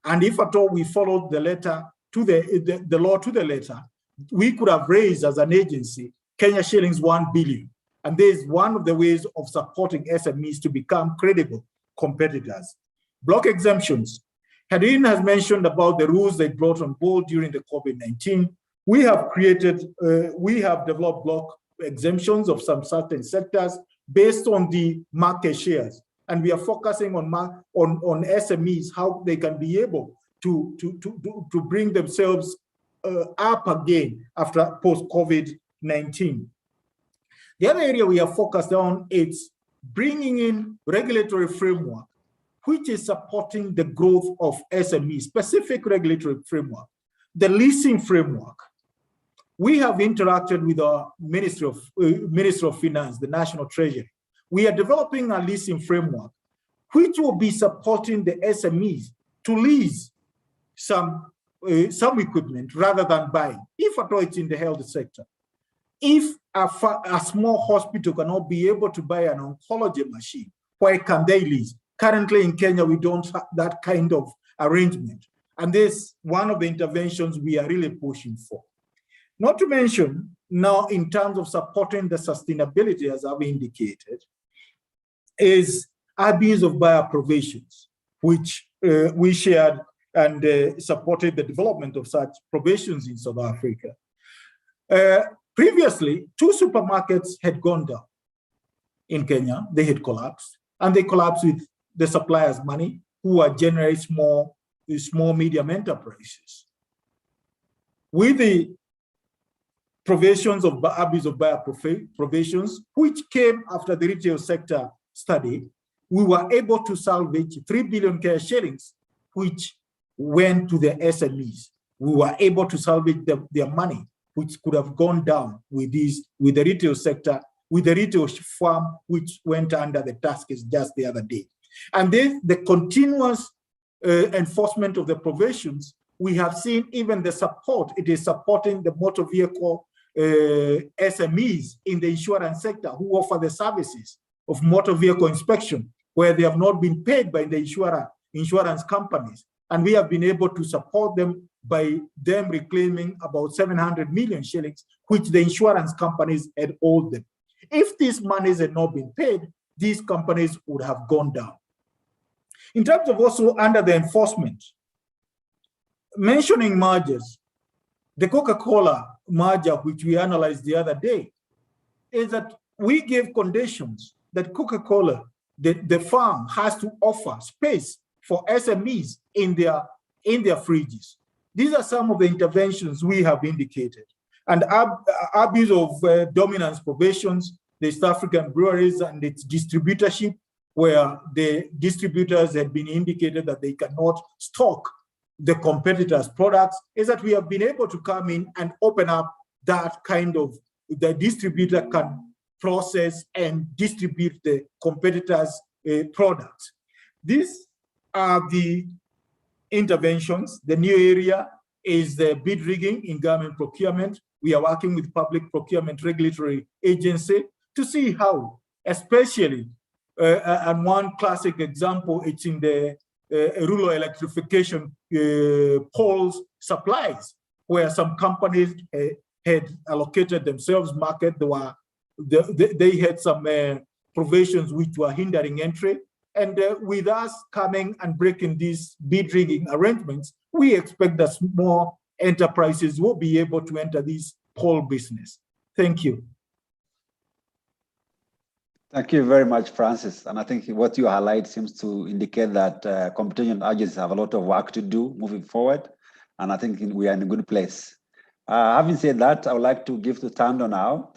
And if at all we followed the letter to the law to the letter, we could have raised as an agency Kenya shillings 1 billion. And this is one of the ways of supporting SMEs to become credible competitors. Block exemptions. Hadin has mentioned about the rules they brought on board during the COVID-19. We have developed block exemptions of some certain sectors based on the market shares. And we are focusing on SMEs, how they can be able to bring themselves up again after post-COVID-19. The other area we are focused on is bringing in regulatory framework, which is supporting the growth of SMEs, specific regulatory framework, the leasing framework. We have interacted with our Minister of Finance, the National Treasury. We are developing a leasing framework, which will be supporting the SMEs to lease some some equipment rather than buying, if at all it's in the health sector. If a small hospital cannot be able to buy an oncology machine, where can they lease? Currently in Kenya, we don't have that kind of arrangement. And this is one of the interventions we are really pushing for. Not to mention, now in terms of supporting the sustainability, as I've indicated, is abuse of buyer provisions, which we shared and supported the development of such provisions in South Africa. Previously, 2 supermarkets had gone down in Kenya. They had collapsed, and they collapsed with the suppliers' money, who are generally small, medium enterprises. With the provisions of abuse of buyer provisions, which came after the retail sector study, we were able to salvage 3 billion cash shillings, which went to the SMEs. We were able to salvage their money, which could have gone down with the retail sector, with the retail farm, which went under the taskers just the other day. And then the continuous enforcement of the provisions, we have seen even the support. It is supporting the motor vehicle SMEs in the insurance sector who offer the services of motor vehicle inspection, where they have not been paid by the insurance companies. And we have been able to support them by them reclaiming about 700 million shillings, which the insurance companies had owed them. If these monies had not been paid, these companies would have gone down. In terms of also under the enforcement, mentioning mergers, the Coca-Cola merger, which we analyzed the other day, is that we gave conditions that Coca-Cola, the farm, has to offer space for SMEs in their fridges. These are some of the interventions we have indicated. And abuse of dominance provisions, the East African breweries and its distributorship, where the distributors had been indicated that they cannot stock the competitors' products, is that we have been able to come in and open up that kind of, the distributor can process and distribute the competitors' products. These are the interventions. The new area is the bid rigging in government procurement. We are working with Public Procurement Regulatory Agency to see how, especially, and one classic example, it's in the rural electrification poles supplies, where some companies had allocated themselves market. They had some provisions which were hindering entry. And with us coming and breaking these bid rigging arrangements, we expect that more enterprises will be able to enter this pole business. Thank you. Thank you very much, Francis. And I think what you highlight seems to indicate that competition agencies have a lot of work to do moving forward. And I think we are in a good place. Having said that, I would like to give to Tando now.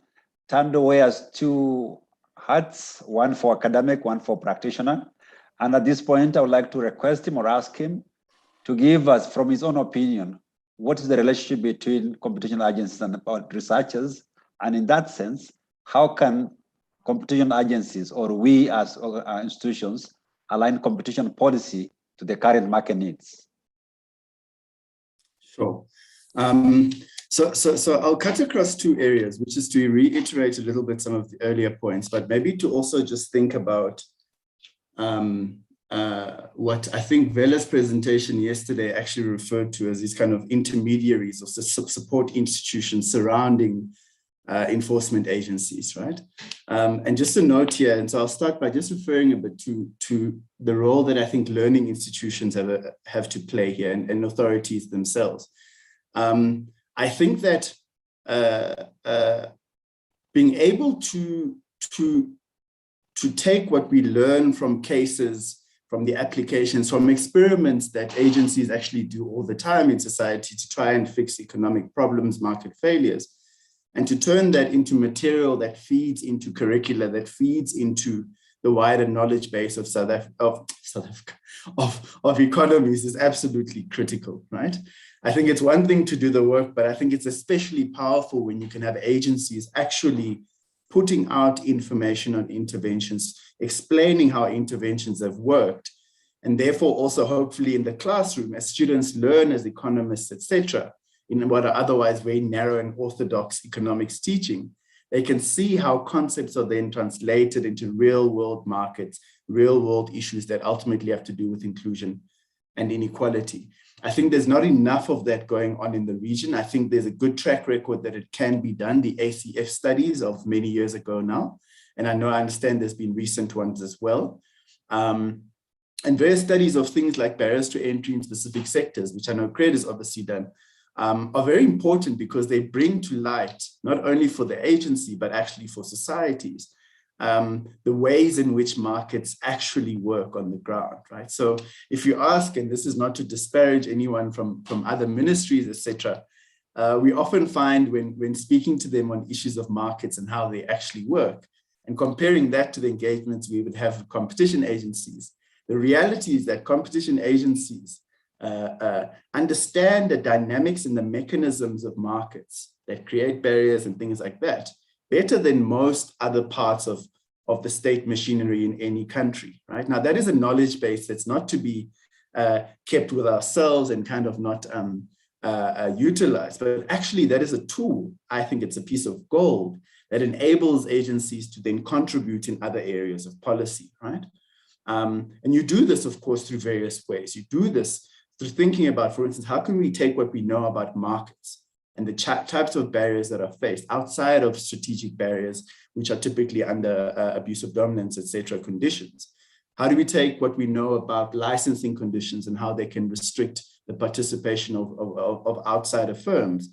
Tando wears 2 hats, one for academic, one for practitioner. And at this point, I would like to request him or ask him to give us, from his own opinion, what is the relationship between competition agencies and researchers? And in that sense, how can competition agencies or we as institutions align competition policy to the current market needs? Sure. So I'll cut across 2 areas, which is to reiterate a little bit some of the earlier points, but maybe to also just think about what I think Vela's presentation yesterday actually referred to as these kind of intermediaries or support institutions surrounding enforcement agencies, right? And just a note here, and so I'll start by just referring a bit to the role that I think learning institutions have to play here and authorities themselves. I think that being able to take what we learn from cases, from the applications, from experiments that agencies actually do all the time in society to try and fix economic problems, market failures, and to turn that into material that feeds into curricula, that feeds into the wider knowledge base of economies is absolutely critical, right? I think it's one thing to do the work, but I think it's especially powerful when you can have agencies actually putting out information on interventions, explaining how interventions have worked, And therefore also hopefully in the classroom, as students learn as economists, etc., in what are otherwise very narrow and orthodox economics teaching, they can see how concepts are then translated into real world markets, real world issues that ultimately have to do with inclusion and inequality. I think there's not enough of that going on in the region. I think there's a good track record that it can be done, the ACF studies of many years ago now. And I understand there's been recent ones as well. And various studies of things like barriers to entry in specific sectors, which I know CRED has obviously done, are very important because they bring to light, not only for the agency, but actually for societies, the ways in which markets actually work on the ground, right? So if you ask, and this is not to disparage anyone from other ministries, etc., we often find when speaking to them on issues of markets and how they actually work, and comparing that to the engagements we would have with competition agencies, the reality is that competition agencies understand the dynamics and the mechanisms of markets that create barriers and things like that better than most other parts of the state machinery in any country, right? Now, that is a knowledge base that's not to be kept with ourselves and kind of not utilized, but actually that is a tool. I think it's a piece of gold that enables agencies to then contribute in other areas of policy, right? And you do this, of course, through various ways. You do this through thinking about, for instance, how can we take what we know about markets and the types of barriers that are faced outside of strategic barriers, which are typically under abuse of dominance, et cetera, conditions. How do we take what we know about licensing conditions and how they can restrict the participation of outsider firms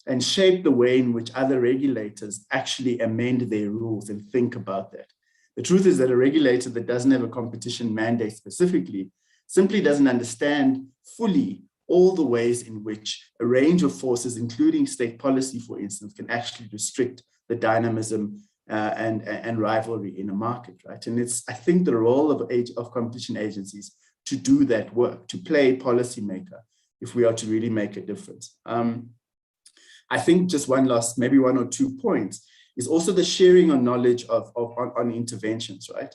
and shape the way in which other regulators actually amend their rules and think about that? The truth is that a regulator that doesn't have a competition mandate specifically simply doesn't understand fully all the ways in which a range of forces, including state policy, for instance, can actually restrict the dynamism and rivalry in a market, right? And it's, I think, the role of competition agencies to do that work, to play policymaker, if we are to really make a difference. I think just one last, maybe one or 2 points, is also the sharing of knowledge on interventions, right?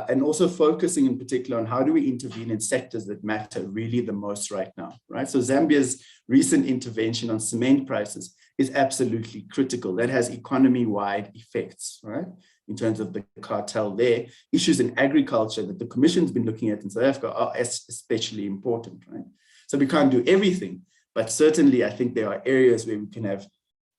And also focusing in particular on how do we intervene in sectors that matter really the most right now, right? So Zambia's recent intervention on cement prices is absolutely critical. That has economy-wide effects, right? In terms of the cartel there. Issues in agriculture that the Commission's been looking at in South Africa are especially important, right? So we can't do everything, but certainly I think there are areas where we can have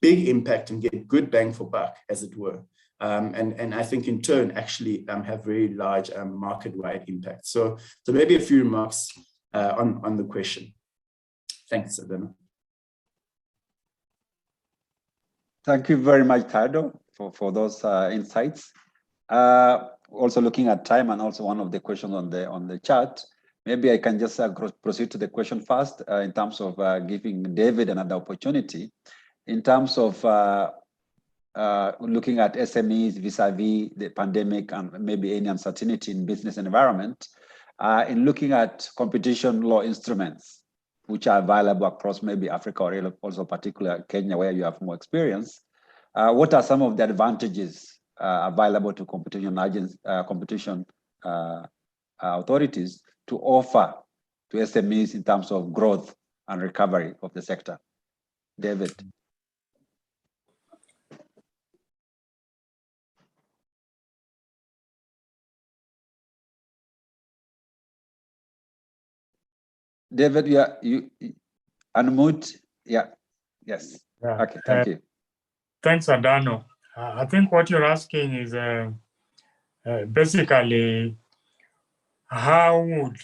big impact and get good bang for buck, as it were. And I think in turn actually have very large market-wide impact. So maybe a few remarks on the question. Thanks, Adana. Thank you very much, Tado, for those insights. Also looking at time and also one of the questions on the chat, maybe I can just proceed to the question first in terms of giving David another opportunity. In terms of looking at SMEs vis-a-vis the pandemic and maybe any uncertainty in business environment, in looking at competition law instruments, which are available across maybe Africa or also particularly Kenya, where you have more experience, what are some of the advantages available to competition agents, competition authorities to offer to SMEs in terms of growth and recovery of the sector? David. David, you unmute. Yeah. Yes. Yeah. Okay. Thank you. Thanks, Adano. I think what you're asking is basically how would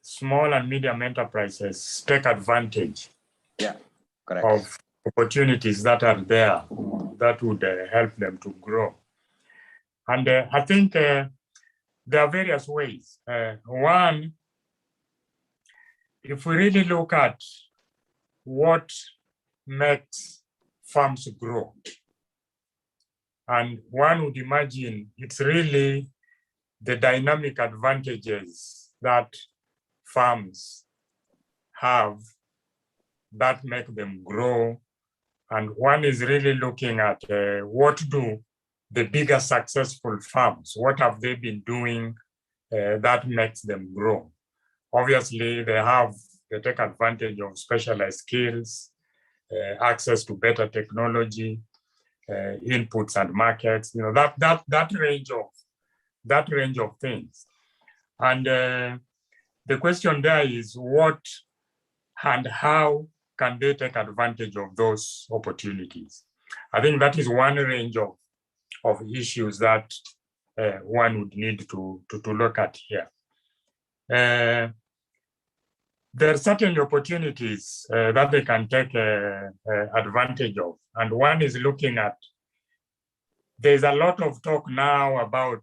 small and medium enterprises take advantage of opportunities that are there that would help them to grow? And I think there are various ways. One, if we really look at what makes farms grow, and one would imagine it's really the dynamic advantages that farms have that make them grow. And one is really looking at what do the bigger successful farms, what have they been doing that makes them grow. Obviously, they take advantage of specialized skills, access to better technology, inputs and markets, that range of things. And the question there is what and how can they take advantage of those opportunities? I think that is one range of issues that one would need to look at here. There are certainly opportunities that they can take advantage of. And one is looking at, there's a lot of talk now about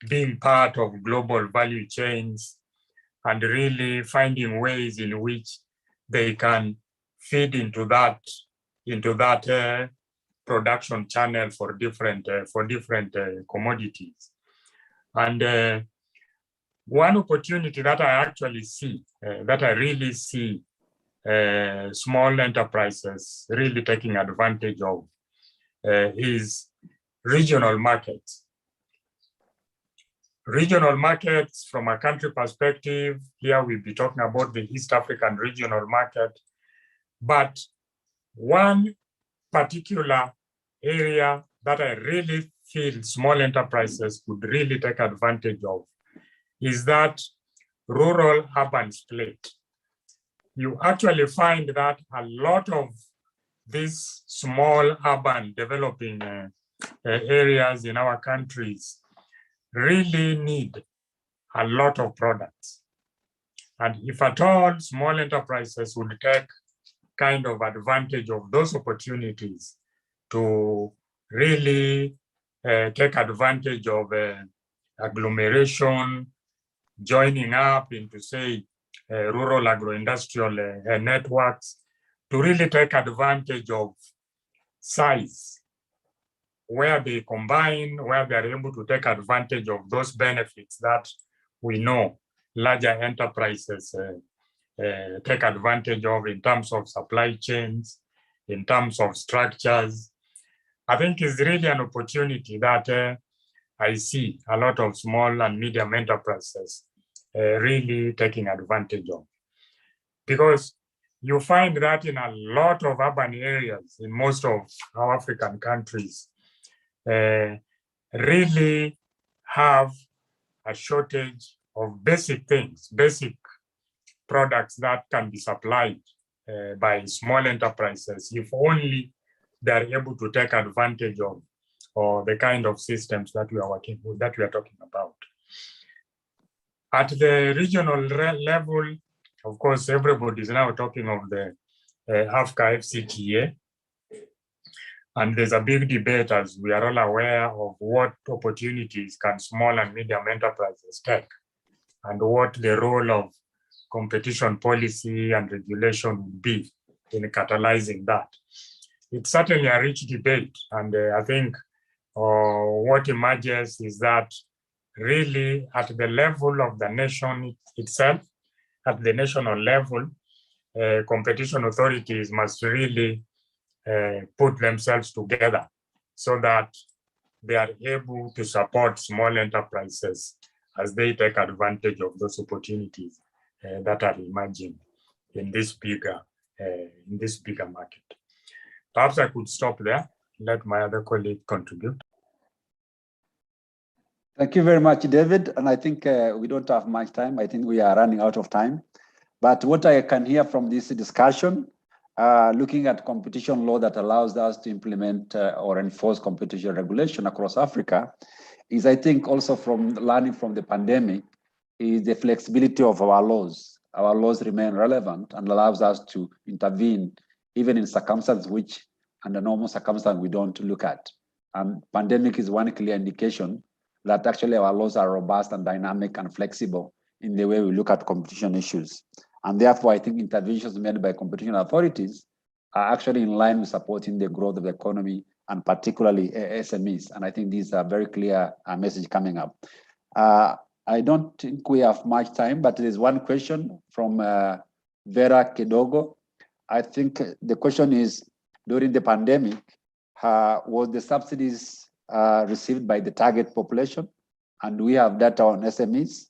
being part of global value chains and really finding ways in which they can feed into that production channel for different commodities. And one opportunity that I actually see, that I really see small enterprises really taking advantage of is regional markets. Regional markets from a country perspective, here we'll be talking about the East African regional market, but one particular area that I really feel small enterprises could really take advantage of is that rural-urban split. You actually find that a lot of these small urban developing areas in our countries really need a lot of products. And if at all small enterprises would take kind of advantage of those opportunities to really take advantage of agglomeration, joining up into, say, rural agro-industrial networks, to really take advantage of size, where they combine, where they are able to take advantage of those benefits that we know larger enterprises take advantage of in terms of supply chains, in terms of structures. I think it's really an opportunity that I see a lot of small and medium enterprises really taking advantage of. Because you find that in a lot of urban areas, in most of our African countries, really have a shortage of basic things, basic products that can be supplied by small enterprises, if only they're able to take advantage of or the kind of systems that we are working with, that we are talking about. At the regional level, of course, everybody is now talking of the AFCA FCTA. And there's a big debate, as we are all aware, of what opportunities can small and medium enterprises take, and what the role of competition policy and regulation would be in catalyzing that. It's certainly a rich debate, and I think what emerges is that really at the level of the nation itself, at the national level, competition authorities must really put themselves together so that they are able to support small enterprises as they take advantage of those opportunities that are emerging in this bigger market. Perhaps I could stop there, let my other colleague contribute. Thank you very much, David. And I think we don't have much time. I think we are running out of time. But what I can hear from this discussion, looking at competition law that allows us to implement or enforce competition regulation across Africa, is I think also from learning from the pandemic, is the flexibility of our laws. Our laws remain relevant and allows us to intervene even in circumstances which under normal circumstances we don't look at. Pandemic is one clear indication that actually our laws are robust and dynamic and flexible in the way we look at competition issues. And therefore, I think interventions made by competition authorities are actually in line with supporting the growth of the economy and particularly SMEs. And I think these are very clear message coming up. I don't think we have much time, but there's one question from Vera Kedogo. I think the question is, during the pandemic, was the subsidies received by the target population? And we have data on SMEs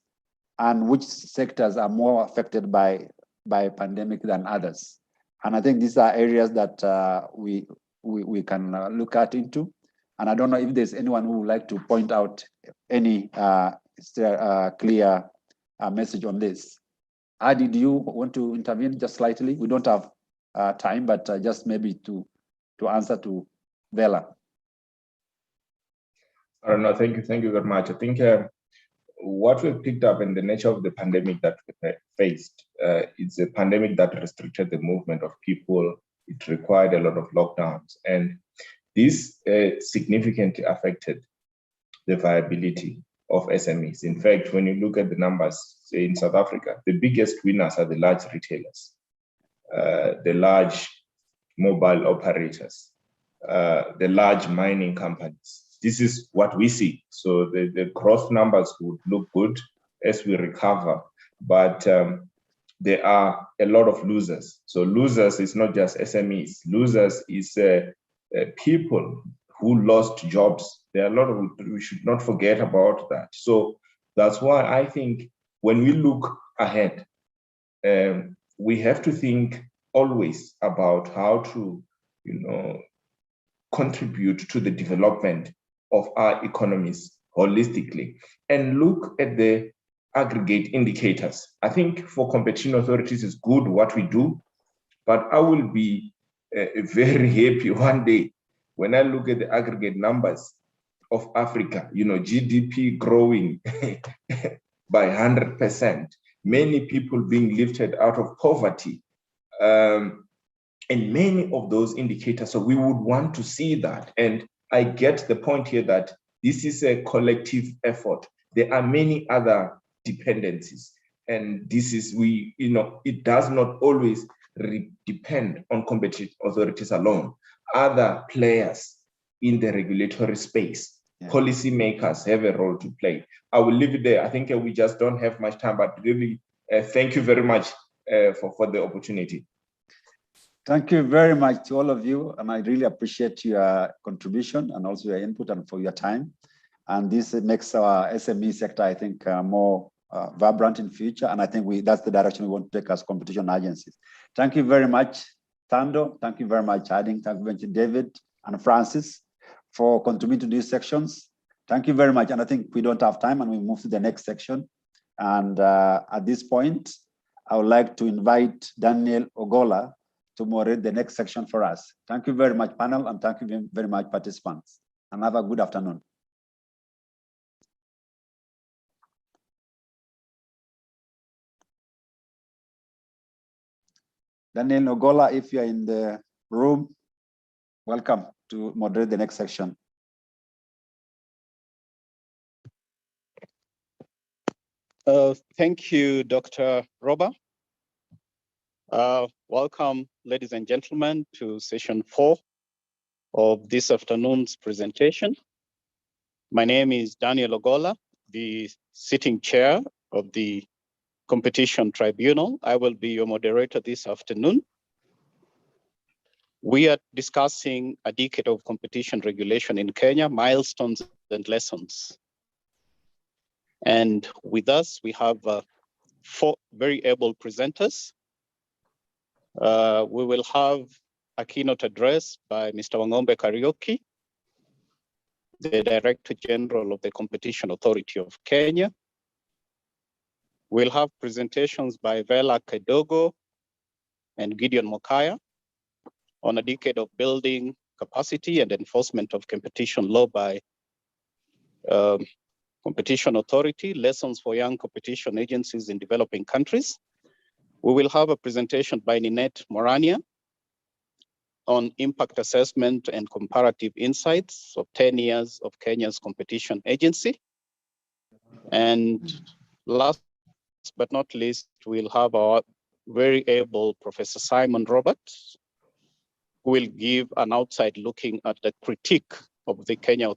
and which sectors are more affected by pandemic than others. And I think these are areas that we can look at into. And I don't know if there's anyone who would like to point out any clear message on this. Adi, do you want to intervene just slightly? We don't have time, but just maybe to answer to Vela. No, thank you very much. I think what we picked up in the nature of the pandemic that we faced, it's a pandemic that restricted the movement of people. It required a lot of lockdowns, and this significantly affected the viability of SMEs. In fact, when you look at the numbers, say in South Africa, the biggest winners are the large retailers, the large mobile operators, the large mining companies. This is what we see. So the growth numbers would look good as we recover, but there are a lot of losers. So losers is not just SMEs. Losers is people who lost jobs. There are a lot of, we should not forget about that. So that's why I think when we look ahead, we have to think always about how to, contribute to the development of our economies holistically and look at the aggregate indicators. I think for competition authorities, it's good what we do, but I will be very happy one day when I look at the aggregate numbers of Africa, GDP growing by 100%, many people being lifted out of poverty, and many of those indicators. So we would want to see that. And I get the point here that this is a collective effort. There are many other dependencies. And this is, it does not always depend on competition authorities alone. Other players in the regulatory space, policymakers have a role to play. I will leave it there. I think we just don't have much time, but really thank you very much for the opportunity. Thank you very much to all of you. And I really appreciate your contribution and also your input and for your time. And this makes our SME sector, I think, more vibrant in future. And I think that's the direction we want to take as competition agencies. Thank you very much, Thando. Thank you very much, Ading. Thank you very much, David and Francis, for contributing to these sections. Thank you very much. And I think we don't have time and we move to the next section. And at this point, I would like to invite Daniel Ogola to moderate the next section for us. Thank you very much, panel, and thank you very much, participants. And have a good afternoon. Daniel Ogola, if you're in the room, welcome to moderate the next section. Thank you, Dr. Roba. Welcome, ladies and gentlemen, to session 4 of this afternoon's presentation. My name is Daniel Ogola, the sitting chair of the Competition Tribunal. I will be your moderator this afternoon. We are discussing a decade of competition regulation in Kenya, milestones and lessons. And with us, we have 4 very able presenters. We will have a keynote address by Mr. Wangombe Kariuki, the Director General of the Competition Authority of Kenya. We'll have presentations by Vela Kedogo and Gideon Mokaya on a decade of building capacity and enforcement of competition law by Competition Authority, lessons for young competition agencies in developing countries. We will have a presentation by Ninette Morania on impact assessment and comparative insights of 10 years of Kenya's competition agency. And last but not least, we'll have our very able Professor Simon Roberts, who will give an outside looking at the critique of the Kenya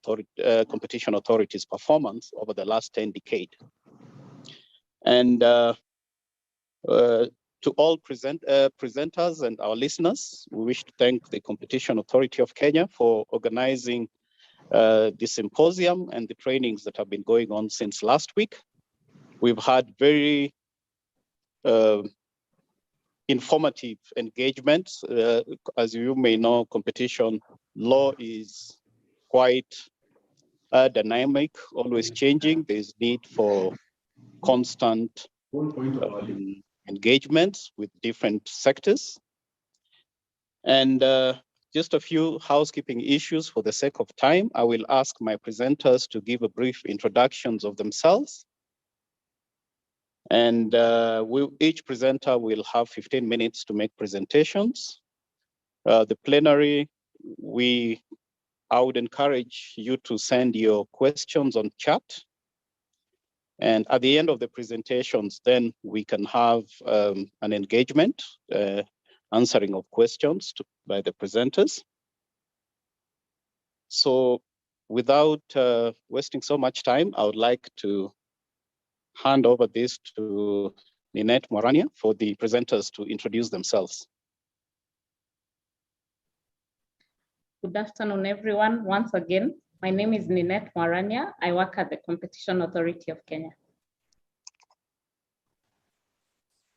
Competition Authority's performance over the last 10 decades. And to all presenters and our listeners, we wish to thank the Competition Authority of Kenya for organizing the symposium and the trainings that have been going on since last week. We've had very informative engagements. As you may know, competition law is quite dynamic, always changing. There's need for constant engagements with different sectors. And just a few housekeeping issues for the sake of time. I will ask my presenters to give a brief introductions of themselves. And each presenter will have 15 minutes to make presentations. The plenary, I would encourage you to send your questions on chat. And at the end of the presentations, then we can have an engagement, answering of questions by the presenters. So without wasting so much time, I would like to hand over this to Ninette Morania for the presenters to introduce themselves. Good afternoon, everyone. Once again, my name is Ninette Morania. I work at the Competition Authority of Kenya.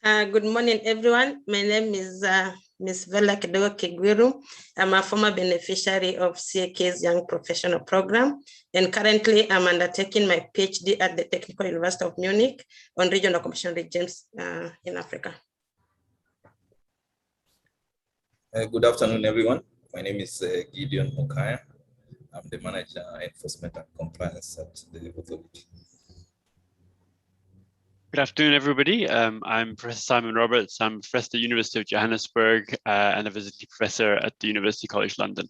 Good morning, everyone. My name is Ms. Vela Kidogo Kigwiru. I'm a former beneficiary of CAK's Young Professional Program, and currently I'm undertaking my PhD at the Technical University of Munich on regional competition regimes in Africa. Good afternoon, everyone. My name is Gideon Mukaya. I'm the Manager Enforcement and Compliance at the authority. Good afternoon, everybody. I'm Professor Simon Roberts. I'm Professor at the University of Johannesburg and a visiting professor at the University College London.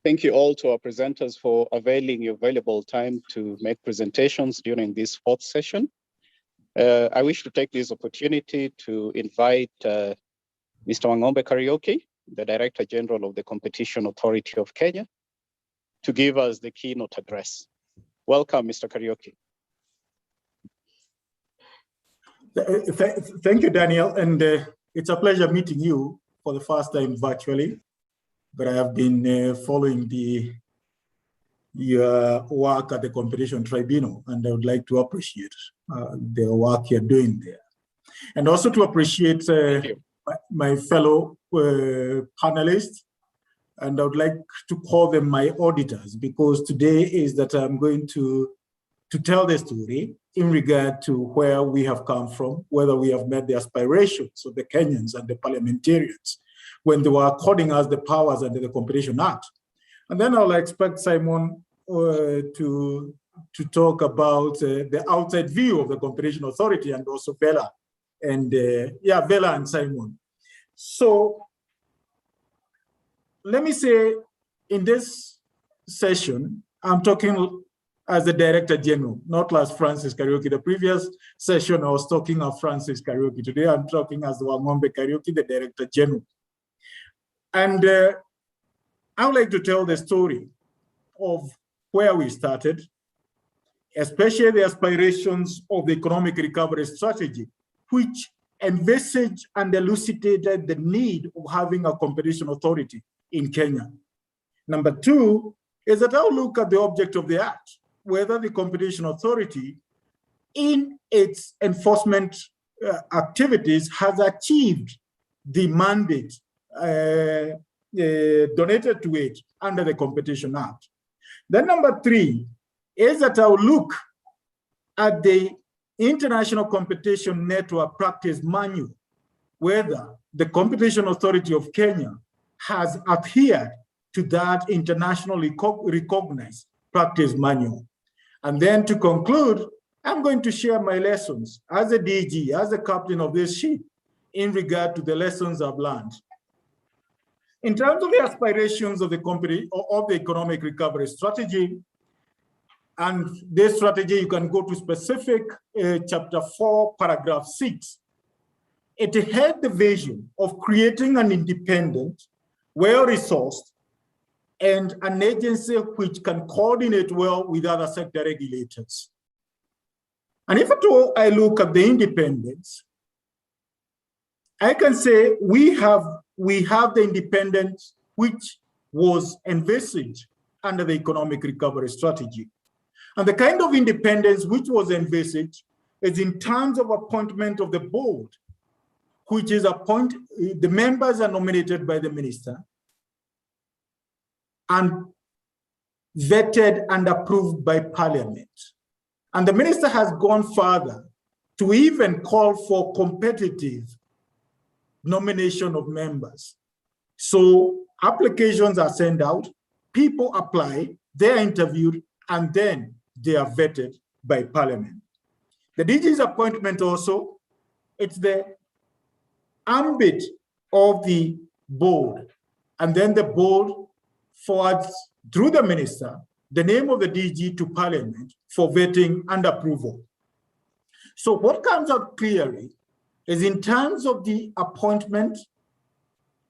Thank you all to our presenters for availing your valuable time to make presentations during this fourth session. I wish to take this opportunity to invite Mr. Wangombe Kariuki, the Director General of the Competition Authority of Kenya, to give us the keynote address. Welcome, Mr. Kariuki. Thank you, Daniel, and it's a pleasure meeting you for the first time virtually, but I have been following your work at the Competition Tribunal, and I would like to appreciate the work you're doing there. And also to appreciate my fellow panelists, and I would like to call them my auditors, because today is that I'm going to tell the story in regard to where we have come from, whether we have met the aspirations of the Kenyans and the parliamentarians when they were according us the powers under the Competition Act. And then I'll expect Simon to talk about the outside view of the Competition Authority, and also Vela, and Vela and Simon. So let me say, in this session, I'm talking as the Director General, not as Francis Kariuki. The previous session, I was talking of Francis Kariuki. Today, I'm talking as Wangombe Kariuki, the Director General. And I would like to tell the story of where we started, especially the aspirations of the economic recovery strategy, which envisaged and elucidated the need of having a competition authority in Kenya. Number two is that I'll look at the object of the act, whether the competition authority in its enforcement activities has achieved the mandate donated to it under the Competition Act. Then number three is that I'll look at the International Competition Network Practice Manual, whether the Competition Authority of Kenya has adhered to that internationally recognized practice manual. And then to conclude, I'm going to share my lessons as a DG, as the captain of this ship, in regard to the lessons I've learned. In terms of the aspirations of the company of the economic recovery strategy, and this strategy, you can go to specific chapter 4, paragraph 6. It had the vision of creating an independent, well-resourced, and an agency which can coordinate well with other sector regulators. And if at all I look at the independence, I can say we have the independence which was envisaged under the economic recovery strategy. And the kind of independence which was envisaged is in terms of appointment of the board, which is the members are nominated by the minister and vetted and approved by parliament. And the minister has gone further to even call for competitive nomination of members. So applications are sent out, people apply, they're interviewed, and then they are vetted by parliament. The DG's appointment also, it's the ambit of the board, and then the board forwards through the minister the name of the DG to parliament for vetting and approval. So what comes out clearly is in terms of the appointment,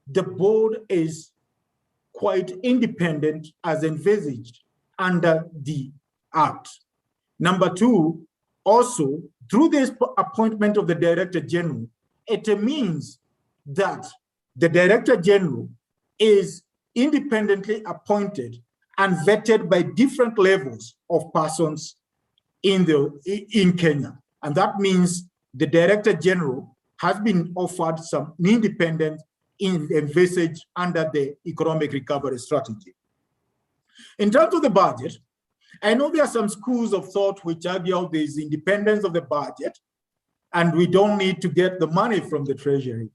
the board is quite independent as envisaged under the Act. Number two, also through this appointment of the Director General, it means that the Director General is independently appointed and vetted by different levels of persons in Kenya. And that means the Director General has been offered some independence envisaged under the economic recovery strategy. In terms of the budget, I know there are some schools of thought which argue there is independence of the budget and we don't need to get the money from the treasury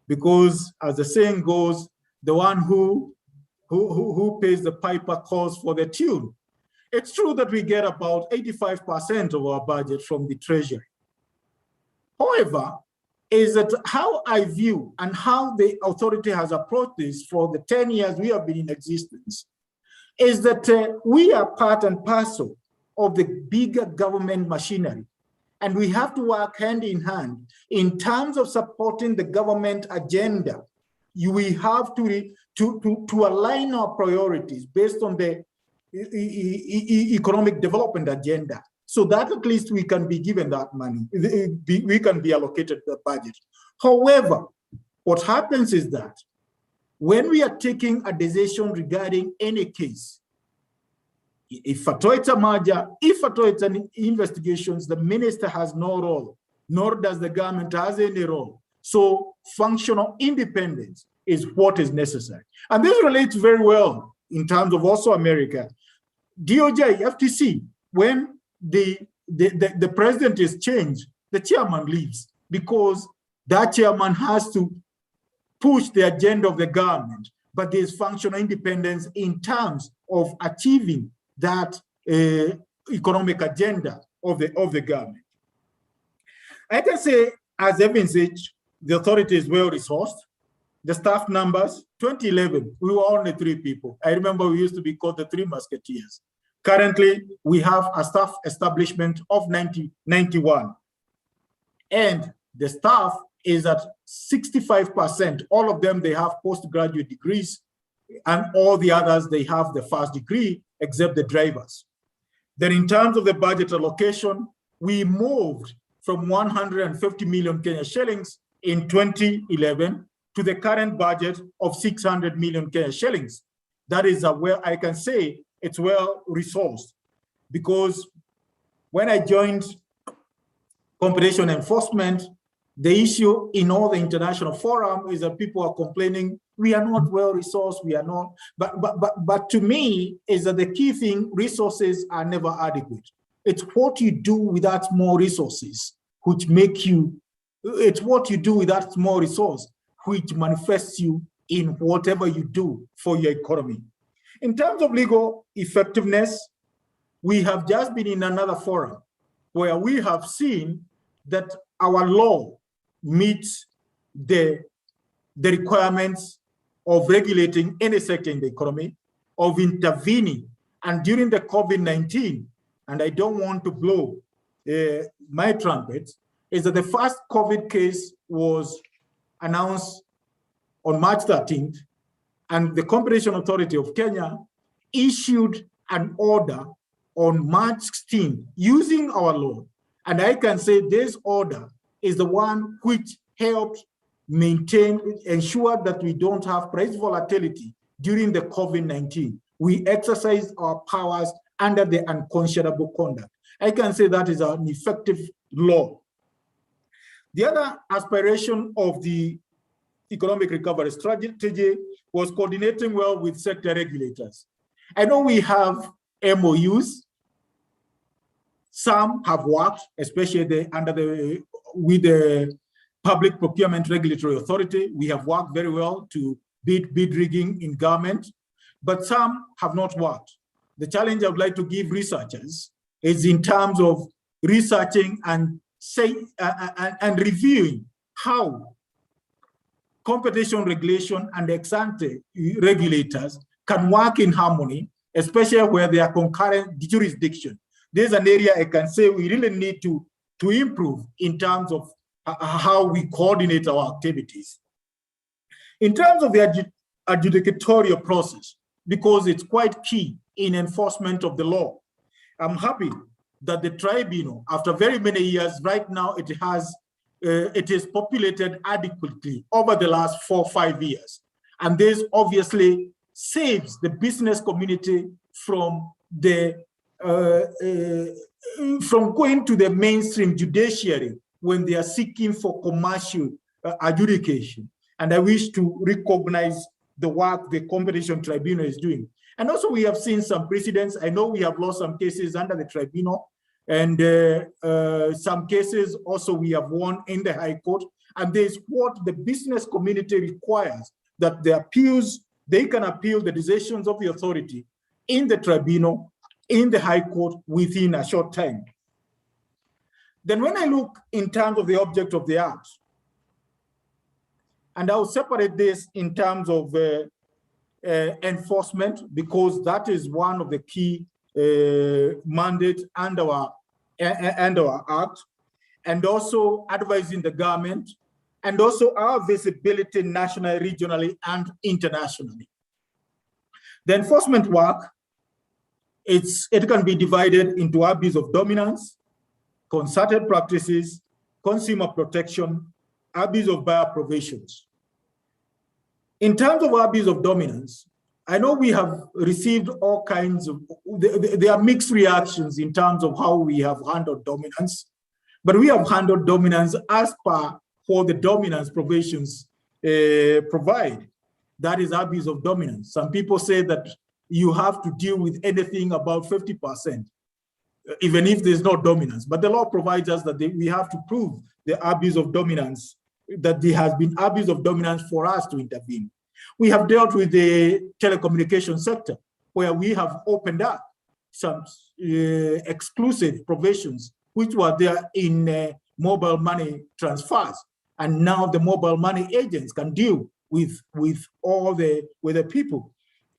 because, as the saying goes, the one who pays the piper calls for the tune. It's true that we get about 85% of our budget from the treasury. However, is that how I view and how the authority has approached this for the 10 years we have been in existence is that we are part and parcel of the bigger government machinery. And we have to work hand in hand in terms of supporting the government agenda. We have to align our priorities based on the economic development agenda, so that at least we can be given that money, we can be allocated the budget. However, what happens is that when we are taking a decision regarding any case, if at all it's a merger, if at all it's an investigations, the minister has no role, nor does the government has any role. So functional independence is what is necessary. And this relates very well in terms of also America. DOJ, FTC, when the president is changed, the chairman leaves because that chairman has to push the agenda of the government, but there's functional independence in terms of achieving that economic agenda of the government. I can say, as Evan said, the authority is well resourced. The staff numbers, 2011, we were only 3 people. I remember we used to be called the 3 Musketeers. Currently, we have a staff establishment of 91. And the staff is at 65%. All of them, they have postgraduate degrees, and all the others, they have the first degree, except the drivers. Then in terms of the budget allocation, we moved from 150 million Kenya shillings in 2011 to the current budget of 600 million Kenya shillings. That is where I can say it's well resourced, because when I joined competition enforcement, the issue in all the international forum is that people are complaining, we are not well resourced, we are not, but to me is that the key thing, resources are never adequate. It's what you do with that more resources, which make you, it's what you do with that small resource, which manifests you in whatever you do for your economy. In terms of legal effectiveness, we have just been in another forum where we have seen that our law meets the requirements of regulating any sector in the economy, of intervening. And during the COVID-19, and I don't want to blow my trumpet, is that the first COVID case was announced on March 13th, and the Competition Authority of Kenya issued an order on March 16th using our law. And I can say this order is the one which helped ensure that we don't have price volatility during the COVID-19. We exercised our powers under the unconscionable conduct. I can say that is an effective law. The other aspiration of the economic recovery strategy was coordinating well with sector regulators. I know we have MOUs. Some have worked, especially with the Public Procurement Regulatory Authority. We have worked very well to beat bid rigging in government, but some have not worked. The challenge I would like to give researchers is in terms of researching and reviewing how competition regulation and ex-ante regulators can work in harmony, especially where they are concurrent jurisdiction. There's an area I can say we really need to improve in terms of how we coordinate our activities. In terms of the adjudicatory process, because it's quite key in enforcement of the law, I'm happy that the tribunal, after very many years, right now it is populated adequately over the last 4 or 5 years. And this obviously saves the business community from going to the mainstream judiciary when they are seeking for commercial adjudication. And I wish to recognize the work the competition tribunal is doing. And also we have seen some precedents. I know we have lost some cases under the tribunal, and some cases also we have won in the High Court. And there's what the business community requires, that the appeals, they can appeal the decisions of the authority in the tribunal, in the High Court within a short time. Then when I look in terms of the object of the act, and I'll separate this in terms of enforcement, because that is one of the key mandates and our act, and also advising the government, and also our visibility nationally, regionally, and internationally. The enforcement work, it can be divided into abuse of dominance, concerted practices, consumer protection, abuse of buyer provisions. In terms of abuse of dominance, I know we have received all kinds of, there are mixed reactions in terms of how we have handled dominance, but we have handled dominance as per what the dominance provisions provide. That is abuse of dominance. Some people say that you have to deal with anything about 50%, even if there's no dominance. But the law provides us that we have to prove the abuse of dominance, that there has been abuse of dominance for us to intervene. We have dealt with the telecommunication sector, where we have opened up some exclusive provisions which were there in mobile money transfers. And now the mobile money agents can deal with all the people,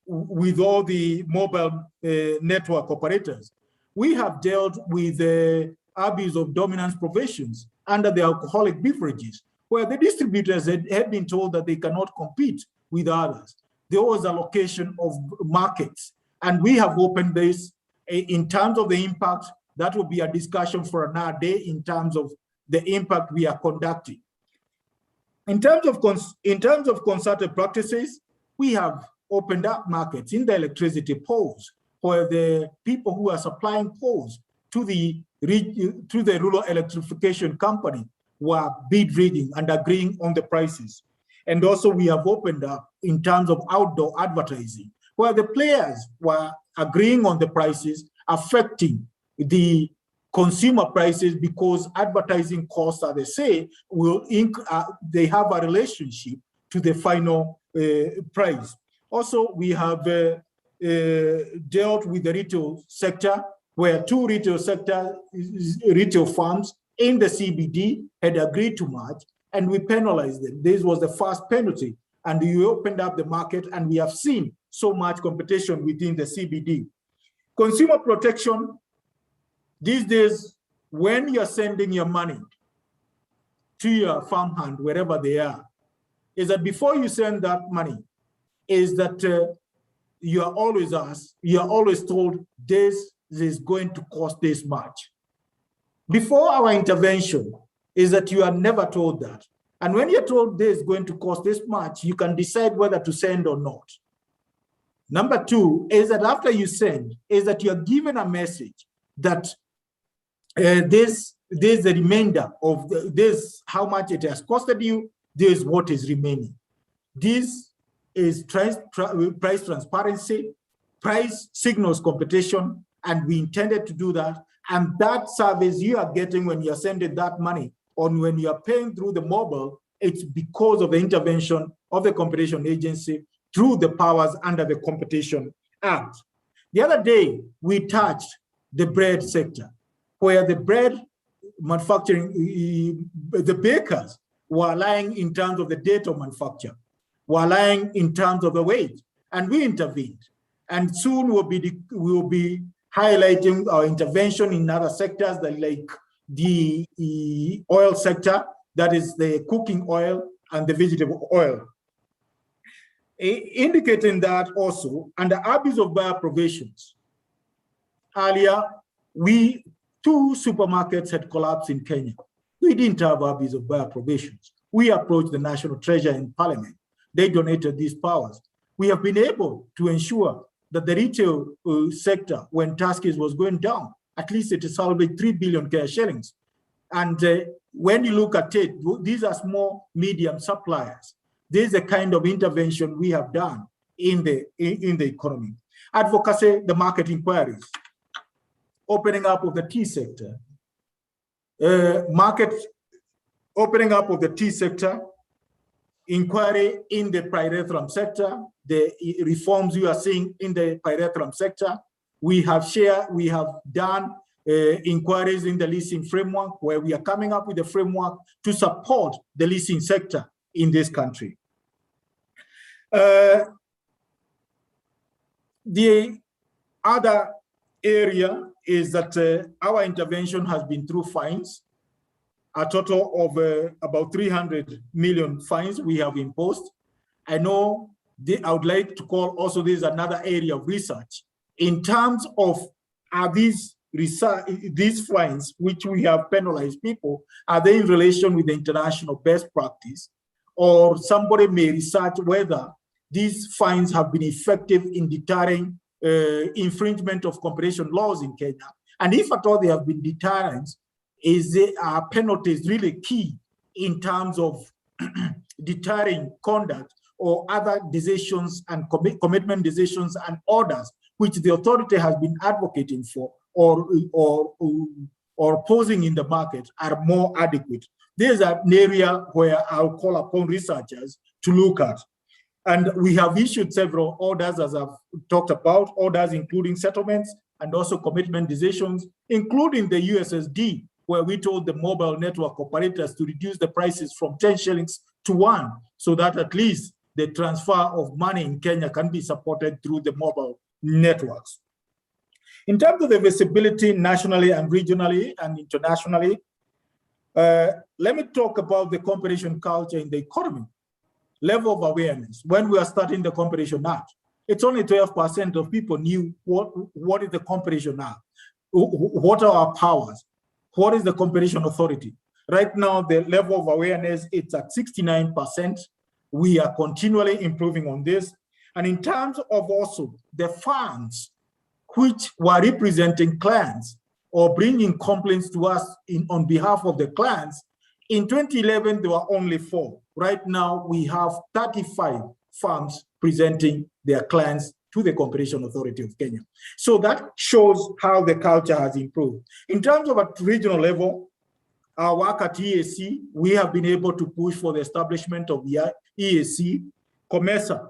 with all the mobile network operators. We have dealt with the abuse of dominance provisions under the alcoholic beverages, where the distributors had been told that they cannot compete with others. There was allocation of markets, and we have opened this in terms of the impact. That will be a discussion for another day in terms of the impact we are conducting. In terms of concerted practices, we have opened up markets in the electricity poles, where the people who are supplying poles to the rural electrification company were bid rigging and agreeing on the prices. And also we have opened up in terms of outdoor advertising, where the players were agreeing on the prices, affecting the consumer prices, because advertising costs, as they say, they have a relationship to the final price. Also, we have dealt with the retail sector, where 2 retail firms in the CBD had agreed to merge, and we penalized them. This was the first penalty, and we opened up the market, and we have seen so much competition within the CBD. Consumer protection, these days, when you're sending your money to your farmhand, wherever they are, is that before you send that money, is that you are always asked, you are always told this is going to cost this much. Before our intervention is that you are never told that. And when you're told this is going to cost this much, you can decide whether to send or not. Number two is that after you send, is that you're given a message that there's the remainder of this, how much it has costed you, this is what is remaining. This is price transparency, price signals competition, and we intended to do that. And that service you are getting when you're sending that money, or when you're paying through the mobile, it's because of the intervention of the competition agency through the powers under the Competition Act. The other day, we touched the bread sector, where the bread manufacturing, the bakers were lying in terms of the date of manufacture, were lying in terms of the weight, and we intervened. And soon we will be highlighting our intervention in other sectors like the oil sector, that is the cooking oil and the vegetable oil. Indicating that also, under abuse of buyer provisions, earlier, two supermarkets had collapsed in Kenya. We didn't have abuse of buyer provisions. We approached the National Treasury and Parliament. They donated these powers. We have been able to ensure that the retail sector, when Tuskys was going down, at least it is salvaged 3 billion Kenya shillings. And when you look at it, these are small, medium suppliers. This is the kind of intervention we have done in the economy. Advocacy, the market inquiries, opening up of the tea sector, opening up of the tea sector, inquiry in the pyrethrum sector, the reforms you are seeing in the pyrethrum sector. We have done inquiries in the leasing framework, where we are coming up with a framework to support the leasing sector in this country. The other area is that our intervention has been through fines. A total of about 300 million fines we have imposed. I know I would like to call also this another area of research in terms of these fines which we have penalized people, are they in relation with the international best practice? Or somebody may research whether these fines have been effective in deterring infringement of competition laws in Kenya. And if at all they have been deterrents, is penalties really key in terms of deterring conduct or other decisions and commitment decisions and orders which the authority has been advocating for or posing in the market are more adequate. There's an area where I'll call upon researchers to look at. And we have issued several orders, as I've talked about, orders including settlements and also commitment decisions, including the USSD, where we told the mobile network operators to reduce the prices from 10 shillings to 1, so that at least the transfer of money in Kenya can be supported through the mobile networks. In terms of the visibility nationally and regionally and internationally, let me talk about the competition culture in the economy. Level of awareness. When we are starting the Competition Act, it's only 12% of people knew what is the Competition Act, what are our powers, what is the Competition Authority. Right now, the level of awareness, it's at 69%. We are continually improving on this. And in terms of also the funds which were representing clients or bringing complaints to us on behalf of the clients, in 2011, there were only 4. Right now, we have 35 firms presenting their clients to the Competition Authority of Kenya. So that shows how the culture has improved. In terms of at regional level, our work at EAC, we have been able to push for the establishment of the EAC, COMESA.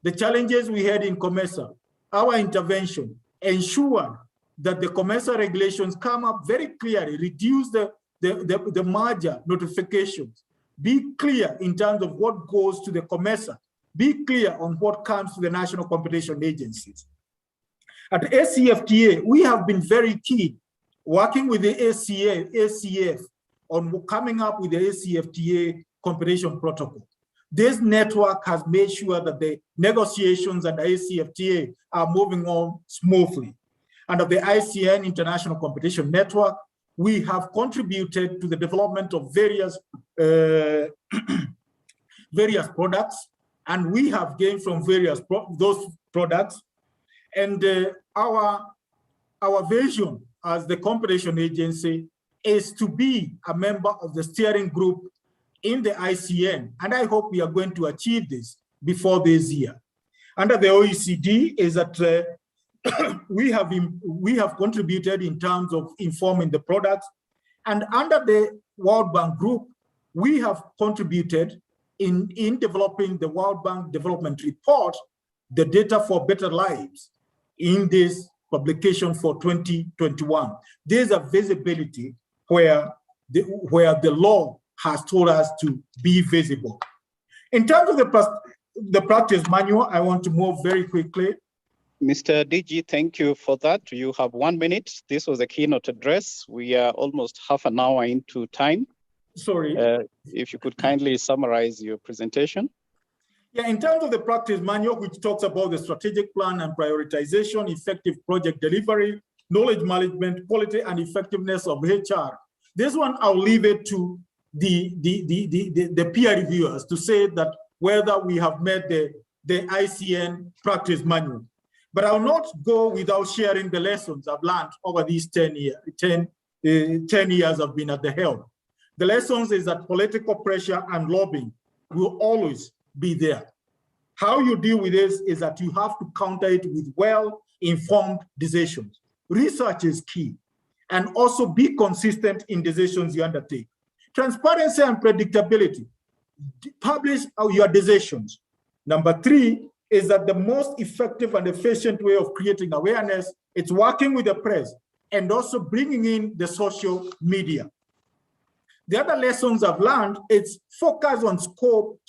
The challenges we had in COMESA, our intervention ensured that the COMESA regulations come up very clearly, reduce the merger notifications, be clear in terms of what goes to the COMESA, be clear on what comes to the national competition agencies. At ACFTA, we have been very keen working with the ACF on coming up with the ACFTA competition protocol. This network has made sure that the negotiations and the ACFTA are moving on smoothly. Under the ICN International Competition Network, we have contributed to the development of various products, and we have gained from those products. And our vision as the competition agency is to be a member of the steering group in the ICN. And I hope we are going to achieve this before this year. Under the OECD is that we have contributed in terms of informing the products. And under the World Bank Group, we have contributed in developing the World Bank Development Report, the Data for Better Lives, in this publication for 2021. There's a visibility where the law has told us to be visible. In terms of the practice manual, I want to move very quickly. Mr. DG, thank you for that. You have 1 minute. This was a keynote address. We are almost half an hour into time. Sorry. If you could kindly summarize your presentation. Yeah, in terms of the practice manual, which talks about the strategic plan and prioritization, effective project delivery, knowledge management, quality and effectiveness of HR. This one, I'll leave it to the peer reviewers to say that whether we have met the ICN practice manual. But I'll not go without sharing the lessons I've learned over these 10 years I've been at the helm. The lessons is that political pressure and lobbying will always be there. How you deal with this is that you have to counter it with well-informed decisions. Research is key, and also be consistent in decisions you undertake. Transparency and predictability. Publish your decisions. Number 3 is that the most effective and efficient way of creating awareness is working with the press and also bringing in the social media. The other lessons I've learned is focus on scope,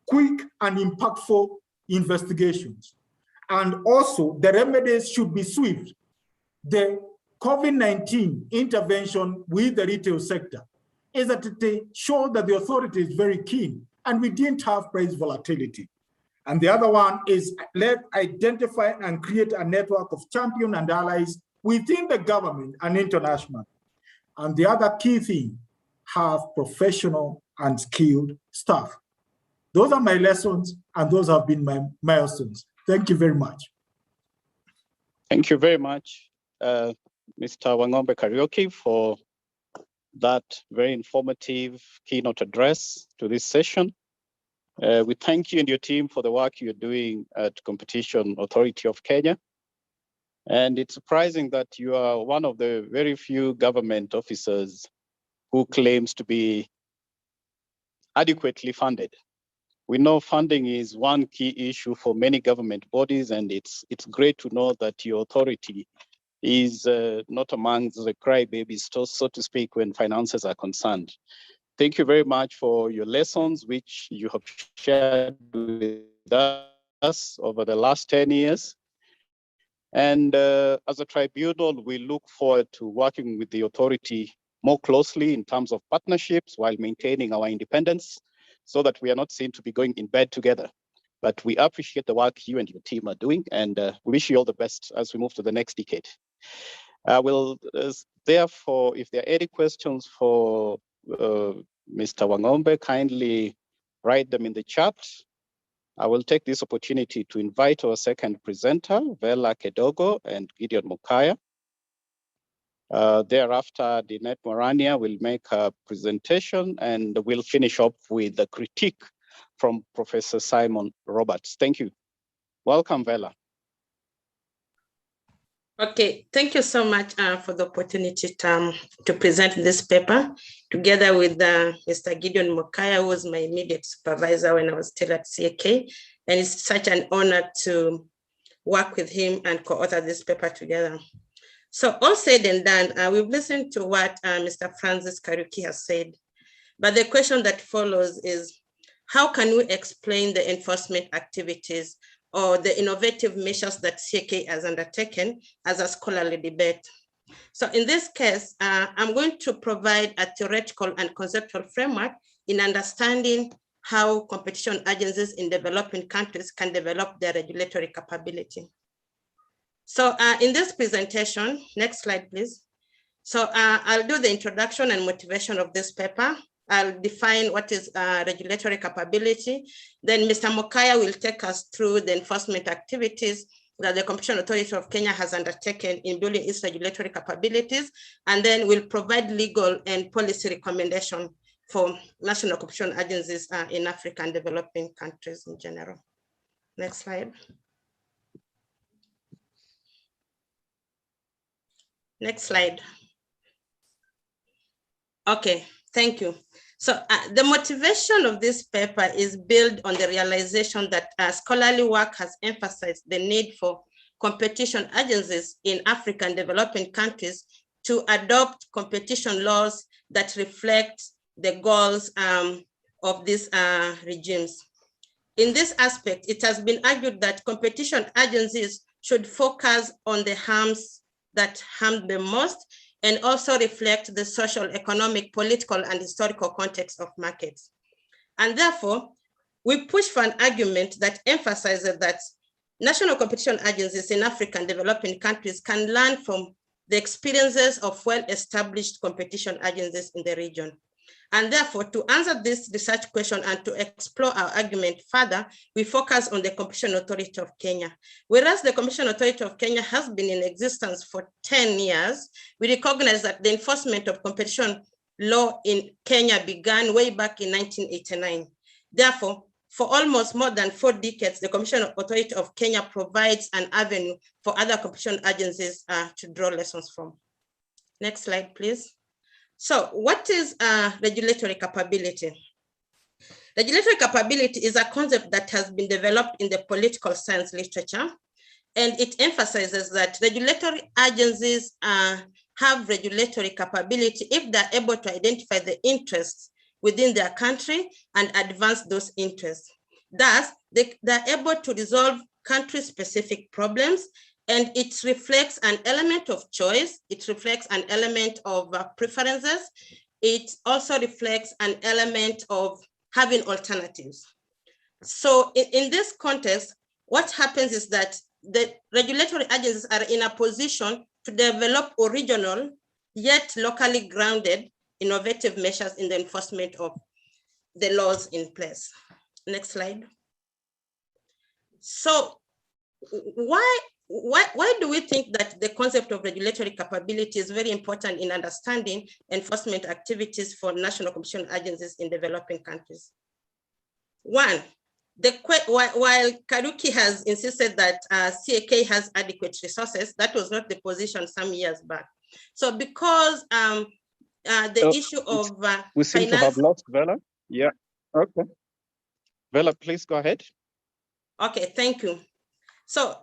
quick and impactful investigations. And also the remedies should be swift. The COVID-19 intervention with the retail sector is that they show that the authority is very keen and we didn't have price volatility. And the other one is let's identify and create a network of champions and allies within the government and international. And the other key thing, have professional and skilled staff. Those are my lessons, and those have been my milestones. Thank you very much. Thank you very much, Mr. Wangombe Kariuki, for that very informative keynote address to this session. We thank you and your team for the work you're doing at Competition Authority of Kenya. And it's surprising that you are one of the very few government officers who claims to be adequately funded. We know funding is one key issue for many government bodies, and it's great to know that your authority is not amongst the crybabies, so to speak, when finances are concerned. Thank you very much for your lessons, which you have shared with us over the last 10 years. And as a tribunal, we look forward to working with the authority more closely in terms of partnerships while maintaining our independence so that we are not seen to be going in bed together. But we appreciate the work you and your team are doing, and we wish you all the best as we move to the next decade. I will therefore, if there are any questions for Mr. Wangombe, kindly write them in the chat. I will take this opportunity to invite our second presenter, Vela Kedogo and Gideon Mukaya. Thereafter, Dinette Morania will make a presentation, and we'll finish up with a critique from Professor Simon Roberts. Thank you. Welcome, Vela. Okay, thank you so much for the opportunity to present this paper together with Mr. Gideon Mukaya, who was my immediate supervisor when I was still at CAK. And it's such an honor to work with him and co-author this paper together. So all said and done, we've listened to what Mr. Francis Kariuki has said. But the question that follows is, how can we explain the enforcement activities or the innovative measures that CAK has undertaken as a scholarly debate? So in this case, I'm going to provide a theoretical and conceptual framework in understanding how competition agencies in developing countries can develop their regulatory capability. So in this presentation, next slide, please. So I'll do the introduction and motivation of this paper. I'll define what is regulatory capability. Then Mr. Mokaya will take us through the enforcement activities that the Competition Authority of Kenya has undertaken in building its regulatory capabilities, and then we'll provide legal and policy recommendation for national competition agencies in Africa and developing countries in general. Next slide. Next slide. Okay, thank you. So the motivation of this paper is built on the realization that scholarly work has emphasized the need for competition agencies in Africa and developing countries to adopt competition laws that reflect the goals of these regimes. In this aspect, it has been argued that competition agencies should focus on the harms that harm them most and also reflect the social, economic, political, and historical context of markets. And therefore, we push for an argument that emphasizes that national competition agencies in African developing countries can learn from the experiences of well-established competition agencies in the region. And therefore, to answer this research question and to explore our argument further, we focus on the Competition Authority of Kenya. Whereas the Competition Authority of Kenya has been in existence for 10 years, we recognize that the enforcement of competition law in Kenya began way back in 1989. Therefore, for almost more than 4 decades, the Competition Authority of Kenya provides an avenue for other competition agencies to draw lessons from. Next slide, please. So what is regulatory capability? Regulatory capability is a concept that has been developed in the political science literature, and it emphasizes that regulatory agencies have regulatory capability if they're able to identify the interests within their country and advance those interests. Thus, they're able to resolve country-specific problems, and it reflects an element of choice. It reflects an element of preferences. It also reflects an element of having alternatives. So in this context, what happens is that the regulatory agencies are in a position to develop original, yet locally grounded, innovative measures in the enforcement of the laws in place. Next slide. So why do we think that the concept of regulatory capability is very important in understanding enforcement activities for national competition agencies in developing countries? One, while Karuki has insisted that CAK has adequate resources, that was not the position some years back. So because the issue of we seem to have lost Vela. Yeah, okay. Vela, please go ahead. Okay, thank you. So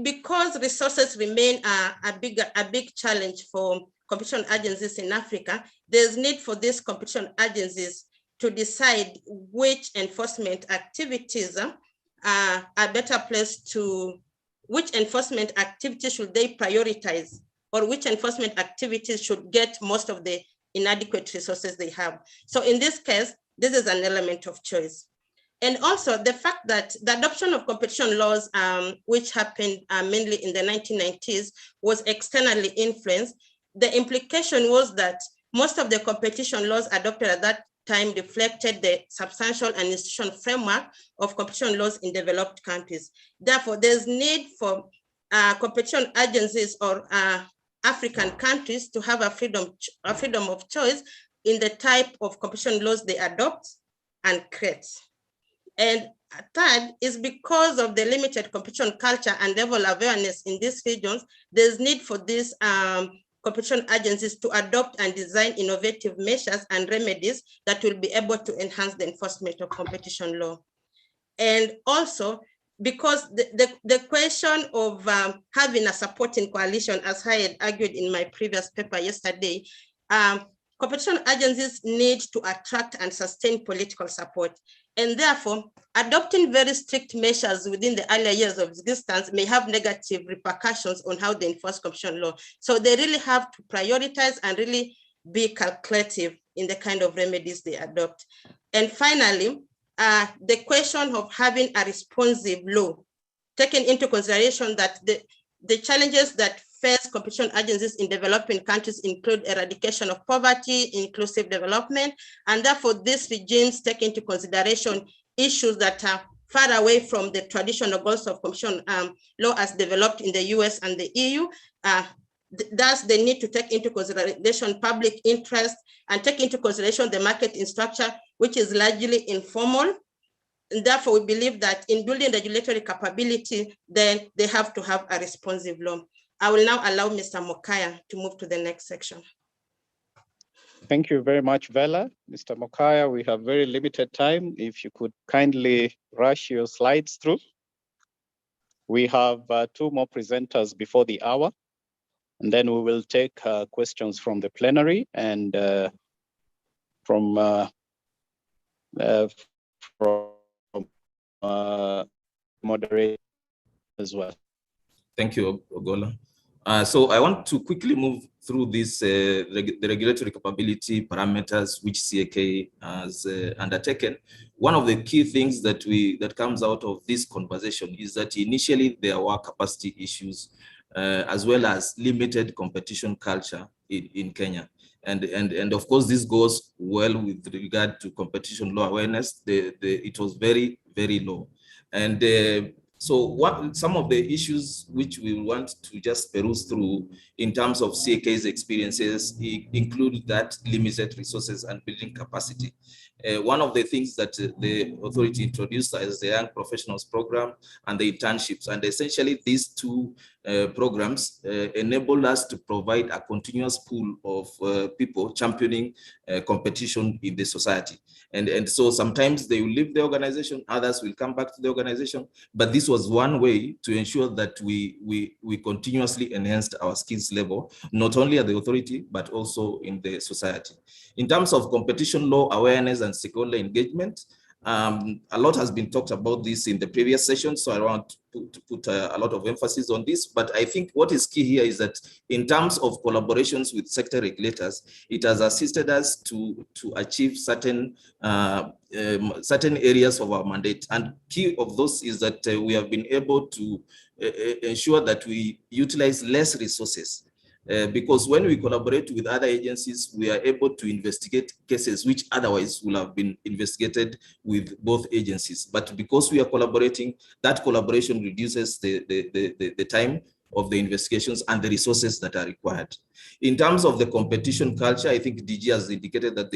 because resources remain a big challenge for competition agencies in Africa, there's need for these competition agencies to decide which enforcement activities are better placed to, which enforcement activities should they prioritize, or which enforcement activities should get most of the inadequate resources they have. So in this case, this is an element of choice. And also the fact that the adoption of competition laws, which happened mainly in the 1990s, was externally influenced. The implication was that most of the competition laws adopted at that time reflected the substantial and institutional framework of competition laws in developed countries. Therefore, there's need for competition agencies or African countries to have a freedom of choice in the type of competition laws they adopt and create. And third is because of the limited competition culture and level of awareness in these regions, there's need for these competition agencies to adopt and design innovative measures and remedies that will be able to enhance the enforcement of competition law. And also, because the question of having a supporting coalition, as I had argued in my previous paper yesterday, competition agencies need to attract and sustain political support. And therefore, adopting very strict measures within the earlier years of existence may have negative repercussions on how they enforce competition law. So they really have to prioritize and really be calculative in the kind of remedies they adopt. And finally, the question of having a responsive law, taking into consideration that the challenges that face competition agencies in developing countries include eradication of poverty, inclusive development, and therefore these regimes take into consideration issues that are far away from the traditional goals of competition law as developed in the US and the EU. Thus, they need to take into consideration public interest and take into consideration the market in structure, which is largely informal. And therefore, we believe that in building regulatory capability, then they have to have a responsive law. I will now allow Mr. Mokaya to move to the next section. Thank you very much, Vela. Mr. Mokaya, we have very limited time. If you could kindly rush your slides through. We have 2 more presenters before the hour, and then we will take questions from the plenary and from moderator as well. Thank you, Ogola. So I want to quickly move through this, the regulatory capability parameters which CAK has undertaken. One of the key things that comes out of this conversation is that initially there were capacity issues as well as limited competition culture in Kenya. And of course, this goes well with regard to competition law awareness. It was very, very low. And so some of the issues which we want to just peruse through in terms of CAK's experiences include that limited resources and building capacity. One of the things that the authority introduced is the Young Professionals Program and the internships. And essentially these 2 programs enable us to provide a continuous pool of people championing competition in the society. And so sometimes they will leave the organization, others will come back to the organization, but this was one way to ensure that we continuously enhanced our skills level, not only at the authority, but also in the society. In terms of competition law awareness and stakeholder engagement, a lot has been talked about this in the previous session, so I want to put a lot of emphasis on this. But I think what is key here is that in terms of collaborations with sector regulators, it has assisted us to achieve certain areas of our mandate. And key of those is that we have been able to ensure that we utilize less resources. Because when we collaborate with other agencies, we are able to investigate cases which otherwise would have been investigated with both agencies. But because we are collaborating, that collaboration reduces the time of the investigations and the resources that are required. In terms of the competition culture, I think DG has indicated that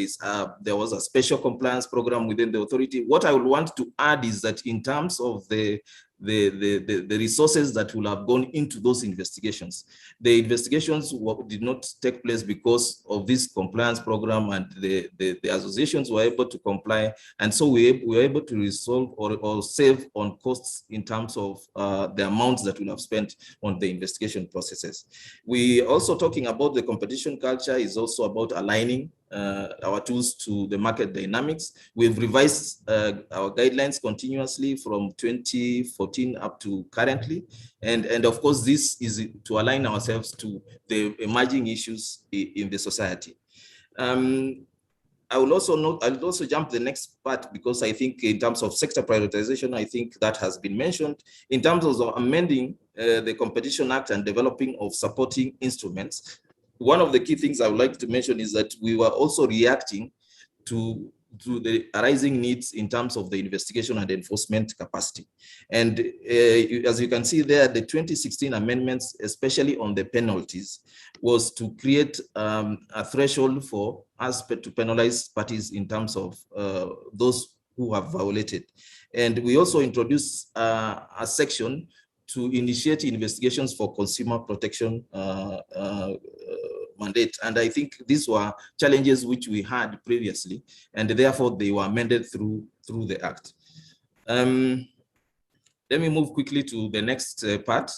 there was a special compliance program within the authority. What I would want to add is that in terms of the resources that will have gone into those investigations. The investigations did not take place because of this compliance program, and the associations were able to comply. And so we were able to resolve or save on costs in terms of the amounts that we have spent on the investigation processes. We also talking about the competition culture is also about aligning our tools to the market dynamics. We've revised our guidelines continuously from 2014 up to currently. And of course, this is to align ourselves to the emerging issues in the society. I'll also jump the next part, because I think in terms of sector prioritization, I think that has been mentioned. In terms of amending the Competition Act and developing of supporting instruments, one of the key things I would like to mention is that we were also reacting to the arising needs in terms of the investigation and enforcement capacity. And as you can see there, the 2016 amendments, especially on the penalties, was to create a threshold for us to penalize parties in terms of those who have violated. And we also introduced a section to initiate investigations for consumer protection mandate. And I think these were challenges which we had previously, and therefore they were amended through the Act. Let me move quickly to the next part.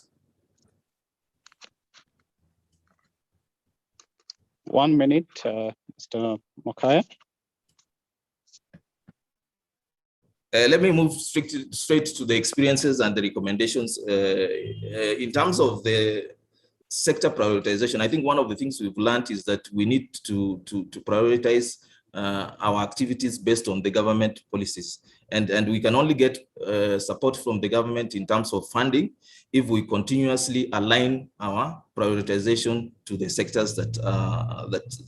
1 minute, Mr. Mokaya. Let me move straight to the experiences and the recommendations. In terms of the sector prioritization, I think one of the things we've learned is that we need to prioritize our activities based on the government policies. And we can only get support from the government in terms of funding if we continuously align our prioritization to the sectors that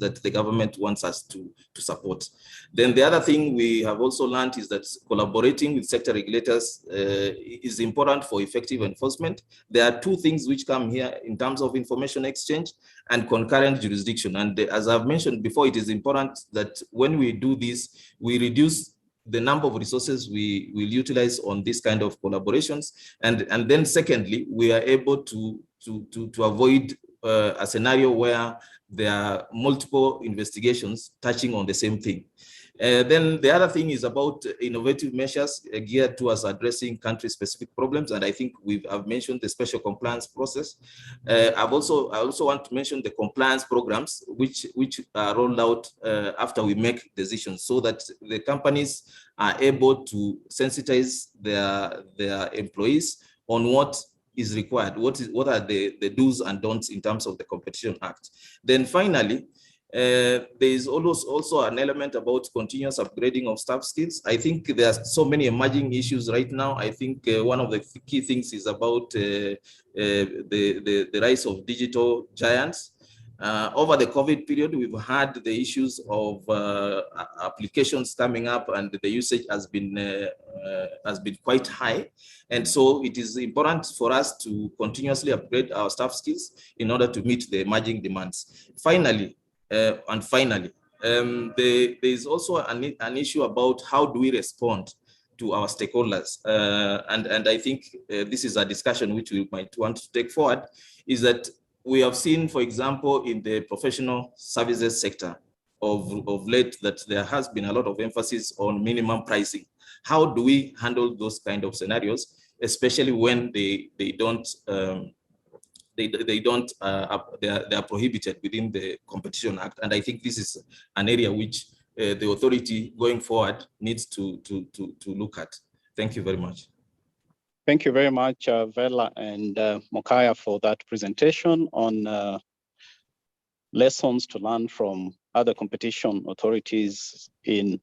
that the government wants us to support. Then the other thing we have also learned is that collaborating with sector regulators is important for effective enforcement. There are two things which come here in terms of information exchange and concurrent jurisdiction. And as I've mentioned before, it is important that when we do this, we reduce the number of resources we will utilize on this kind of collaborations. And then secondly, we are able to avoid a scenario where there are multiple investigations touching on the same thing. Then the other thing is about innovative measures geared towards addressing country-specific problems, and I think I've mentioned the special compliance process. I also want to mention the compliance programs which are rolled out after we make decisions, so that the companies are able to sensitize their employees on what is required, what are the do's and don'ts in terms of the Competition Act. Then finally, there is also an element about continuous upgrading of staff skills. I think there are so many emerging issues right now. I think one of the key things is about the rise of digital giants. Over the COVID period, we've had the issues of applications coming up, and the usage has been quite high. And so it is important for us to continuously upgrade our staff skills in order to meet the emerging demands. Finally, there is also an issue about how do we respond to our stakeholders. And I think this is a discussion which we might want to take forward, is that we have seen, for example, in the professional services sector of late, that there has been a lot of emphasis on minimum pricing. How do we handle those kind of scenarios, especially when they are prohibited within the Competition Act? And I think this is an area which the authority going forward needs to look at. Thank you very much. Thank you very much, Vela and Mokaya, for that presentation on lessons to learn from other competition authorities in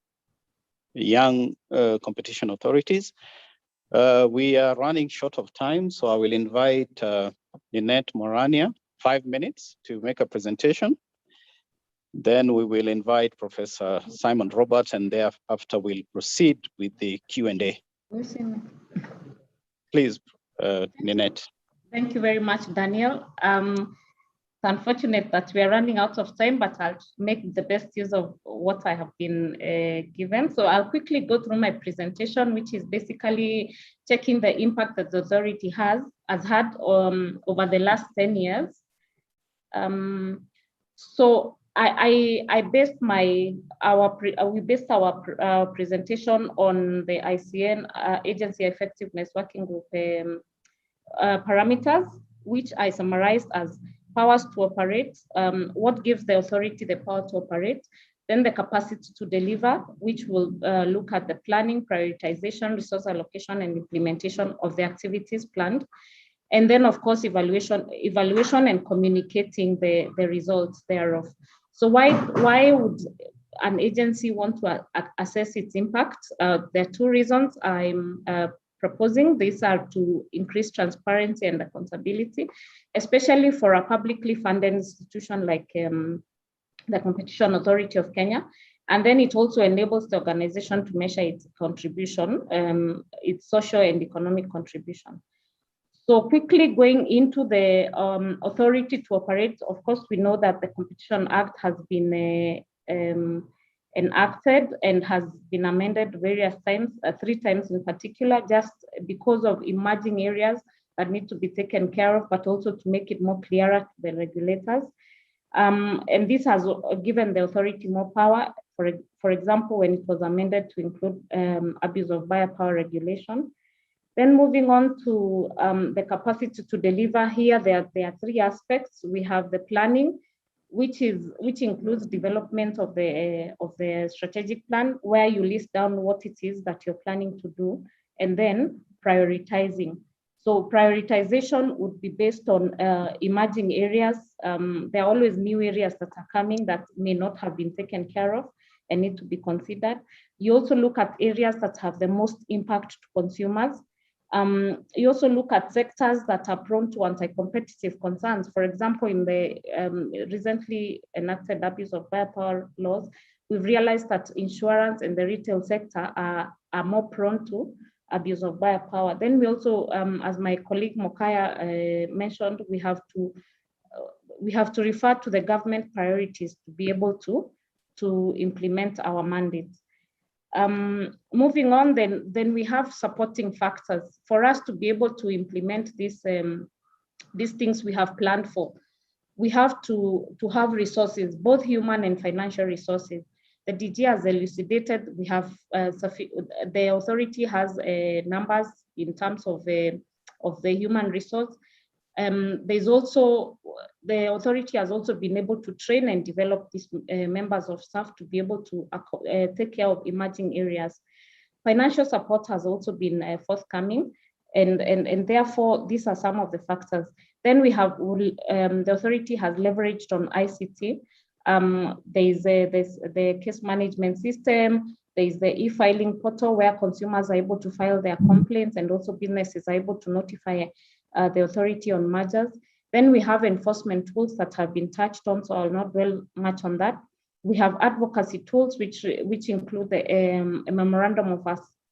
young competition authorities. We are running short of time, so I will invite Ninette Morania, 5 minutes to make a presentation. Then we will invite Professor Simon Roberts, and thereafter we'll proceed with the Q&A. Please, Ninette. Thank you very much, Daniel. It's unfortunate that we are running out of time, but I'll make the best use of what I have been given. So I'll quickly go through my presentation, which is basically checking the impact that the authority has had over the last 10 years. So we based our presentation on the ICN Agency Effectiveness Working Group parameters, which I summarized as powers to operate, what gives the authority the power to operate, then the capacity to deliver, which will look at the planning, prioritization, resource allocation, and implementation of the activities planned. And then, of course, evaluation and communicating the results thereof. So why would an agency want to assess its impact? There are two reasons I'm proposing. These are to increase transparency and accountability, especially for a publicly funded institution like the Competition Authority of Kenya. And then it also enables the organization to measure its contribution, its social and economic contribution. So quickly going into the authority to operate, of course, we know that the Competition Act has been enacted and has been amended various times, 3 times in particular, just because of emerging areas that need to be taken care of, but also to make it more clearer to the regulators. And this has given the authority more power, for example, when it was amended to include abuse of buyer power regulation. Then moving on to the capacity to deliver here, there are 3 aspects. We have the planning, which includes development of the strategic plan, where you list down what it is that you're planning to do, and then prioritizing. So prioritization would be based on emerging areas. There are always new areas that are coming that may not have been taken care of and need to be considered. You also look at areas that have the most impact to consumers. You also look at sectors that are prone to anti-competitive concerns. For example, in the recently enacted abuse of buyer power laws, we've realized that insurance and the retail sector are more prone to abuse of buyer power. Then we also, as my colleague Mokaya mentioned, we have to refer to the government priorities to be able to implement our mandates. Moving on, then we have supporting factors. For us to be able to implement these things we have planned for, we have to have resources, both human and financial resources. The DG has elucidated, we have, the authority has numbers in terms of the human resource. There's also, the authority has also been able to train and develop these members of staff to be able to take care of emerging areas. Financial support has also been forthcoming, and therefore these are some of the factors. Then we have, the authority has leveraged on ICT. There's the case management system, there's the e-filing portal where consumers are able to file their complaints, and also businesses are able to notify the authority on mergers. Then we have enforcement tools that have been touched on, so I'll not dwell much on that. We have advocacy tools, which include the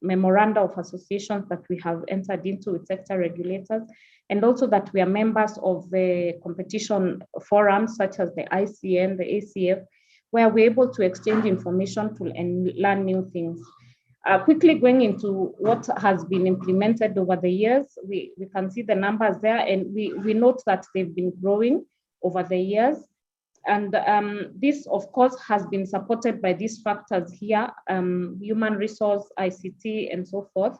memoranda of associations that we have entered into with sector regulators, and also that we are members of the competition forums such as the ICN, the ACF, where we're able to exchange information and learn new things. Quickly going into what has been implemented over the years, we can see the numbers there, and we note that they've been growing over the years. And this, of course, has been supported by these factors here, human resource, ICT, and so forth.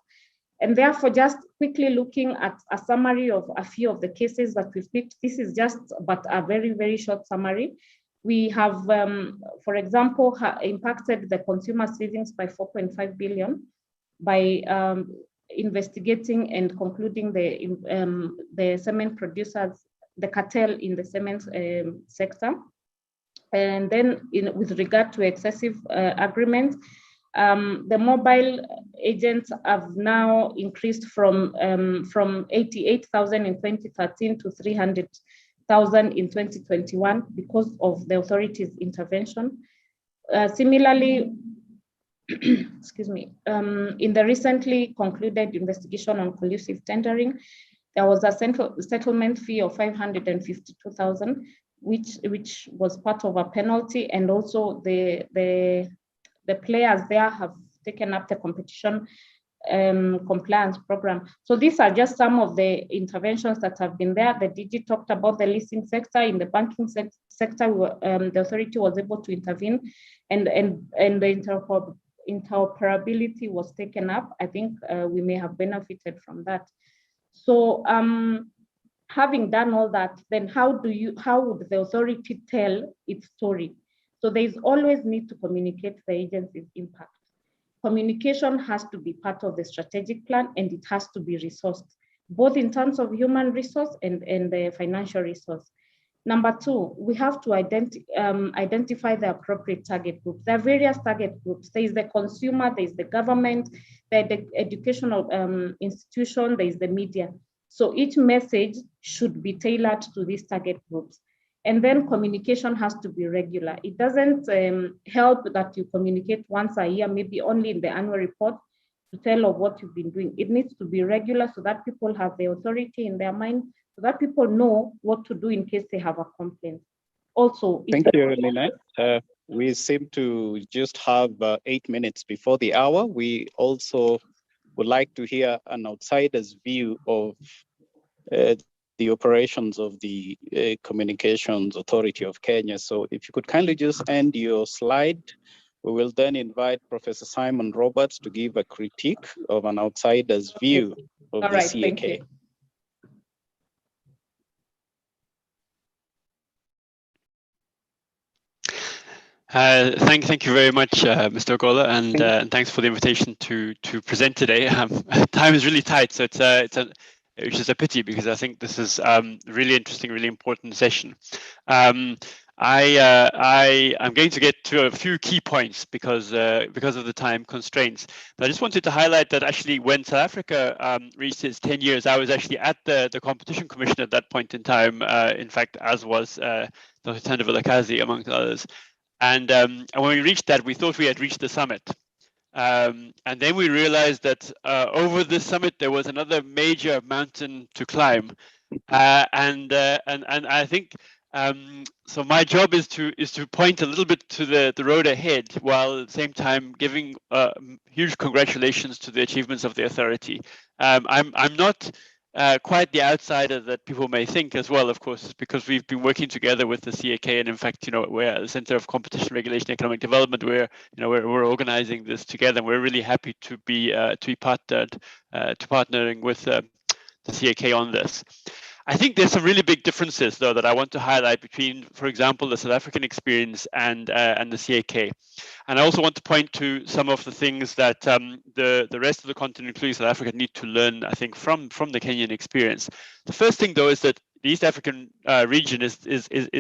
And therefore, just quickly looking at a summary of a few of the cases that we've picked, this is just but a very, very short summary. We have, for example, impacted the consumer savings by 4.5 billion by investigating and concluding the cement producers, the cartel in the cement sector. And then with regard to excessive agreements, the mobile agents have now increased from 88,000 in 2013 to 300,000 in 2021 because of the authority's intervention. Similarly, excuse me, in the recently concluded investigation on collusive tendering, there was a settlement fee of 552,000, which was part of a penalty, and also the players there have taken up the competition compliance program. So these are just some of the interventions that have been there. The DG talked about the leasing sector. In the banking sector, the authority was able to intervene, and the interoperability was taken up. I think we may have benefited from that. So having done all that, then how would the authority tell its story? So there's always need to communicate the agency's impact. Communication has to be part of the strategic plan, and it has to be resourced, both in terms of human resource and the financial resource. Number two, we have to identify the appropriate target groups. There are various target groups. There is the consumer, there is the government, the educational institution, there is the media. So each message should be tailored to these target groups. And then communication has to be regular. It doesn't help that you communicate once a year, maybe only in the annual report, to tell of what you've been doing. It needs to be regular so that people have the authority in their mind, so that people know what to do in case they have a complaint. Also, thank you, Lynette. We seem to just have 8 minutes before the hour. We also would like to hear an outsider's view of the operations of the Communications Authority of Kenya. So if you could kindly just end your slide, we will then invite Professor Simon Roberts to give a critique of an outsider's view of the CAK. Thank you. Thank you very much, Mr. Ogola, and thanks for the invitation to present today. Time is really tight, so which is a pity because I think this is really interesting, really important session. I'm going to get to a few key points because of the time constraints. But I just wanted to highlight that actually when South Africa reached its 10 years, I was actually at the Competition Commission at that point in time. In fact, as was Dr. Thando Vilakazi, amongst others. And when we reached that, we thought we had reached the summit. And then we realized that over this summit, there was another major mountain to climb. And I think so my job is to point a little bit to the road ahead, while at the same time giving huge congratulations to the achievements of the authority. I'm not quite the outsider that people may think as well, of course, because we've been working together with the CAK, and in fact, we're at the Center of Competition Regulation and Economic Development. We're organizing this together, and we're really happy to be partnering with the CAK on this. I think there's some really big differences, though, that I want to highlight between, for example, the South African experience and the CAK. And I also want to point to some of the things that the rest of the continent, including South Africa, need to learn, I think, from the Kenyan experience. The first thing, though, is that the East African region is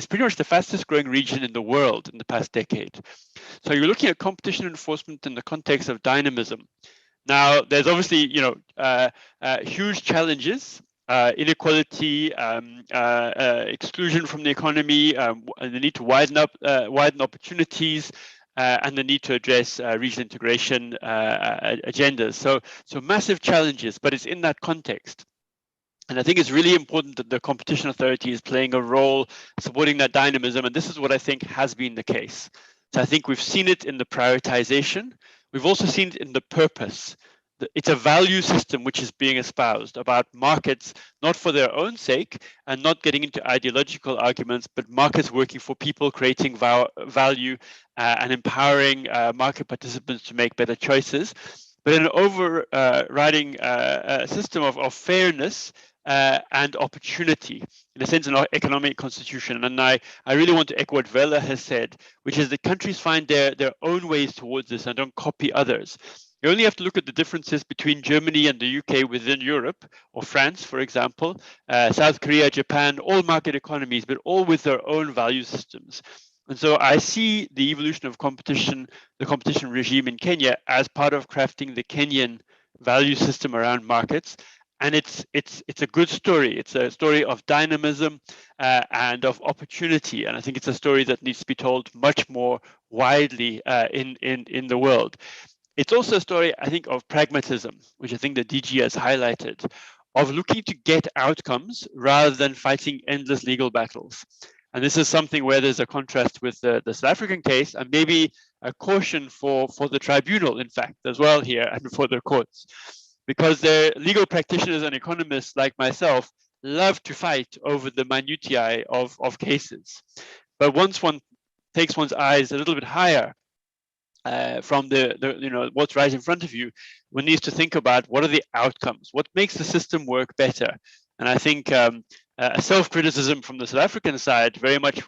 pretty much the fastest growing region in the world in the past decade. So you're looking at competition enforcement in the context of dynamism. Now, there's obviously, huge challenges. Inequality, exclusion from the economy, and the need to widen opportunities, and the need to address regional integration agendas. So massive challenges, but it's in that context. And I think it's really important that the competition authority is playing a role supporting that dynamism. And this is what I think has been the case. So I think we've seen it in the prioritization. We've also seen it in the purpose. It's a value system which is being espoused about markets, not for their own sake and not getting into ideological arguments, but markets working for people, creating value and empowering market participants to make better choices, but an overriding system of fairness and opportunity, in a sense, an economic constitution. And I really want to echo what Vela has said, which is that countries find their own ways towards this and don't copy others. You only have to look at the differences between Germany and the UK within Europe, or France, for example, South Korea, Japan, all market economies, but all with their own value systems. And so I see the evolution of competition, the competition regime in Kenya, as part of crafting the Kenyan value system around markets. And it's a good story. It's a story of dynamism and of opportunity. And I think it's a story that needs to be told much more widely in the world. It's also a story, I think, of pragmatism, which I think the DG has highlighted, of looking to get outcomes rather than fighting endless legal battles. And this is something where there's a contrast with the South African case, and maybe a caution for the tribunal, in fact, as well here, and for the courts. Because the legal practitioners and economists like myself love to fight over the minutiae of cases. But once one takes one's eyes a little bit higher from the what's right in front of you, one needs to think about what are the outcomes, what makes the system work better. And I think a self-criticism from the South African side, very much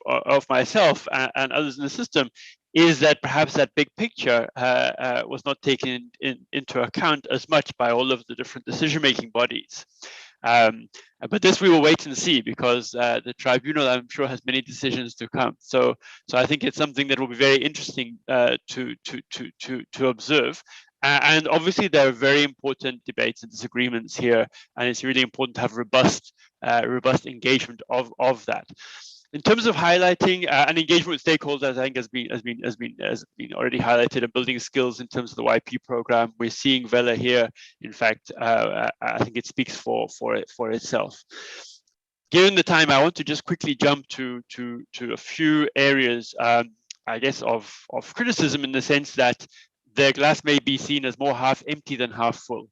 of myself and others in the system, is that perhaps that big picture was not taken into account as much by all of the different decision-making bodies. But this we will wait and see, because the tribunal, I'm sure, has many decisions to come. So I think it's something that will be very interesting to observe. And obviously, there are very important debates and disagreements here, and it's really important to have robust engagement of that. In terms of highlighting and engagement with stakeholders, I think has been already highlighted, and building skills in terms of the YP program. We're seeing Vela here. In fact, I think it speaks for itself. Given the time, I want to just quickly jump to a few areas, I guess, of criticism, in the sense that the glass may be seen as more half empty than half full.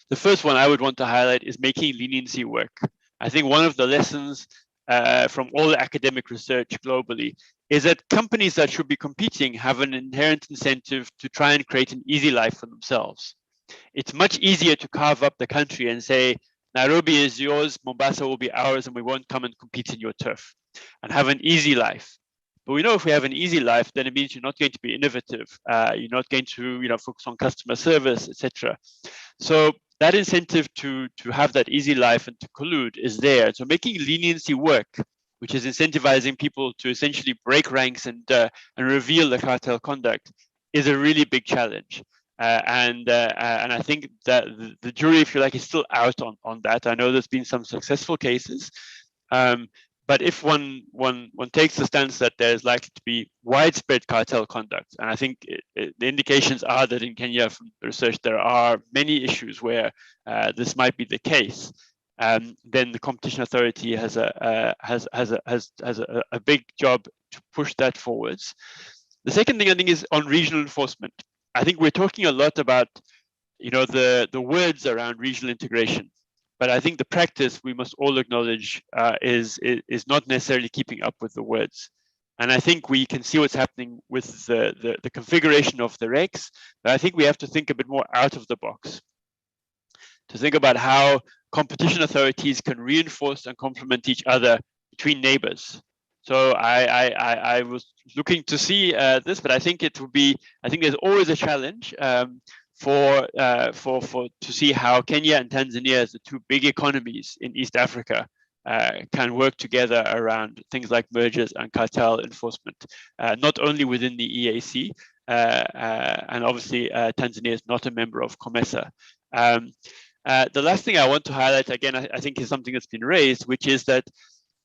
The first one I would want to highlight is making leniency work. I think one of the lessons from all the academic research globally is that companies that should be competing have an inherent incentive to try and create an easy life for themselves. It's much easier to carve up the country and say, Nairobi is yours, Mombasa will be ours, and we won't come and compete in your turf, and have an easy life. But we know if we have an easy life, then it means you're not going to be innovative. You're not going to focus on customer service, etc. So that incentive to have that easy life and to collude is there. So making leniency work which is incentivizing people to essentially break ranks and reveal the cartel conduct, is a really big challenge. And I think that the jury, if you like, is still out on that. I know there's been some successful cases, but if one takes the stance that there's likely to be widespread cartel conduct, and I think the indications are that in Kenya from the research there are many issues where this might be the case, then the competition authority has a big job to push that forwards. The second thing I think is on regional enforcement. I think we're talking a lot about, the words around regional integration, but I think the practice we must all acknowledge is not necessarily keeping up with the words. And I think we can see what's happening with the configuration of the regs, but I think we have to think a bit more out of the box to think about how competition authorities can reinforce and complement each other between neighbors. So I was looking to see this, but I think it would be, I think there's always a challenge to see how Kenya and Tanzania, as the two big economies in East Africa, can work together around things like mergers and cartel enforcement, not only within the EAC, and obviously Tanzania is not a member of COMESA. The last thing I want to highlight, again, I think is something that's been raised, which is that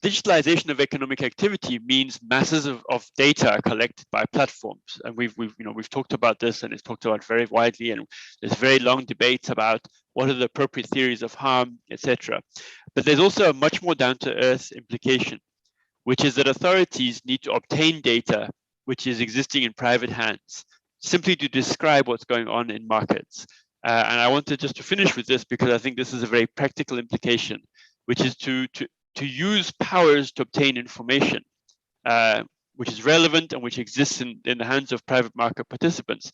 digitalization of economic activity means masses of data are collected by platforms, and we've talked about this, and it's talked about very widely, and there's very long debates about what are the appropriate theories of harm, etc. But there's also a much more down-to-earth implication, which is that authorities need to obtain data which is existing in private hands, simply to describe what's going on in markets. And I wanted just to finish with this because I think this is a very practical implication, which is to use powers to obtain information, which is relevant and which exists in the hands of private market participants,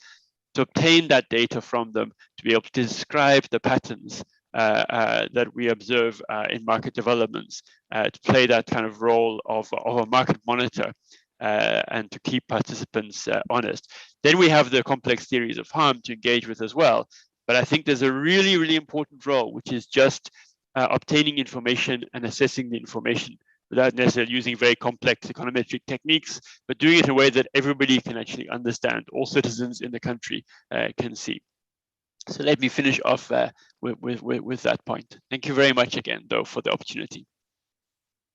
to obtain that data from them, to be able to describe the patterns that we observe in market developments, to play that kind of role of a market monitor, and to keep participants honest. Then we have the complex theories of harm to engage with as well. But I think there's a really, really important role, which is just obtaining information and assessing the information without necessarily using very complex econometric techniques, but doing it in a way that everybody can actually understand, all citizens in the country can see. So let me finish off with that point. Thank you very much again, though, for the opportunity.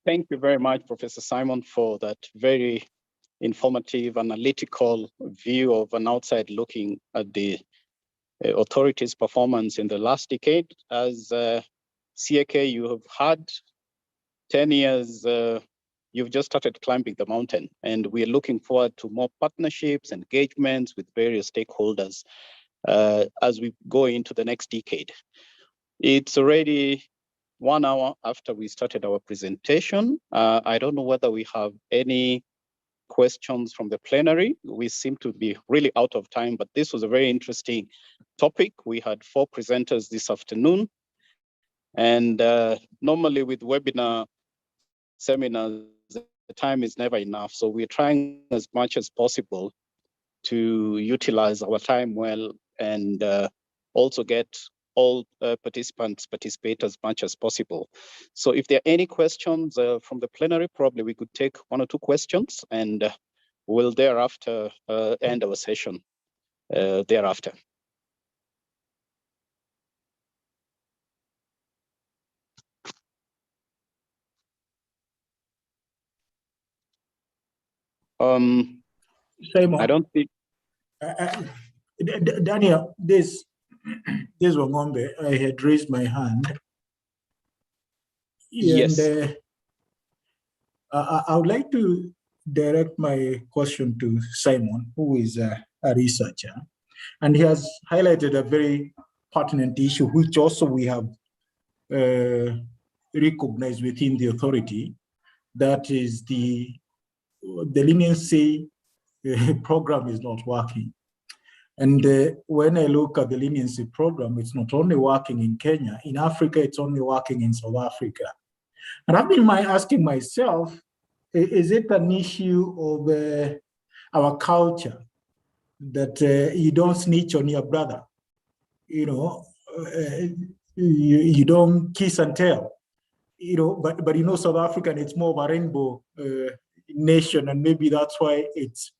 Thank you very much, Professor Simon, for that very informative, analytical view of an outside looking at the authorities' performance in the last decade. As CAK, you have had 10 years, you've just started climbing the mountain, and we're looking forward to more partnerships, engagements with various stakeholders as we go into the next decade. It's already 1 hour after we started our presentation. I don't know whether we have any questions from the plenary. We seem to be really out of time, but this was a very interesting topic. We had 4 presenters this afternoon. And normally with webinar seminars, the time is never enough. So we're trying as much as possible to utilize our time well and also get all participants participate as much as possible. So if there are any questions from the plenary, probably we could take 1 or 2 questions, and we'll thereafter end our session thereafter. Simon, I don't think. Daniel, this Wangombe, I had raised my hand. Yes. And I would like to direct my question to Simon, who is a researcher. And he has highlighted a very pertinent issue, which also we have recognized within the authority, that is the leniency program is not working. And when I look at the leniency program, it's not only working in Kenya, in Africa, it's only working in South Africa. And I've been asking myself, is it an issue of our culture that you don't snitch on your brother? You know, you don't kiss and tell. but South Africa, and it's more of a rainbow nation, and maybe that's why it's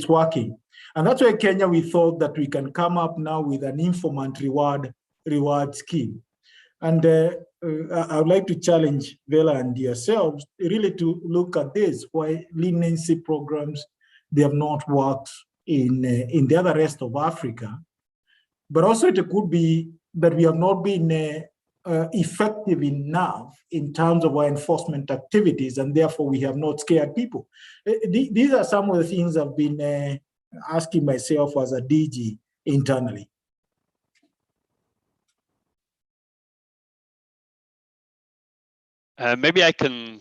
working. And that's why Kenya, we thought that we can come up now with an informant reward scheme. And I would like to challenge Vela and yourselves really to look at this, why leniency programs, they have not worked in the other rest of Africa. But also it could be that we have not been effective enough in terms of our enforcement activities, and therefore we have not scared people. These are some of the things I've been asking myself as a DG internally. Maybe I can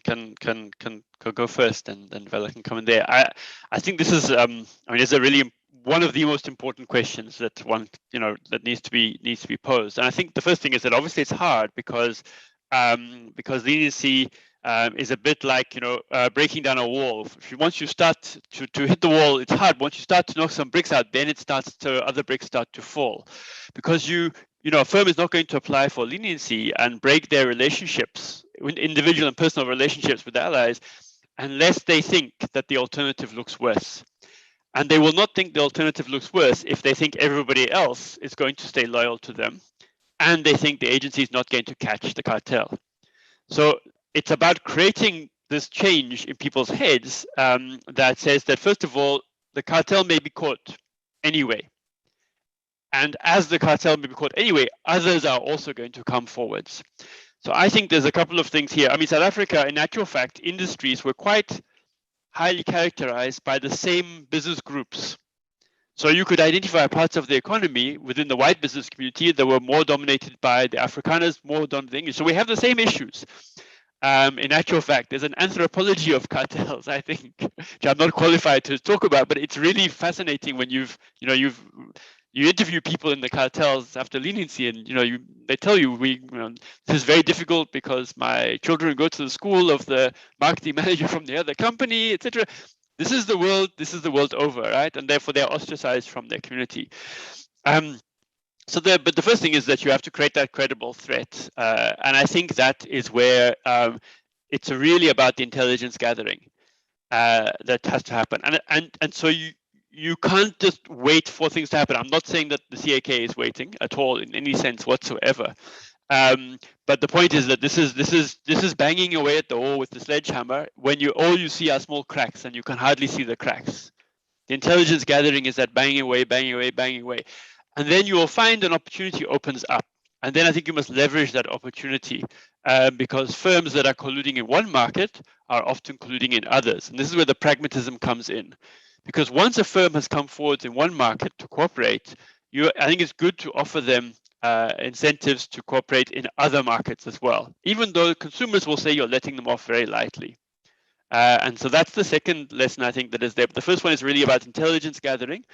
go first, and then Vela can come in there. I think this is it's a really one of the most important questions that that needs to be posed. And I think the first thing is that obviously it's hard because leniency is a bit like breaking down a wall. Once you start to hit the wall, it's hard. Once you start to knock some bricks out, then other bricks start to fall, because a firm is not going to apply for leniency and break their relationships, individual and personal relationships with allies, unless they think that the alternative looks worse. And they will not think the alternative looks worse if they think everybody else is going to stay loyal to them, and they think the agency is not going to catch the cartel. So it's about creating this change in people's heads that says that, first of all, the cartel may be caught anyway. And as the cartel may be caught anyway, others are also going to come forwards. So I think there's a couple of things here. I mean, South Africa, in actual fact, industries were quite highly characterized by the same business groups. So you could identify parts of the economy within the white business community that were more dominated by the Afrikaners, more dominated English. So we have the same issues. In actual fact, there's an anthropology of cartels, I think, which I'm not qualified to talk about, but it's really fascinating when you interview people in the cartels after leniency, and they tell you this is very difficult because my children go to the school of the marketing manager from the other company, etc. This is the world over, right? And therefore they're ostracized from their community. But the first thing is that you have to create that credible threat, and I think that is where it's really about the intelligence gathering that has to happen, and so you can't just wait for things to happen. I'm not saying that the CAK is waiting at all in any sense whatsoever. But the point is that this is banging away at the wall with the sledgehammer when all you see are small cracks and you can hardly see the cracks. The intelligence gathering is that banging away, banging away, banging away. And then you will find an opportunity opens up. And then I think you must leverage that opportunity because firms that are colluding in one market are often colluding in others. And this is where the pragmatism comes in. Because once a firm has come forward in one market to cooperate, I think it's good to offer them incentives to cooperate in other markets as well, even though consumers will say you're letting them off very lightly. And so that's the second lesson I think that is there. The first one is really about intelligence gathering.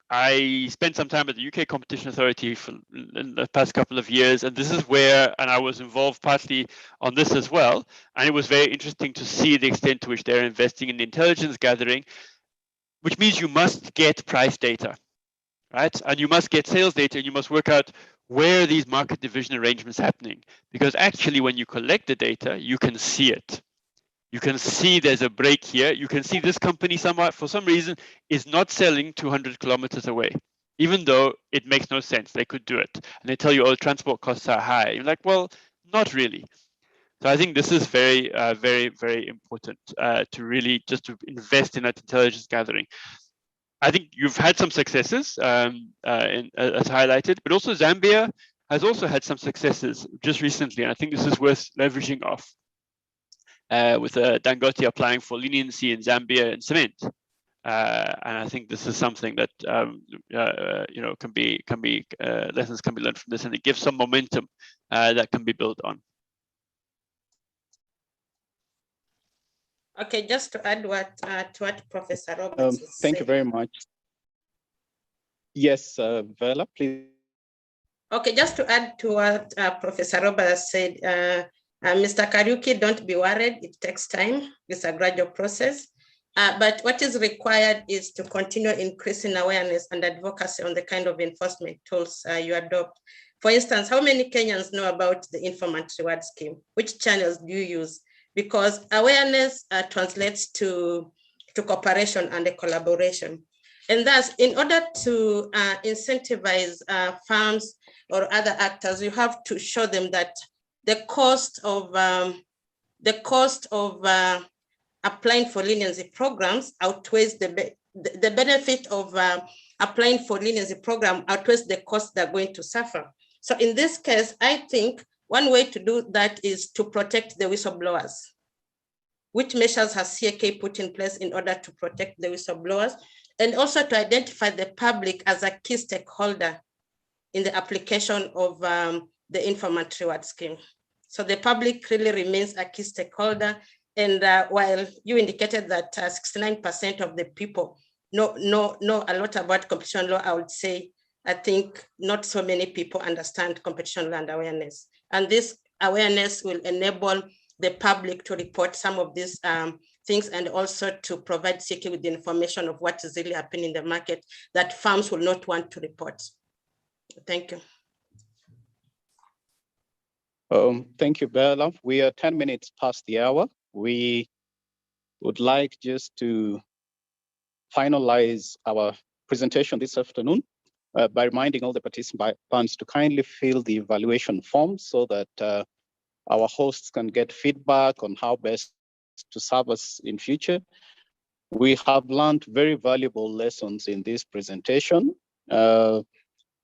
I spent some time at the UK Competition Authority in the past couple of years, and this is where, and I was involved partly on this as well, and it was very interesting to see the extent to which they're investing in the intelligence gathering, which means you must get price data, right? And you must get sales data, and you must work out where are these market division arrangements happening, because actually when you collect the data, you can see it. You can see there's a break here. You can see this company somewhat, for some reason, is not selling 200 kilometers away, even though it makes no sense. They could do it. And they tell you, oh, transport costs are high. You're like, well, not really. So I think this is very, very, very important to really just to invest in that intelligence gathering. I think you've had some successes as highlighted, but also Zambia has also had some successes just recently. And I think this is worth leveraging off. With Dangote applying for leniency in Zambia and cement, and I think this is something that lessons can be learned from this, and it gives some momentum that can be built on. Okay, just to add to what Professor Roberts is thank you very much. Yes, Vela, please. Okay, just to add to what Professor Roberts said. Mr. Kariuki, don't be worried. It takes time. It's a gradual process. But what is required is to continue increasing awareness and advocacy on the kind of enforcement tools you adopt. For instance, how many Kenyans know about the Informant Reward Scheme? Which channels do you use? Because awareness translates to cooperation and collaboration. And thus, in order to incentivize farms or other actors, you have to show them that the cost of applying for leniency programs outweighs the benefit of applying for leniency program outweighs the cost they're going to suffer. So in this case, I think one way to do that is to protect the whistleblowers. Which measures has CAK put in place in order to protect the whistleblowers, and also to identify the public as a key stakeholder in the application of the Informant Reward Scheme. So the public really remains a key stakeholder. And while you indicated that 69% of the people know a lot about competition law, I would say, I think not so many people understand competition law and awareness. And this awareness will enable the public to report some of these things, and also to provide CAK with the information of what is really happening in the market that farms will not want to report. Thank you. Thank you, Bella. We are 10 minutes past the hour. We would like just to finalize our presentation this afternoon by reminding all the participants to kindly fill the evaluation form so that our hosts can get feedback on how best to serve us in future. We have learned very valuable lessons in this presentation.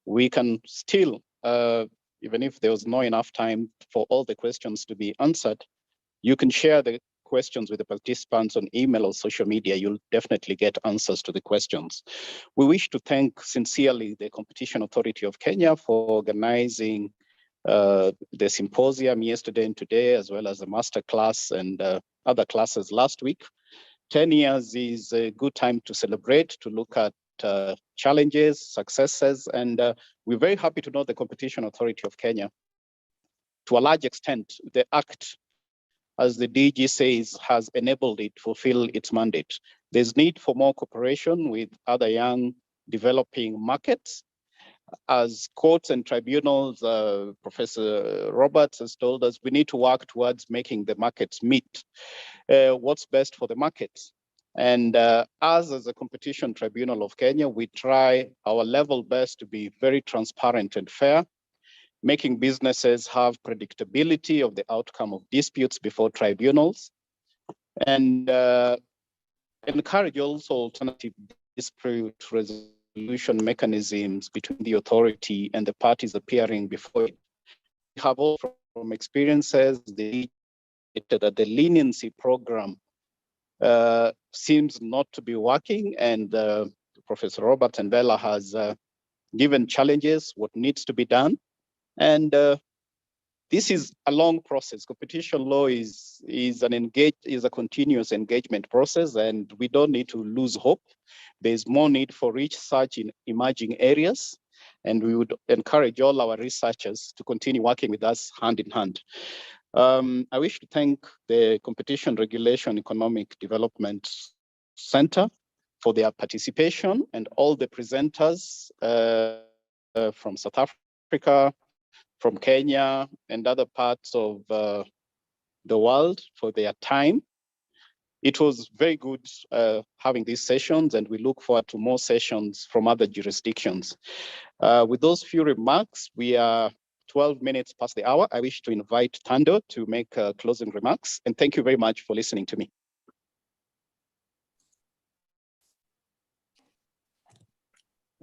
We can still, even if there was not enough time for all the questions to be answered, you can share the questions with the participants on email or social media. You'll definitely get answers to the questions. We wish to thank sincerely the Competition Authority of Kenya for organizing the symposium yesterday and today, as well as the masterclass and other classes last week. 10 years is a good time to celebrate, to look at challenges, successes, and we're very happy to know the Competition Authority of Kenya. To a large extent, the Act, as the DG says, has enabled it to fulfill its mandate. There's need for more cooperation with other young developing markets. As courts and tribunals, Professor Roberts has told us, we need to work towards making the markets meet what's best for the markets. And as a competition tribunal of Kenya, we try our level best to be very transparent and fair, making businesses have predictability of the outcome of disputes before tribunals, and encourage also alternative dispute resolution mechanisms between the authority and the parties appearing before it. We have also from experiences that the leniency program seems not to be working, and Professor Robert and Bella has given challenges, what needs to be done. And this is a long process. Competition law is a continuous engagement process, and we don't need to lose hope. There's more need for research in emerging areas, and we would encourage all our researchers to continue working with us hand in hand. I wish to thank the Competition Regulation Economic Development Center for their participation, and all the presenters from South Africa, from Kenya, and other parts of the world for their time. It was very good having these sessions, and we look forward to more sessions from other jurisdictions. With those few remarks, we are 12 minutes past the hour. I wish to invite Thando to make closing remarks, and thank you very much for listening to me.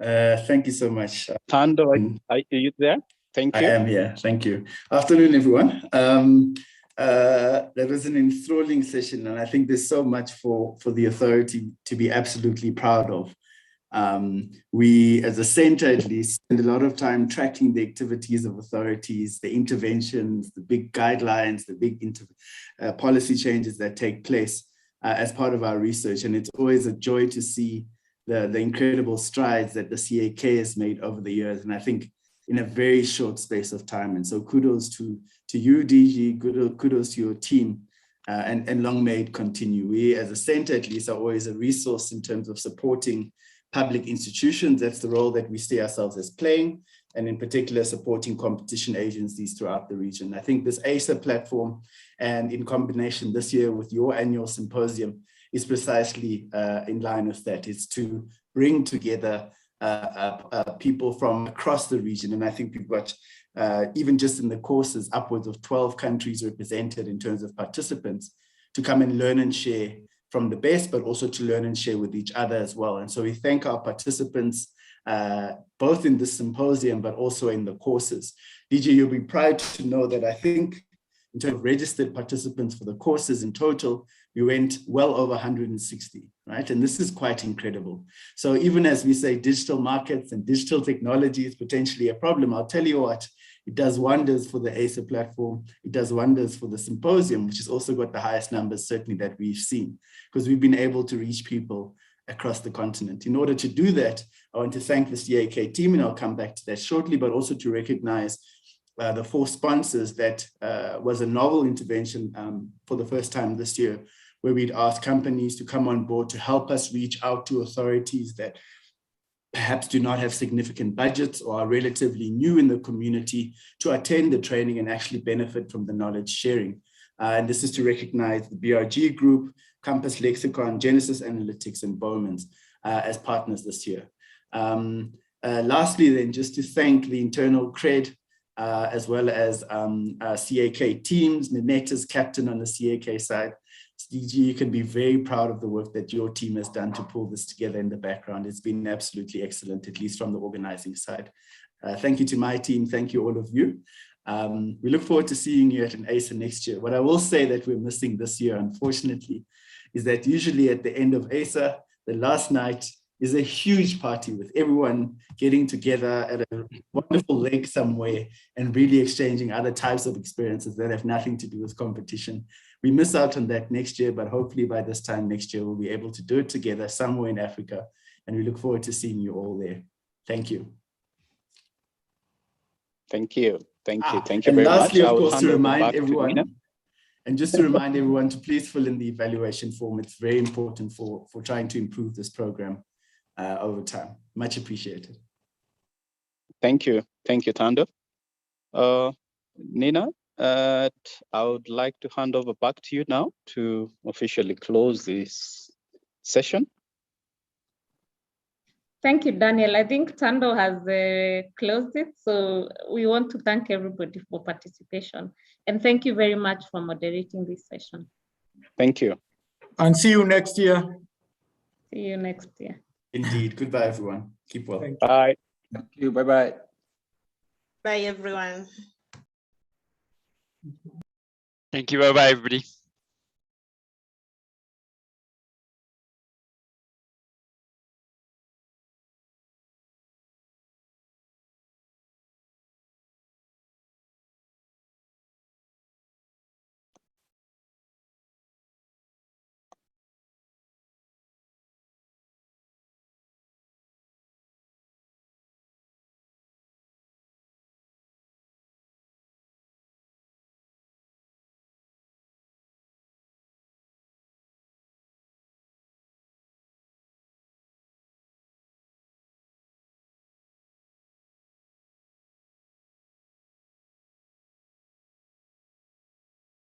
Thank you so much. Thando, are you there? Thank you. I am here. Thank you. Afternoon, everyone. That was an enthralling session, and I think there's so much for the authority to be absolutely proud of. We, as a center at least, spend a lot of time tracking the activities of authorities, the interventions, the big guidelines, the big policy changes that take place as part of our research. And it's always a joy to see the incredible strides that the CAK has made over the years. And I think in a very short space of time. And so kudos to you, DG, kudos to your team, and long may it continue. We, as a center at least, are always a resource in terms of supporting public institutions. That's the role that we see ourselves as playing, and in particular supporting competition agencies throughout the region. I think this ASA platform, and in combination this year with your annual symposium, is precisely in line with that. It's to bring together people from across the region. And I think we've got, even just in the courses, upwards of 12 countries represented in terms of participants to come and learn and share from the best, but also to learn and share with each other as well. And so we thank our participants, both in the symposium, but also in the courses. DJ, you'll be proud to know that I think in terms of registered participants for the courses in total, we went well over 160, right? And this is quite incredible. So even as we say digital markets and digital technology is potentially a problem, I'll tell you what, it does wonders for the ASA platform. It does wonders for the symposium, which has also got the highest numbers certainly that we've seen, because we've been able to reach people across the continent. In order to do that, I want to thank the CAK team, and I'll come back to that shortly, but also to recognize the 4 sponsors that was a novel intervention for the first time this year, where we'd ask companies to come on board to help us reach out to authorities that perhaps do not have significant budgets or are relatively new in the community to attend the training and actually benefit from the knowledge sharing. And this is to recognize the BRG Group, Campus Lexicon, Genesis Analytics, and Bowman's as partners this year. Lastly, then, just to thank the internal cred as well as CAK teams. Nanette is captain on the CAK side. DG, you can be very proud of the work that your team has done to pull this together in the background. It's been absolutely excellent, at least from the organizing side. Thank you to my team. Thank you, all of you. We look forward to seeing you at an ASA next year. What I will say that we're missing this year, unfortunately, is that usually at the end of ASA, the last night is a huge party with everyone getting together at a wonderful lake somewhere and really exchanging other types of experiences that have nothing to do with competition. We miss out on that next year, but hopefully by this time next year, we'll be able to do it together somewhere in Africa. And we look forward to seeing you all there. Thank you. Thank you. Thank you. Thank you very much. And lastly, of course, to remind everyone, and just to remind everyone to please fill in the evaluation form. It's very important for trying to improve this program over time. Much appreciated. Thank you. Thank you, Thando. Nina, I would like to hand over back to you now to officially close this session. Thank you, Daniel. I think Thando has closed it. So we want to thank everybody for participation. And thank you very much for moderating this session. Thank you. And see you next year. See you next year. Indeed. Goodbye, everyone. Keep well. Bye. Thank you. Bye-bye. Bye, everyone. Thank you. Bye-bye, everybody.